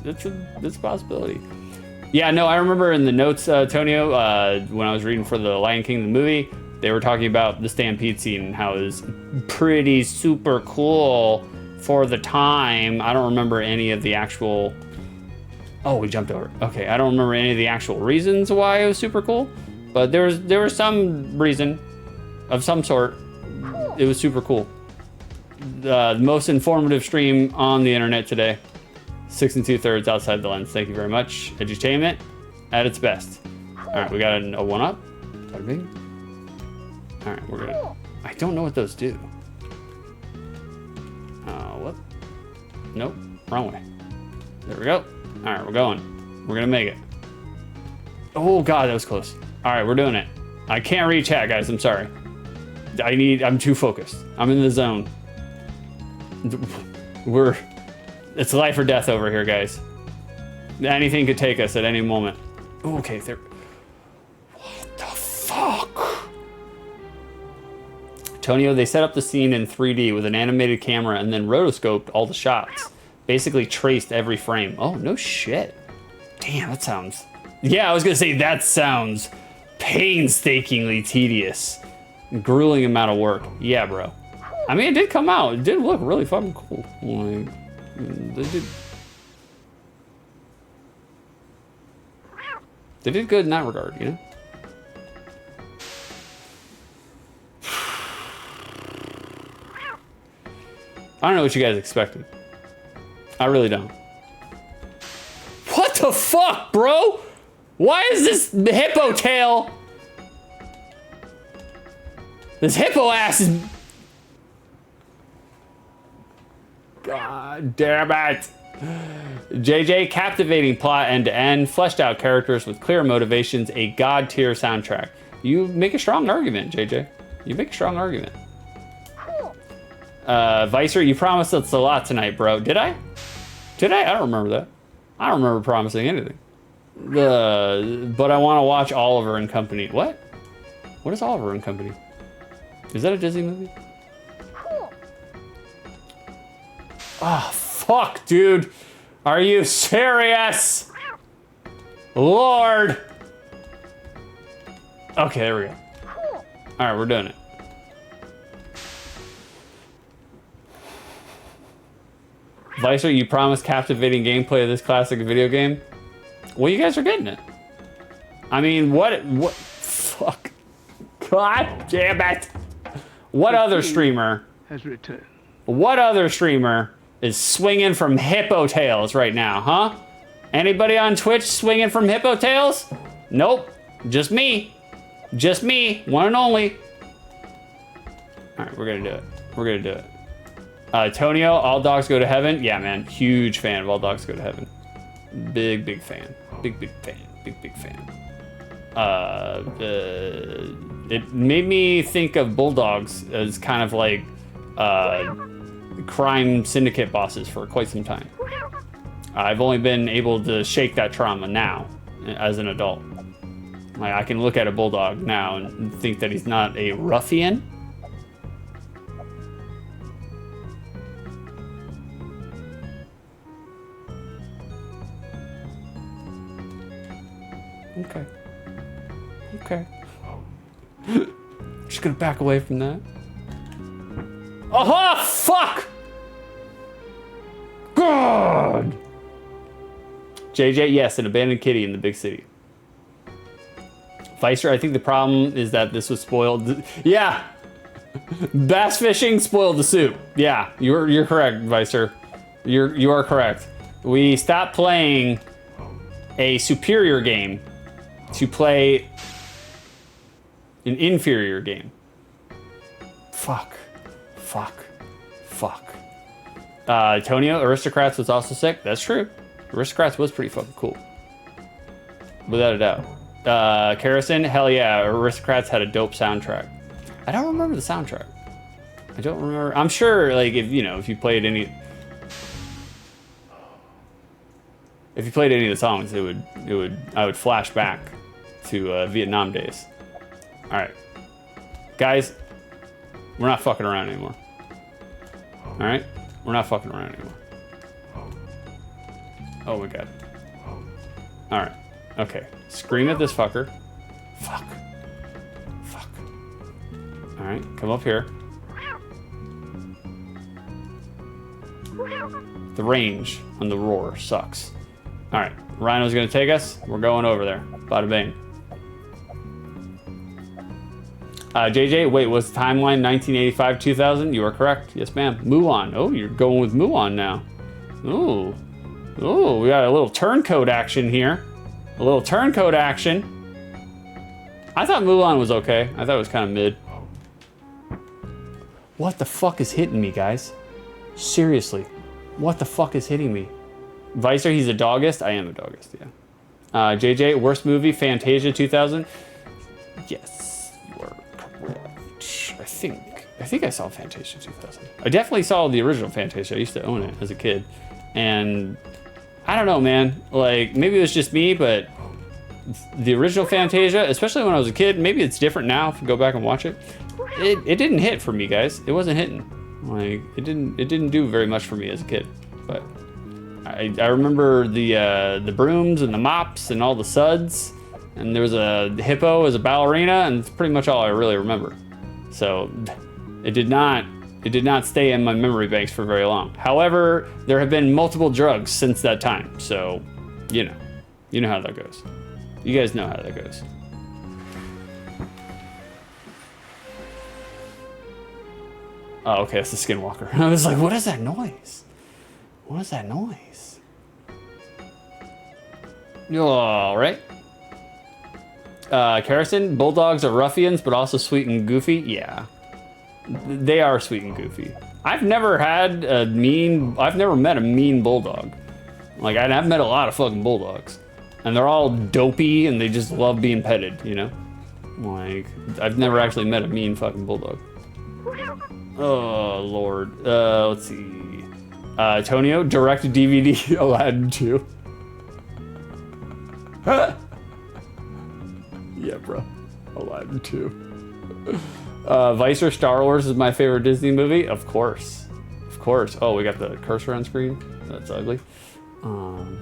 That's a possibility. Yeah, no, I remember in the notes, Tonio, when I was reading for the Lion King, the movie, they were talking about the stampede scene and how it was pretty super cool for the time. I don't remember any of the actual... Oh, we jumped over. Okay, I don't remember any of the actual reasons why it was super cool, but there was some reason of some sort. It was super cool. The most informative stream on the internet today. 6 2/3 outside the lens. Thank you very much. Edutainment at its best. All right, we got a 1-up. Bada bing. All right, we're gonna. I don't know what those do. What? Nope, wrong way. There we go. All right, we're going. We're gonna make it. Oh God, that was close. All right, we're doing it. I can't read chat, guys. I'm sorry. I'm too focused. I'm in the zone. It's life or death over here, guys. Anything could take us at any moment. Ooh, okay, there. What the fuck? Tonio, they set up the scene in 3D with an animated camera and then rotoscoped all the shots. Basically traced every frame. Oh, no shit. Damn, that sounds... Yeah, I was gonna say that sounds painstakingly tedious, grueling amount of work. Yeah, bro. I mean, it did come out. It did look really fucking cool. Like, they did good in that regard, you know? I don't know what you guys expected. I really don't. What the fuck, bro? Why is this hippo tail? This hippo ass is... God damn it. JJ, captivating plot end to end, fleshed out characters with clear motivations, a god tier soundtrack. You make a strong argument, JJ. You make a strong argument. Vicer, you promised us a lot tonight, bro. Did I? Did I? I don't remember that. I don't remember promising anything. But I want to watch Oliver and Company. What? What is Oliver and Company? Is that a Disney movie? Oh, fuck, dude. Are you serious? Lord. Okay, there we go. All right, we're doing it. Vicer, you promised captivating gameplay of this classic video game. Well, you guys are getting it. I mean, what, fuck. God damn it. What other streamer has returned. What other streamer is swinging from hippo tails right now, huh? Anybody on Twitch swinging from hippo tails? Nope, just me. Just me, one and only. All right, we're gonna do it. We're gonna do it. Tonio, All Dogs Go to Heaven. Yeah, man, huge fan of All Dogs Go to Heaven. Big, big fan. Big, big fan. Big, big fan. It made me think of Bulldogs as kind of like crime syndicate bosses for quite some time. I've only been able to shake that trauma now as an adult. Like, I can look at a bulldog now and think that he's not a ruffian. Okay. Okay. Just gonna back away from that. Aha! Fuck! God! JJ, yes, an abandoned kitty in the big city. Vicer, I think the problem is that this was spoiled. Yeah! Bass fishing spoiled the soup. Yeah, you're correct, Vicer. You are correct. We stopped playing a superior game to play an inferior game. Fuck. Fuck. Fuck. Tonio, Aristocrats was also sick. That's true. Aristocrats was pretty fucking cool. Without a doubt. Kerrison, hell yeah, Aristocrats had a dope soundtrack. I don't remember the soundtrack. I don't remember. I'm sure, like, if you played any of the songs, I would flash back to Vietnam days. All right, guys, we're not fucking around anymore. All right, we're not fucking around anymore. Oh my god. All right, okay. Scream at this fucker. Fuck. Fuck. All right, come up here. The range on the roar sucks. All right, Rhino's gonna take us. We're going over there. Bada bing. JJ, wait, was the timeline 1985, 2000? You are correct. Yes, ma'am. Mulan. Oh, you're going with Mulan now. Ooh. Ooh, we got a little turncoat action here. A little turncoat action. I thought Mulan was okay. I thought it was kind of mid. What the fuck is hitting me, guys? Seriously. What the fuck is hitting me? Vicer, he's a doggist? I am a doggist, yeah. JJ, worst movie, Fantasia 2000? Yes, you are correct. I think I saw Fantasia 2000. I definitely saw the original Fantasia. I used to own it as a kid. And I don't know, man. Like, maybe it was just me, but the original Fantasia, especially when I was a kid, maybe it's different now if you go back and watch it. It didn't hit for me, guys. It wasn't hitting. Like, it didn't do very much for me as a kid. But I remember the brooms and the mops and all the suds and there was a hippo as a ballerina, and it's pretty much all I really remember. So it did not stay in my memory banks for very long. However, there have been multiple drugs since that time, so you know how that goes. You guys know how that goes. Oh, okay, that's the Skinwalker. I was like, what is that noise? What is that noise? All right. Carrison, bulldogs are ruffians, but also sweet and goofy. Yeah, they are sweet and goofy. I've never met a mean bulldog. Like, I've met a lot of fucking bulldogs, and they're all dopey, and they just love being petted, you know? Like, I've never actually met a mean fucking bulldog. Oh, Lord. Let's see. Tonio, direct DVD Aladdin 2. Yeah, bro. Aladdin 2. Vicer, Star Wars is my favorite Disney movie. Of course. Of course. Oh, we got the cursor on screen. That's ugly. Home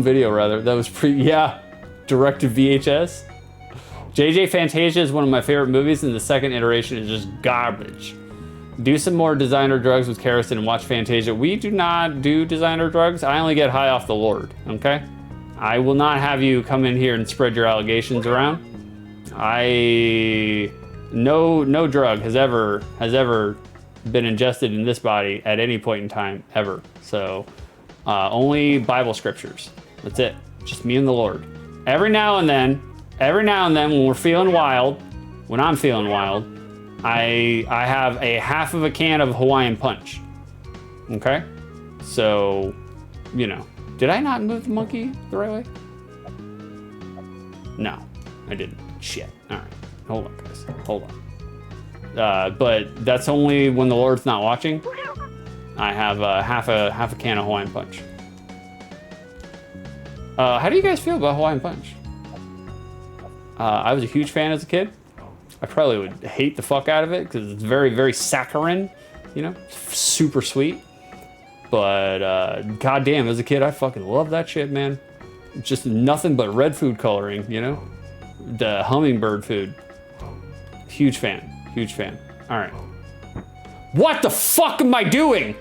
video, rather. That was yeah. Direct to VHS. JJ Fantasia is one of my favorite movies, and the second iteration is just garbage. Do some more designer drugs with Carrison and watch Fantasia. We do not do designer drugs. I only get high off the Lord, okay? I will not have you come in here and spread your allegations around. No drug has ever been ingested in this body at any point in time, ever. So, only Bible scriptures. That's it. Just me and the Lord. Every now and then when we're feeling wild, when I'm feeling wild, I have a half of a can of Hawaiian Punch. Okay? So, you know. Did I not move the monkey the right way? No, I didn't. Shit. All right. Hold on, guys. Hold on. But that's only when the Lord's not watching. I have half a can of Hawaiian Punch. How do you guys feel about Hawaiian Punch? I was a huge fan as a kid. I probably would hate the fuck out of it because it's very, very saccharine, you know, super sweet. But goddamn, as a kid, I fucking love that shit, man. Just nothing but red food coloring, you know, the hummingbird food. Huge fan, huge fan. All right. What the fuck am I doing?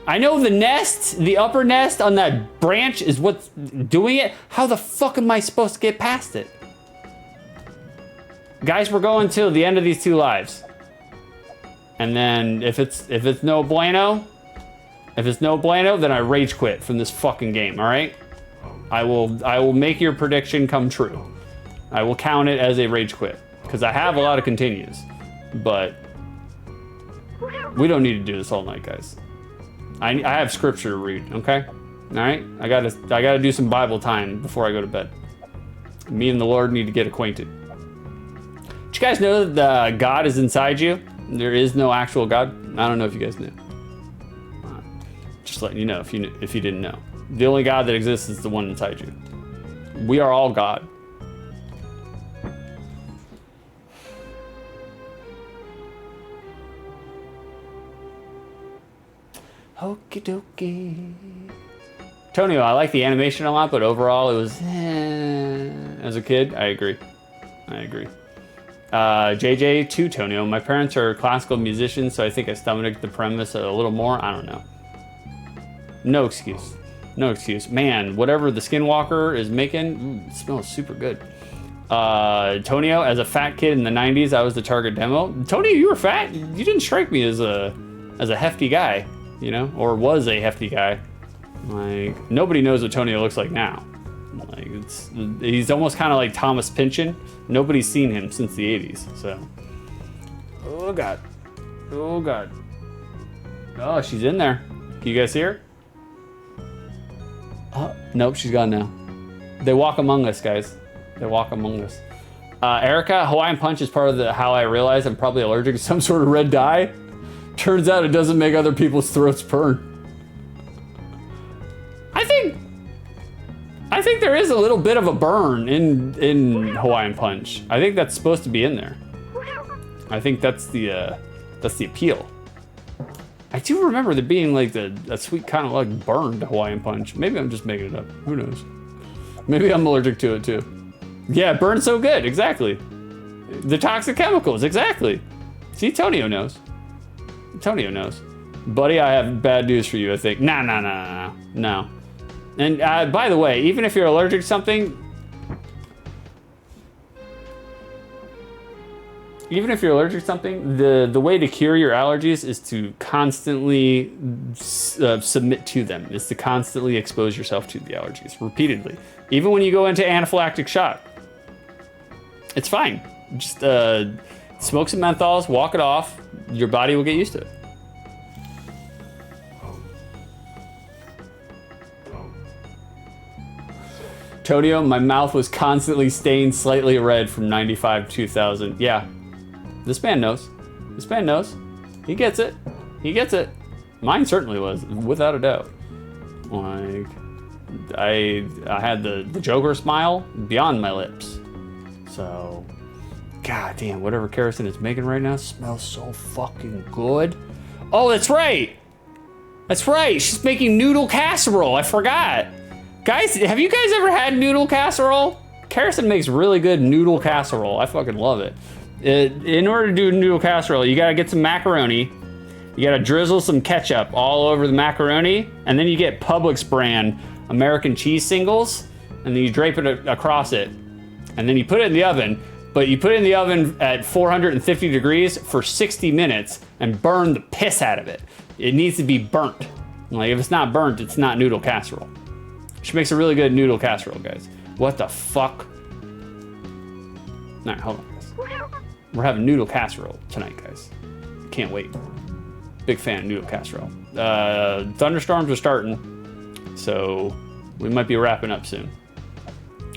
I know the nest, the upper nest on that branch is what's doing it. How the fuck am I supposed to get past it? Guys, we're going till the end of these 2 lives. And then if it's no bueno, then I rage quit from this fucking game, all right? I will make your prediction come true. I will count it as a rage quit because I have a lot of continues, but we don't need to do this all night, guys. I have scripture to read, okay? All right? I gotta do some Bible time before I go to bed. Me and the Lord need to get acquainted. Did you guys know that God is inside you? There is no actual God. I don't know if you guys knew. Just letting you know if you didn't know. The only God that exists is the one inside you. We are all God. Okie dokie. Tonio, I like the animation a lot, but overall it was as a kid. I agree. JJ to Tonio. My parents are classical musicians, so I think I stomached the premise a little more. I don't know. No excuse. Man, whatever the Skinwalker is making, it smells super good. Tonio, as a fat kid in the 90s, I was the target demo. Tonio, you were fat? You didn't strike me as a hefty guy, you know, or was a hefty guy. Like, nobody knows what Tonio looks like now. Like, he's almost kind of like Thomas Pynchon. Nobody's seen him since the 80s, so. Oh, God. Oh, she's in there. Can you guys see her? Oh, nope, she's gone now. They walk among us, guys. Erica, Hawaiian Punch is part of how I realize I'm probably allergic to some sort of red dye. Turns out it doesn't make other people's throats burn. I think there is a little bit of a burn in Hawaiian Punch. I think that's supposed to be in there. I think that's the appeal. I do remember there being like a sweet kind of like burned Hawaiian Punch. Maybe I'm just making it up. Who knows? Maybe I'm allergic to it too. Yeah, it burns so good, exactly. The toxic chemicals, exactly. See, Tonio knows. Tonio knows. Buddy, I have bad news for you, I think. No. And by the way, even if you're allergic to something, the way to cure your allergies is to constantly submit to them, is to constantly expose yourself to the allergies repeatedly. Even when you go into anaphylactic shock, it's fine. Just smoke some menthols, walk it off, your body will get used to it. Tonio, my mouth was constantly stained slightly red from 95 to 2000. Yeah, this man knows. This man knows. He gets it. He gets it. Mine certainly was, without a doubt. Like, I had the Joker smile beyond my lips. So, god damn, whatever kerosene is making right now smells so fucking good. Oh, that's right. That's right. She's making noodle casserole. I forgot. Guys, have you guys ever had noodle casserole? Kerosene makes really good noodle casserole. I fucking love it. In order to do noodle casserole, you gotta get some macaroni. You gotta drizzle some ketchup all over the macaroni, and then you get Publix brand American cheese singles, and then you drape it across it. And then you put it in the oven, but you put it in the oven at 450 degrees for 60 minutes and burn the piss out of it. It needs to be burnt. Like, if it's not burnt, it's not noodle casserole. She makes a really good noodle casserole, guys. What the fuck? All right, hold on, guys. We're having noodle casserole tonight, guys. Can't wait. Big fan of noodle casserole. Thunderstorms are starting, so we might be wrapping up soon.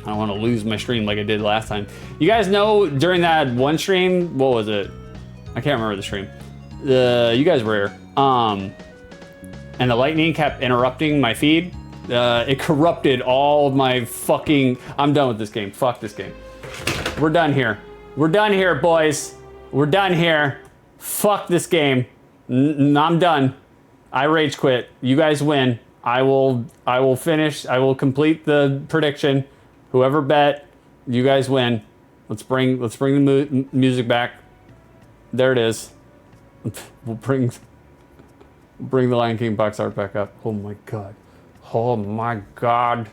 I don't want to lose my stream like I did last time. You guys know during that one stream, what was it? I can't remember the stream. You guys were here. And the lightning kept interrupting my feed. It corrupted all of my fucking... I'm done with this game. Fuck this game. We're done here. We're done here, boys. We're done here. Fuck this game. I'm done. I rage quit. You guys win. I will finish. I will complete the prediction. Whoever bet, you guys win. Let's bring the music back. There it is. We'll bring the Lion King box art back up. Oh my god. Oh my god.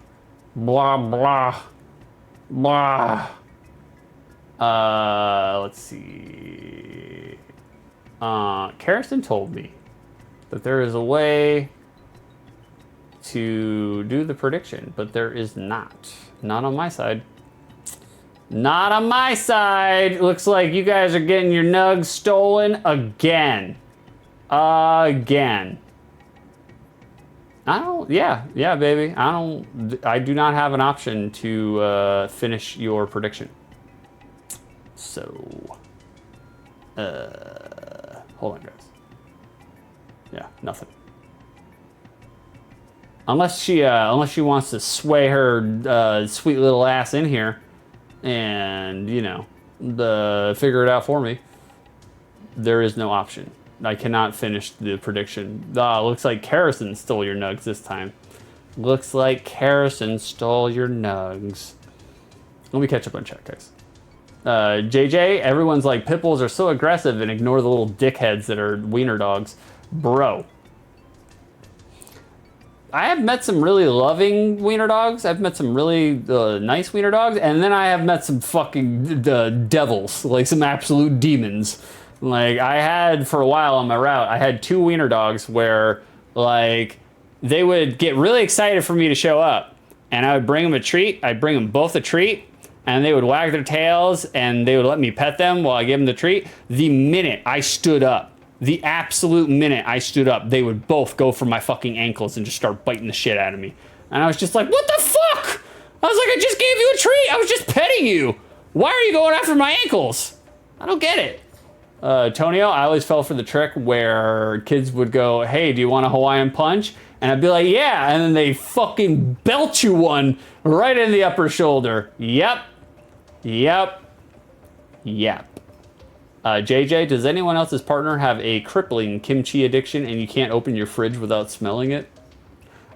Blah blah. Blah. Let's see. Karsten told me that there is a way to do the prediction, but there is not. Not on my side. Not on my side. Looks like you guys are getting your nugs stolen again. Again. Yeah, baby. I do not have an option to finish your prediction. So, hold on, guys. Yeah, nothing. Unless she wants to sway her sweet little ass in here and, you know, figure it out for me. There is no option. I cannot finish the prediction. Looks like Karsten stole your nugs this time. Looks like Karsten stole your nugs. Let me catch up on chat, guys. JJ, everyone's like, pit bulls are so aggressive and ignore the little dickheads that are wiener dogs. Bro. I have met some really loving wiener dogs. I've met some really nice wiener dogs. And then I have met some fucking devils, like some absolute demons. Like, I had, for a while on my route, I had 2 wiener dogs where, like, they would get really excited for me to show up. And I would bring them a treat. I'd bring them both a treat. And they would wag their tails and they would let me pet them while I gave them the treat. The minute I stood up, the absolute minute I stood up, they would both go for my fucking ankles and just start biting the shit out of me. And I was just like, what the fuck? I was like, I just gave you a treat. I was just petting you. Why are you going after my ankles? I don't get it. Tonio, I always fell for the trick where kids would go, hey, do you want a Hawaiian punch? And I'd be like, yeah. And then they fucking belt you one right in the upper shoulder. Yep. JJ, does anyone else's partner have a crippling kimchi addiction and you can't open your fridge without smelling it?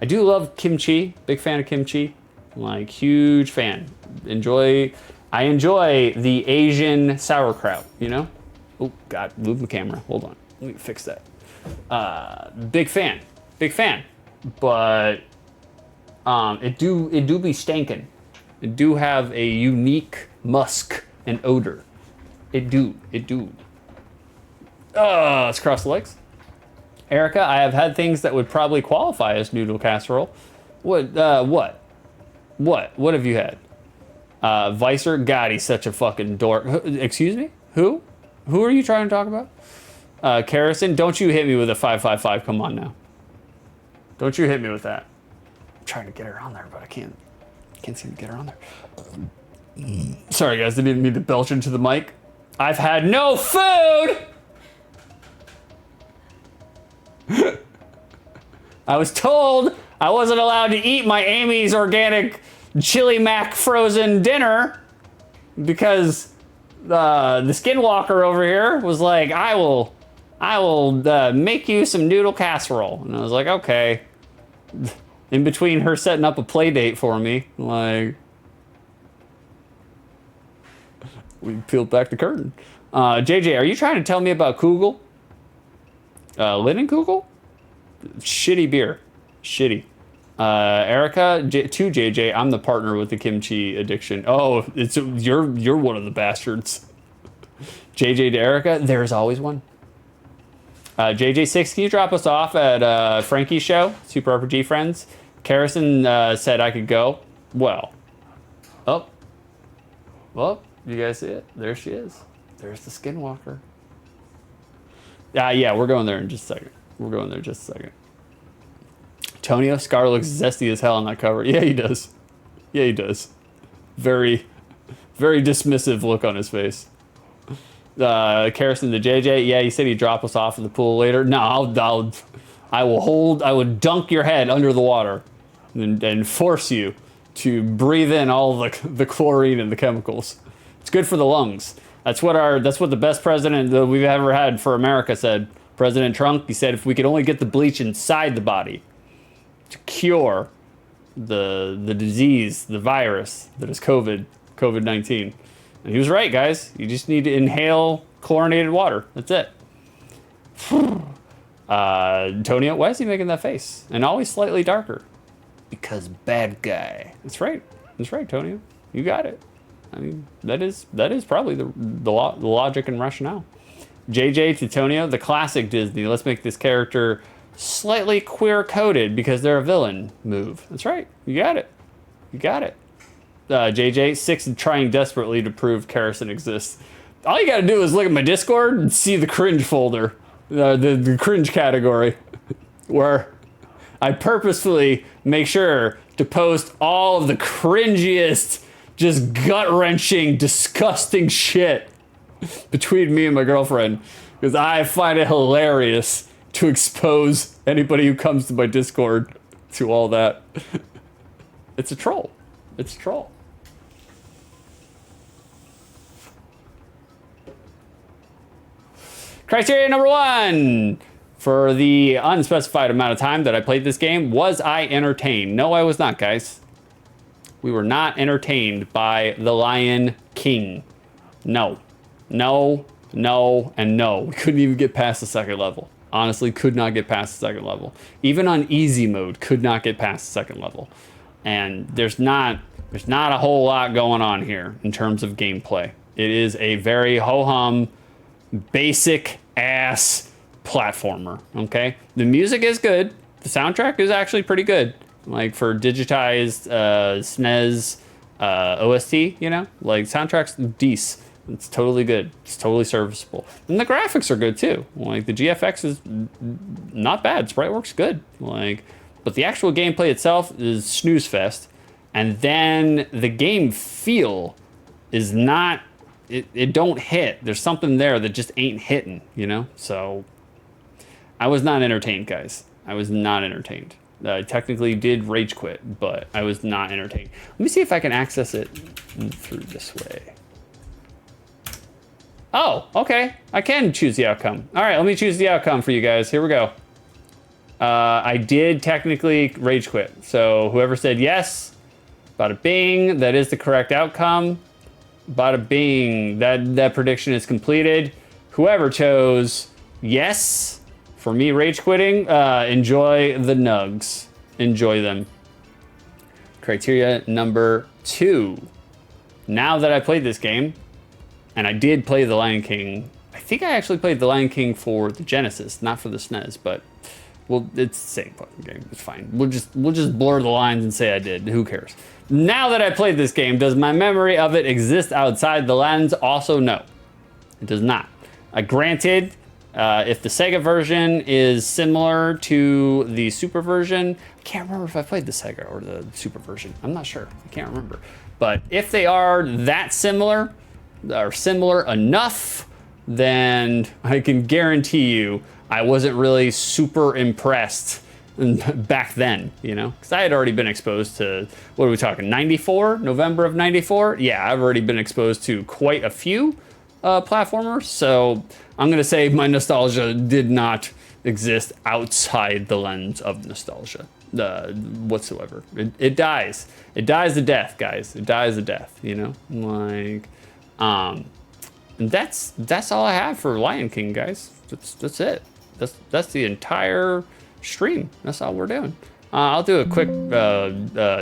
I do love kimchi. Big fan of kimchi. Like, huge fan. I enjoy the Asian sauerkraut, you know? Oh, God, move the camera. Hold on. Let me fix that. Big fan. But it do be stankin'. It do have a unique musk and odor. It do. Let's cross the legs. Erica, I have had things that would probably qualify as noodle casserole. What have you had? Vicer, God, he's such a fucking dork. Excuse me? Who are you trying to talk about? Karrison, don't you hit me with a 555. Come on now. Don't you hit me with that. I'm trying to get her on there, but I can't seem to get her on there. Sorry, guys, I didn't mean to belch into the mic. I've had no food! I was told I wasn't allowed to eat my Amy's organic chili mac frozen dinner because the skinwalker over here was like, I will make you some noodle casserole. And I was like, okay. In between her setting up a play date for me, like, we peeled back the curtain. JJ, are you trying to tell me about Kugel? Linen Kugel? Shitty beer. Shitty. Erica, to JJ, I'm the partner with the kimchi addiction. Oh, you're one of the bastards. JJ to Erica, there's always one. JJ6, can you drop us off at Frankie's show? Super RPG Friends. Karrison said I could go. Well, you guys see it? There she is. There's the Skinwalker. Yeah, we're going there in just a second. Tonio, Scar looks zesty as hell on that cover. Yeah, he does. Very, very dismissive look on his face. Karrison to JJ, yeah, he said he'd drop us off in the pool later. No, I will dunk your head under the water and force you to breathe in all the chlorine and the chemicals. It's good for the lungs. That's what the best president that we've ever had for America said. President Trump, he said if we could only get the bleach inside the body to cure the disease, the virus that is COVID-19. And he was right, guys. You just need to inhale chlorinated water. That's it. Tonio, why is he making that face? And always slightly darker. Because bad guy. That's right, Tonio. You got it. I mean, that is probably the logic and rationale. JJ to Tonio, the classic Disney. Let's make this character slightly queer-coded because they're a villain move. That's right. You got it. JJ, 6 trying desperately to prove Karrison exists. All you gotta do is look at my Discord and see the cringe folder, the cringe category, where I purposefully make sure to post all of the cringiest, just gut-wrenching, disgusting shit between me and my girlfriend, because I find it hilarious to expose anybody who comes to my Discord to all that. It's a troll. Criteria number 1. For the unspecified amount of time that I played this game, was I entertained? No, I was not, guys. We were not entertained by The Lion King. No, and no. We couldn't even get past the second level. Honestly, could not get past the second level. Even on easy mode, could not get past the second level. And there's not a whole lot going on here in terms of gameplay. It is a very ho-hum, basic ass platformer, okay? The music is good. The soundtrack is actually pretty good. Like for digitized SNES OST, you know? Like soundtrack's decent. It's totally good. It's totally serviceable. And the graphics are good too. Like the GFX is not bad. Spriteworks good. Like, but the actual gameplay itself is snooze fest. And then the game feel is not, it don't hit. There's something there that just ain't hitting, you know? So I was not entertained, guys. I was not entertained. I technically did rage quit, but I was not entertained. Let me see if I can access it through this way. Oh, okay. I can choose the outcome. All right, let me choose the outcome for you guys. Here we go. I did technically rage quit. So whoever said yes, Bada bing, that is the correct outcome. Bada bing, that prediction is completed. Whoever chose yes for me rage quitting, enjoy the nugs. Enjoy them. Criteria number 2. Now that I played this game, and I did play The Lion King, I think I actually played The Lion King for the Genesis, not for the SNES, but well, it's the same fucking game. It's fine. We'll just blur the lines and say I did. Who cares? Now that I played this game, does my memory of it exist outside the lens? Also, no. It does not. Granted, if the Sega version is similar to the Super version, I can't remember if I played the Sega or the Super version. I'm not sure. I can't remember. But if they are that similar, or similar enough, then I can guarantee you I wasn't really super impressed back then, you know? Because I had already been exposed to, what are we talking, 94? November of 94? Yeah, I've already been exposed to quite a few platformers, so I'm gonna say my nostalgia did not exist outside the lens of nostalgia whatsoever. It dies. It dies a death, guys. It dies a death, you know? Like, and that's all I have for Lion King, guys. That's it. That's the entire stream. That's all we're doing. I'll do a quick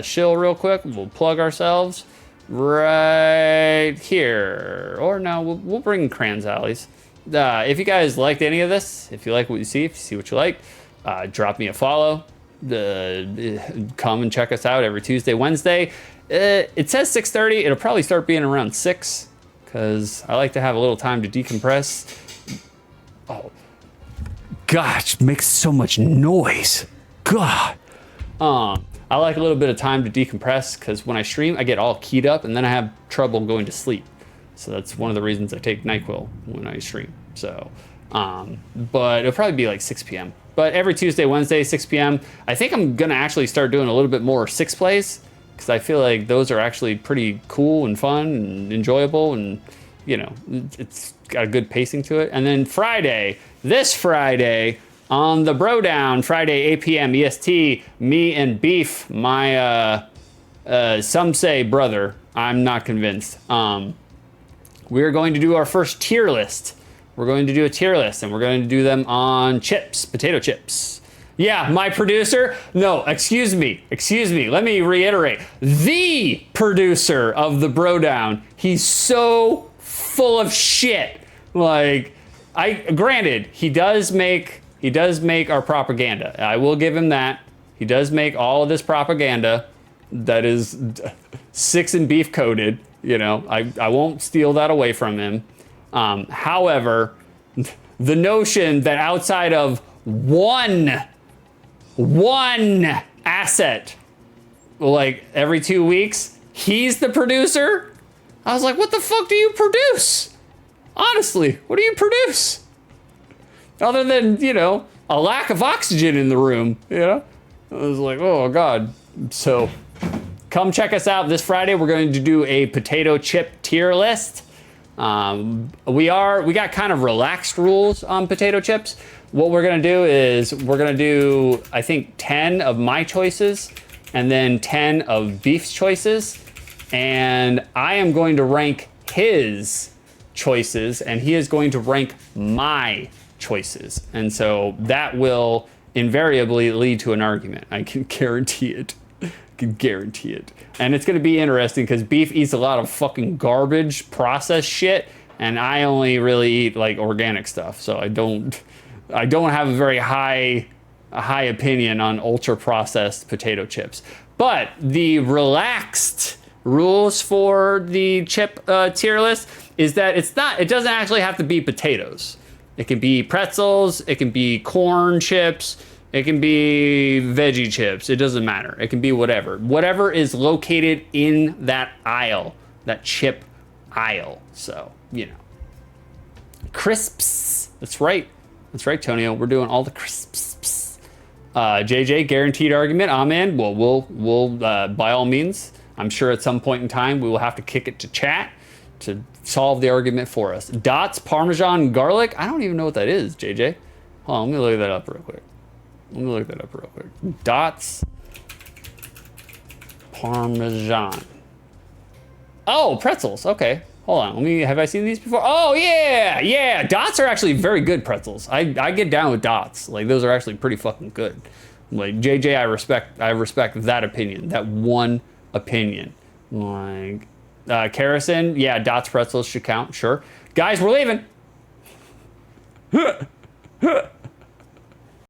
shill real quick. We'll plug ourselves right here. Or no, we'll bring Kran's Alleys. If you guys liked any of this, if you like what you see, if you see what you like, drop me a follow. Come and check us out every Tuesday, Wednesday. It says 6:30. It'll probably start being around 6 because I like to have a little time to decompress. Oh, gosh, makes so much noise. God. I like a little bit of time to decompress because when I stream, I get all keyed up and then I have trouble going to sleep. So that's one of the reasons I take NyQuil when I stream. So, but it'll probably be like 6 p.m. But every Tuesday, Wednesday, 6 p.m. I think I'm gonna actually start doing a little bit more 6 plays because I feel like those are actually pretty cool and fun and enjoyable, and you know, it's got a good pacing to it. And then this Friday, on the Bro Down, Friday, 8 p.m. EST, me and Beef, my, some say brother, I'm not convinced. We're going to do our first tier list. We're going to do a tier list, and we're going to do them on chips, potato chips. Yeah, my producer, no, excuse me, let me reiterate. The producer of the Bro Down, he's so full of shit. Like, granted, he does make our propaganda. I will give him that. He does make all of this propaganda that is 6 and beef coated. You know, I won't steal that away from him. However, the notion that outside of one asset, like every 2 weeks, he's the producer. I was like, what the fuck do you produce? Honestly, what do you produce? Other than, you know, a lack of oxygen in the room, you know? I was like, oh God. So come check us out this Friday. We're going to do a potato chip tier list. We got kind of relaxed rules on potato chips. What we're gonna do is we're gonna do, I think, 10 of my choices and then 10 of Beef's choices. And I am going to rank his choices and he is going to rank my choices. And so that will invariably lead to an argument. I can guarantee it. And it's gonna be interesting because Beef eats a lot of fucking garbage processed shit, and I only really eat like organic stuff. So I don't have a very high opinion on ultra processed potato chips. But the relaxed rules for the chip tier list is that it doesn't actually have to be potatoes. It can be pretzels, it can be corn chips, it can be veggie chips. It doesn't matter. It can be whatever. Whatever is located in that aisle, that chip aisle. So, you know. Crisps. That's right, Tonio. We're doing all the crisps. JJ, guaranteed argument. I'm in. Well, we'll by all means, I'm sure at some point in time, we will have to kick it to chat to solve the argument for us. Dots, Parmesan, garlic. I don't even know what that is, JJ. Hold on, let me look that up real quick. Dots, Parmesan. Oh, pretzels. Okay. Hold on. Have I seen these before? Oh, yeah. Yeah. Dots are actually very good pretzels. I get down with dots. Like, those are actually pretty fucking good. Like, JJ, I respect that opinion. That one opinion. Like, Kerrison, yeah, Dots pretzels should count. Sure. Guys, we're leaving.